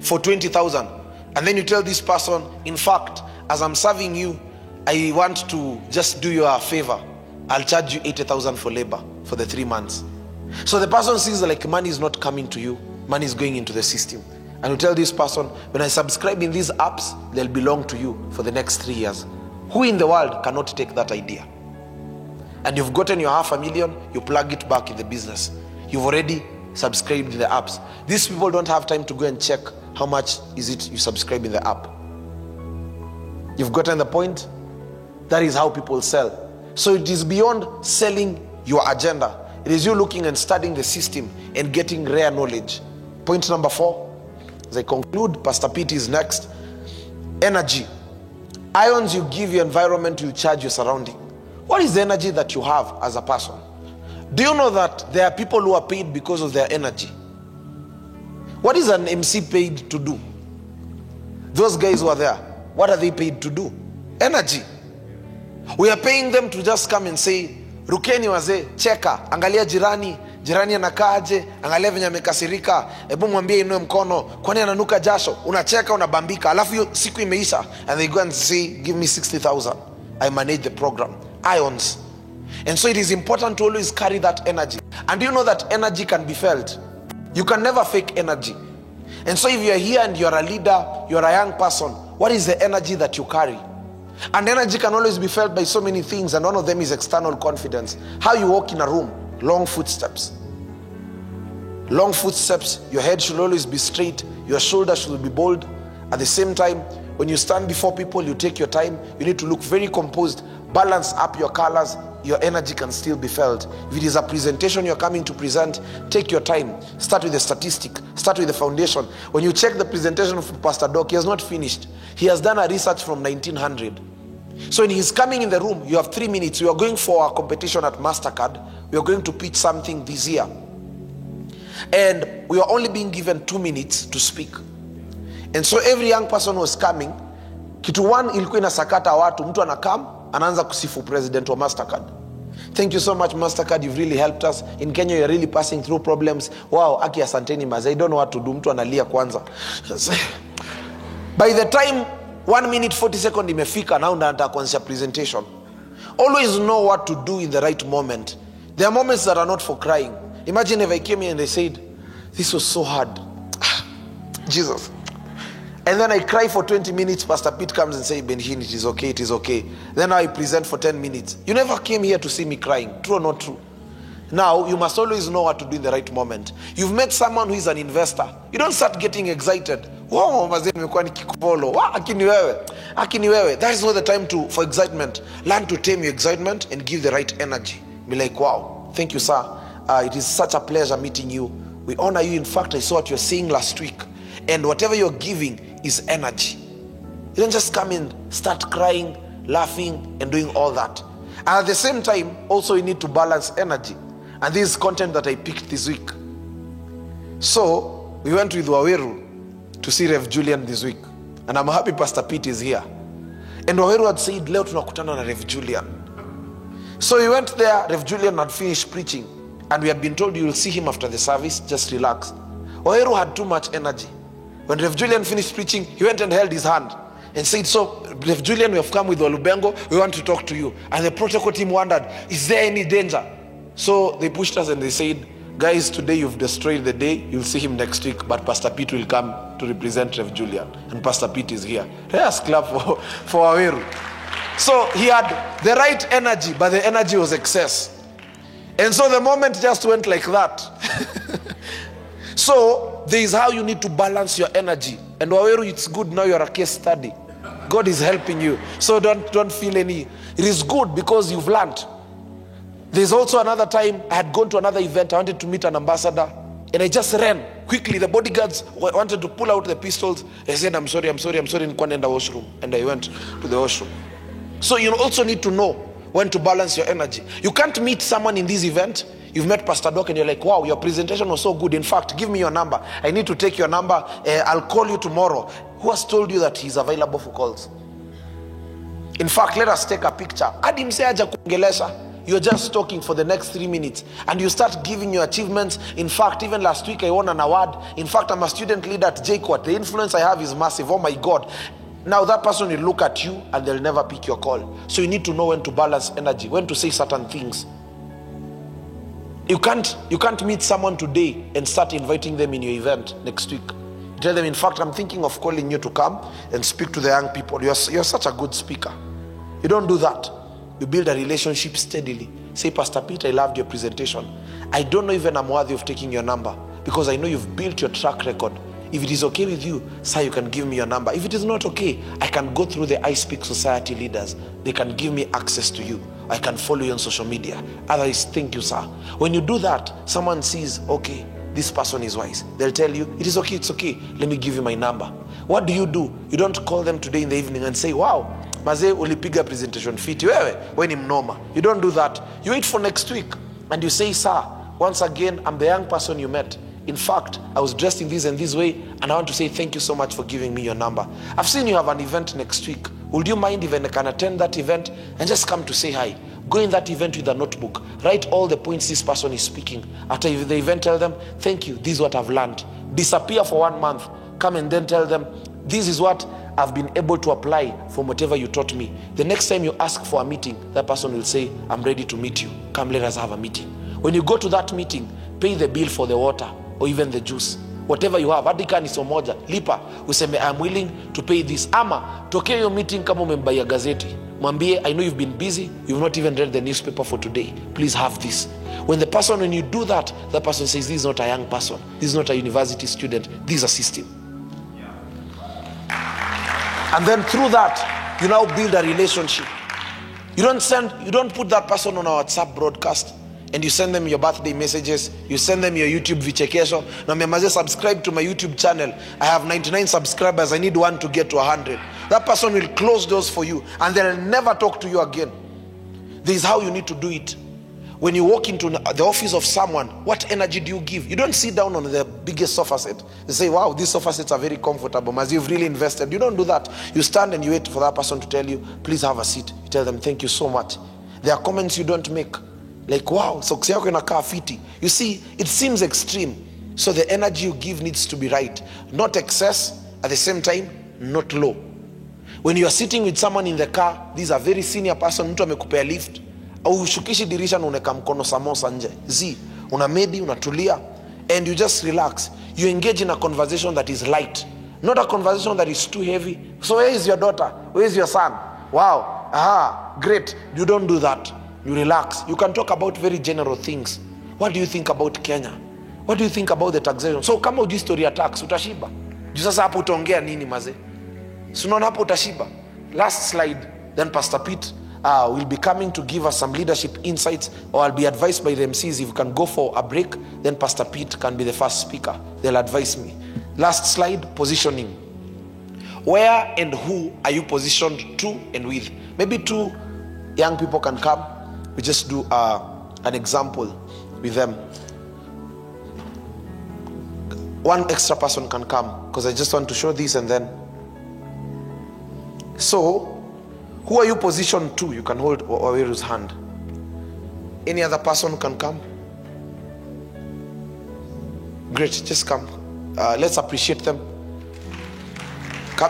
For 20,000. And then you tell this person, in fact, as I'm serving you, I want to just do you a favor. I'll charge you 80,000 for labor for the 3 months. So the person sees like money is not coming to you. Money is going into the system. And you tell this person, when I subscribe in these apps, they'll belong to you for the next 3 years. Who in the world cannot take that idea? And you've gotten your $500,000, you plug it back in the business. You've already subscribed in the apps. These people don't have time to go and check how much is it you subscribe in the app. You've gotten the point? That is how people sell. So it is beyond selling your agenda. It is you looking and studying the system and getting rare knowledge. Point number 4, as I conclude, Pastor Pete is next. Energy. Ions you give your environment, you charge your surrounding. What is the energy that you have as a person? Do you know that there are people who are paid because of their energy? What is an MC paid to do? Those guys who are there, what are they paid to do? Energy. We are paying them to just come and say, rukeni wazee, cheka, angalia jirani, jirani anakaaje, angalia venye amekasirika, hebu mwambie inue mkono, kwani ananuka jasho, unacheka, unabambika, alafu hiyo siku imeisha, and they go and say, give me 60,000. I manage the program. Ions. And so it is important to always carry that energy. And you know that energy can be felt. You can never fake energy. And so if you're here and you're a leader, you're a young person, what is the energy that you carry? And energy can always be felt by so many things, and one of them is external confidence. How you walk in a room, long footsteps. Long footsteps, your head should always be straight, your shoulders should be bold. At the same time, when you stand before people, you take your time, you need to look very composed, balance up your colors, your energy can still be felt. If it is a presentation you're coming to present, take your time. Start with the statistic, start with the foundation. When you check the presentation of Pastor Doc, he has not finished. He has done a research from 1900. So when he's coming in the room, you have 3 minutes. We are going for a competition at MasterCard. We are going to pitch something this year. And we are only being given 2 minutes to speak. And so every young person was coming, kitu one ilikuwa inasakata watu, mtu anakam, anaanza kusifu president wa MasterCard. Thank you so much MasterCard, you've really helped us. In Kenya you're really passing through problems. Wow, aki asanteni maze, I don't know what to do, mtu analia kwanza. By the time 1 minute 40 seconds imefika, now nataka kuanzisha presentation. Always know what to do in the right moment. There are moments that are not for crying. Imagine if I came here and they said, this was so hard. Jesus. And then I cry for 20 minutes, Pastor Pete comes and says, Benhin, it is okay, it is okay. Then I present for 10 minutes. You never came here to see me crying. True or not true? Now, you must always know what to do in the right moment. You've met someone who is an investor. You don't start getting excited. Wow, akini wewe. That is not the time for excitement. Learn to tame your excitement and give the right energy. Be like, wow, thank you, sir. It is such a pleasure meeting you. We honor you. In fact, I saw what you were saying last week. And whatever you're giving is energy. You don't just come in, start crying, laughing, and doing all that. And at the same time, also you need to balance energy. And this is content that I picked this week. So, we went with Waweru to see Rev Julian this week. And I'm happy Pastor Pete is here. And Waweru had said, leo tunakutana na Rev Julian. So we went there, Rev Julian had finished preaching. And we had been told you will see him after the service, just relax. Waweru had too much energy. When Rev Julian finished preaching, he went and held his hand and said, so, Rev Julian, we have come with Walubengo, we want to talk to you. And the protocol team wondered, is there any danger? So they pushed us and they said, guys, today you've destroyed the day, you'll see him next week, but Pastor Pete will come to represent Rev Julian. And Pastor Pete is here. Let us clap for Waweru. So he had the right energy, but the energy was excess. And so the moment just went like that. So there is how you need to balance your energy. And Waweru, it's good now you're a case study. God is helping you. So don't feel any. It is good because you've learned. There's also another time I had gone to another event. I wanted to meet an ambassador. And I just ran quickly. The bodyguards wanted to pull out the pistols. I said, I'm sorry. Nilikuwa naenda washroom. And I went to the washroom. So you also need to know when to balance your energy. You can't meet someone in this event. You've met Pastor Doc and you're like, wow, your presentation was so good. In fact, give me your number. I need to take your number. I'll call you tomorrow. Who has told you that he's available for calls? In fact, let us take a picture. Adi mse aja kuongelesha. You're just talking for the next 3 minutes. And you start giving your achievements. In fact, even last week I won an award. In fact, I'm a student leader at JQuat. The influence I have is massive. Oh my God. Now that person will look at you and they'll never pick your call. So you need to know when to balance energy, when to say certain things. You can't meet someone today and start inviting them in your event next week. Tell them, in fact, I'm thinking of calling you to come and speak to the young people. You're such a good speaker. You don't do that. You build a relationship steadily. Say, Pastor Peter, I loved your presentation. I don't know even I'm worthy of taking your number because I know you've built your track record. If it is okay with you, sir, you can give me your number. If it is not okay, I can go through the I Speak Society leaders. They can give me access to you. I can follow you on social media. Otherwise, thank you, sir. When you do that, someone sees, okay, this person is wise. They'll tell you, it is okay, it's okay. Let me give you my number. What do? You don't call them today in the evening and say, wow, Maze ulipiga presentation fiti. Wewe ni mnoma. You don't do that. You wait for next week and you say, sir, once again, I'm the young person you met. In fact, I was dressed in this and this way, and I want to say thank you so much for giving me your number. I've seen you have an event next week. Would you mind if I can attend that event and just come to say hi? Go in that event with a notebook. Write all the points this person is speaking. After the event, tell them, thank you, this is what I've learned. Disappear for 1 month. Come and then tell them, this is what I've been able to apply from whatever you taught me. The next time you ask for a meeting, that person will say, I'm ready to meet you. Come, let us have a meeting. When you go to that meeting, pay the bill for the water or even the juice. Whatever you have, hadi kani so moja, lipa, useme I'm willing to pay this. Ama, tokea your meeting kama umembaya gazeti. Mwambie, I know you've been busy, you've not even read the newspaper for today. Please have this. When you do that, the person says, this is not a young person. This is not a university student. This is a system. And then through that, you now build a relationship. You don't put that person on a WhatsApp broadcast and you send them your birthday messages, you send them your YouTube vichekesho. Now, memaze subscribe to my YouTube channel. I have 99 subscribers. I need one to get to 100. That person will close doors for you and they'll never talk to you again. This is how you need to do it. When you walk into the office of someone, what energy do you give? You don't sit down on the biggest sofa set. You say, wow, these sofa sets are very comfortable, as you've really invested. You don't do that. You stand and you wait for that person to tell you, please have a seat. You tell them, thank you so much. There are comments you don't make. Like, wow, socks yako inakaa fiti. You see, it seems extreme. So the energy you give needs to be right. Not excess, at the same time, not low. When you are sitting with someone in the car, this is a very senior person, mtu amekupea lift, au ushukishi dirisha na uneka mkono samosa nje. Unamedi, unatulia, and you just relax. You engage in a conversation that is light. Not a conversation that is too heavy. So where is your daughter? Where is your son? Wow, aha, great. You don't do that. You relax. You can talk about very general things. What do you think about Kenya? What do you think about the taxation? So kama ujui story ya tax, utashiba. Juu sasa hapo utaongea nini maze? So unaona hapo utashiba. Last slide, then Pastor Pete will be coming to give us some leadership insights, or I'll be advised by the MCs if we can go for a break, then Pastor Pete can be the first speaker. They'll advise me. Last slide, positioning. Where and who are you positioned to and with? Maybe 2 young people can come. We just do an example with them. 1 extra person can come because I just want to show this and then. So, who are you positioned to? You can hold Waweru's hand. Any other person can come? Great, just come. Let's appreciate them.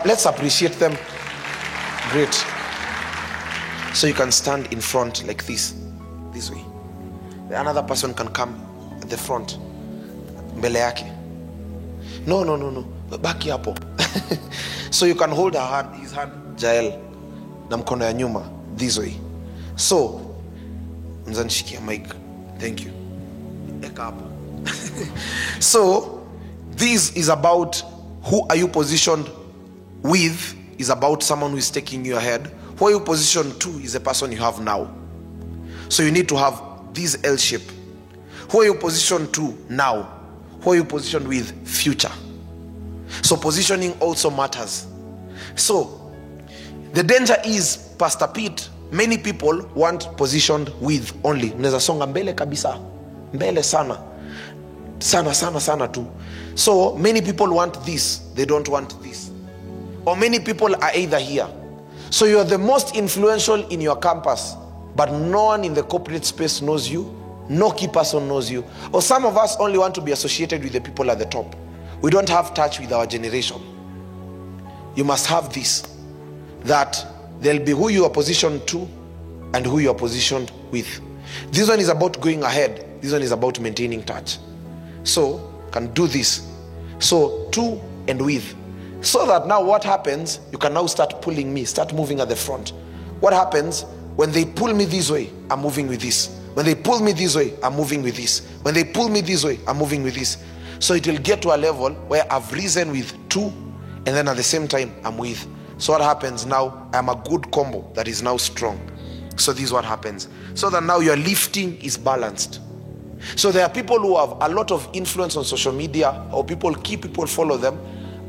Let's appreciate them. Great. So you can stand in front like this way. Another person can come at the front. Mbele yake. No. Baki hapo. So you can hold his hand, Jael, na mkono ya nyuma, this way. So, mzanishikia mic. Thank you. Eka hapo. So, this is about who are you positioned with, is about someone who is taking you ahead. Who are you positioned to is the person you have now. So you need to have this L shape. Who are you positioned to now? Who are you positioned with? Future. So positioning also matters. So the danger is, Pastor Pete, many people want positioned with only. Unaweza songa mbele kabisa. Mbele sana. Sana tu. So many people want this. They don't want this. Or many people are either here. So you are the most influential in your campus, but no one in the corporate space knows you. No key person knows you. Or some of us only want to be associated with the people at the top. We don't have touch with our generation. You must have this, that there'll be who you are positioned to and who you are positioned with. This one is about going ahead. This one is about maintaining touch. So, can do this. So, to and with. So that now what happens, you can now start pulling me, start moving at the front. what happens when they pull me this way, I'm moving with this. When they pull me this way, I'm moving with this. When they pull me this way, I'm moving with this. So it will get to a level where I've risen with 2, and then at the same time I'm with. So what happens now, I'm a good combo that is now strong. So this is what happens. So that now your lifting is balanced. So there are people who have a lot of influence on social media, or key people follow them,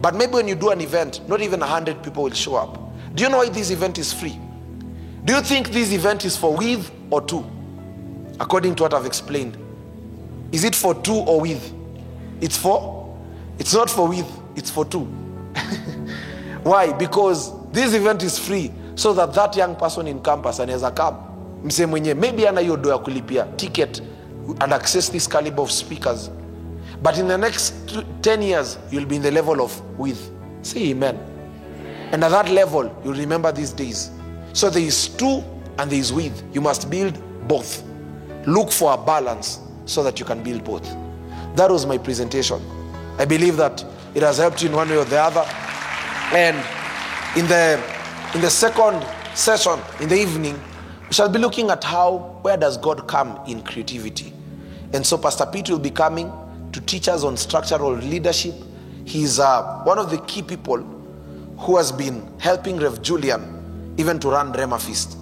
but maybe when you do an event, not even 100 people will show up. Do you know why this event is free? Do you think this event is for with or to? According to what I've explained. Is it for to or with? It's not for with, it's for to. Why? Because this event is free, so that young person in campus anaweza come, mse mwenye maybe ana hiyo do ya kulipia ticket and access this caliber of speakers. But in the next 10 years, you'll be in the level of with. Say amen. And at that level, you'll remember these days. So there is to and there is with. You must build both. Look for a balance so that you can build both. That was my presentation. I believe that it has helped you in one way or the other. And in the second session, in the evening, we shall be looking at where does God come in creativity. And so Pastor Pete will be coming to teach us on structural leadership. He's one of the key people who has been helping Rev Julian even to run Rema Feast.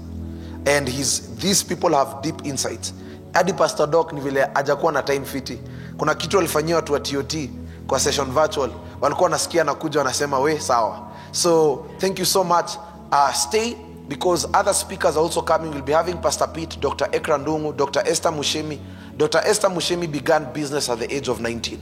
And these people have deep insights. Hadi Pastor Doc ni vile hajakuwa na time fiti. Kuna kitu alifanyia watu wa TOT kwa session virtual. Walikuwa nasikia na kuja wanasema we sawa. So thank you so much. Stay, because other speakers are also coming. We'll be having Pastor Pete, Dr. Ekra Ndungu, Dr. Esther Mushemi. Dr. Esther Mushemi began business at the age of 19.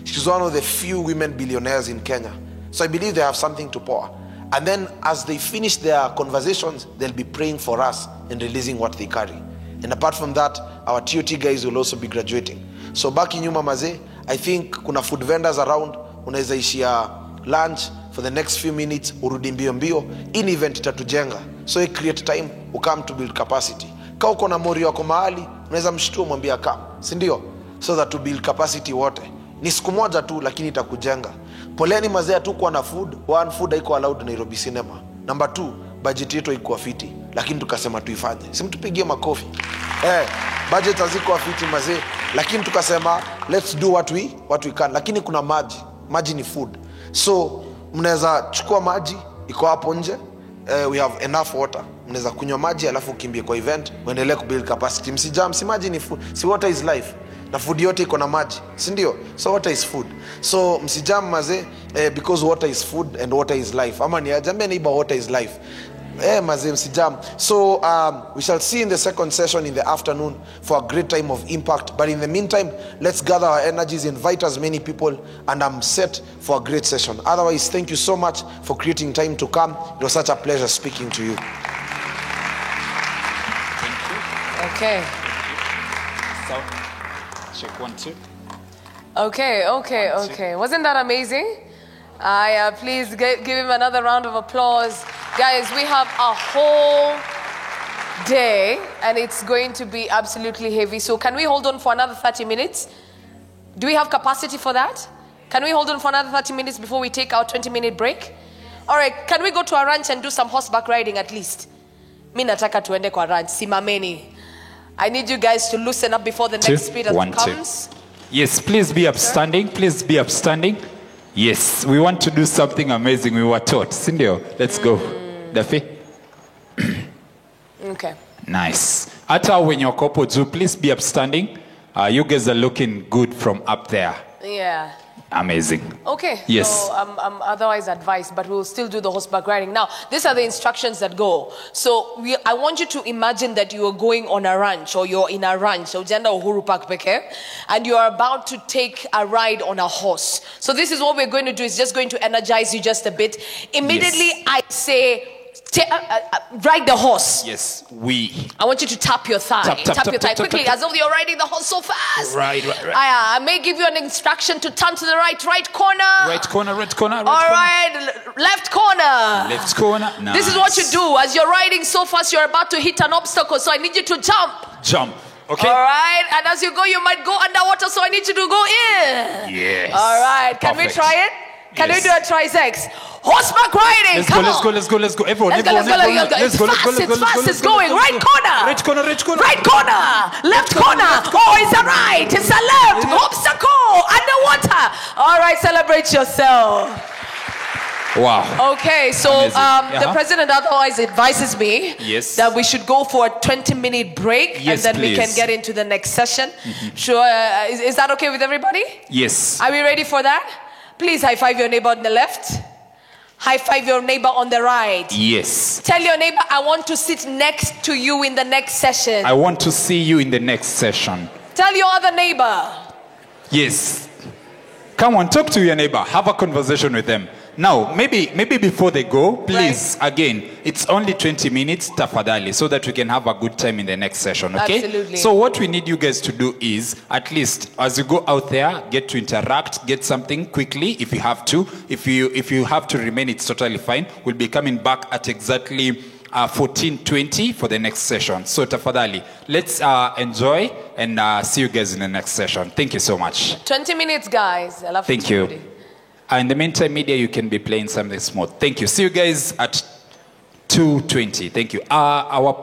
She's one of the few women billionaires in Kenya. So I believe they have something to pour. And then as they finish their conversations, they'll be praying for us and releasing what they carry. And apart from that, our TOT guys will also be graduating. So baki nyuma mazee, I think kuna food vendors around, unaweza ishia lunch for the next few minutes, urudi mbio mbio. In event itatujenga. So you create time, come to build capacity. Ka uko na mori wako mahali, unaweza mshtua mwambia come, si ndio? So that to build capacity wote. Ni siku moja tu lakini itakujenga. Poleni mazee tu kwa na food, one food haiko allowed Nairobi Cinema. Number 2, budget yetu haikuwa fiti, lakini tukasema tuifanye. Simtupigie makofi. Budget hazikuwa fiti mazee, lakini tukasema let's do what we can. Lakini kuna maji ni food. So mnaweza chukua maji iko hapo nje. We have enough water. Mnaweza kunywa maji alafu kimbie kwa event, muendelee kubuild capacity. Msijam, si maji ni food. Si water is life. Na food yote iko na maji, si ndio? So water is food. So msijam maze, because water is food and water is life. Ama ni ajambia neighbor, water is life. Maze msijam. So we shall see in the second session in the afternoon for a great time of impact. But in the meantime, let's gather our energies, invite as many people, and I'm set for a great session. Otherwise, thank you so much for creating time to come. It was such a pleasure speaking to you. Okay. So, check 1, 2. Okay. Wasn't that amazing? Please give him another round of applause. Guys, we have a whole day and it's going to be absolutely heavy. So can we hold on for another 30 minutes? Do we have capacity for that? Can we hold on for another 30 minutes before we take our 20-minute break? All right, can we go to a ranch and do some horseback riding at least? Mi nataka tuende kwa ranch, simameni. I need you guys to loosen up before the next speaker comes. Yes, please be upstanding. Please be upstanding. Yes, we want to do something amazing. We were taught. Cindy, let's go. Daffy? Okay. Nice. Ata when your couple do, please be upstanding. You guys are looking good from up there. Yeah. Amazing. Okay. Yes. So I'm otherwise advised, but we'll still do the horseback riding. Now, these are the instructions that go. So I want you to imagine that you are going on a ranch, or you're in a ranch, so Ujenda Uhuru Park Peke, and you are about to take a ride on a horse. So this is what we're going to do. It's just going to energize you just a bit. Immediately, yes. I say, ride the horse. Yes, I want you to tap your thigh. Tap your thigh quickly, as though you're riding the horse so fast. Right. I may give you an instruction to turn to the right corner. Right corner. All right, left corner. Nice. This is what you do. As you're riding so fast, you're about to hit an obstacle, so I need you to jump. Okay. All right, and as you go, you might go underwater, so I need you to go in. Yes. All right, can we try it? Can Yes. we do a trisex? Horseback riding. Let's go, Come let's on. go, let's go, let's go. Everyone, Let's go, everyone, let's go, everyone. let's go. It's fast, it's going. Right corner. Right corner, right corner. Right corner. Left corner. Oh, it's a right. It's a left. Obstacle. Underwater. All right, celebrate yourself. Wow. Okay, so Amazing. the president otherwise advises me Yes. that we should go for a 20-minute break Yes, and then we can please. get into the next session. Sure, is that okay with everybody? Yes. Are we ready for that? Please high five your neighbor on the left. High five your neighbor on the right. Yes. Tell your neighbor, I want to sit next to you in the next session. I want to see you in the next session. Tell your other neighbor. Yes. Come on, talk to your neighbor. Have a conversation with them. Now, maybe before they go, please, again, it's only 20 minutes, tafadhali, so that we can have a good time in the next session, okay? Absolutely. So what we need you guys to do is, at least, as you go out there, get to interact, get something quickly if you have to. If you have to remain, it's totally fine. We'll be coming back at exactly 14:20 for the next session. So tafadhali, let's enjoy and see you guys in the next session. Thank you so much. 20 minutes, guys. I love Thank you. In the meantime, media, you can be playing something smooth. Thank you. See you guys at 2:20. Thank you. Our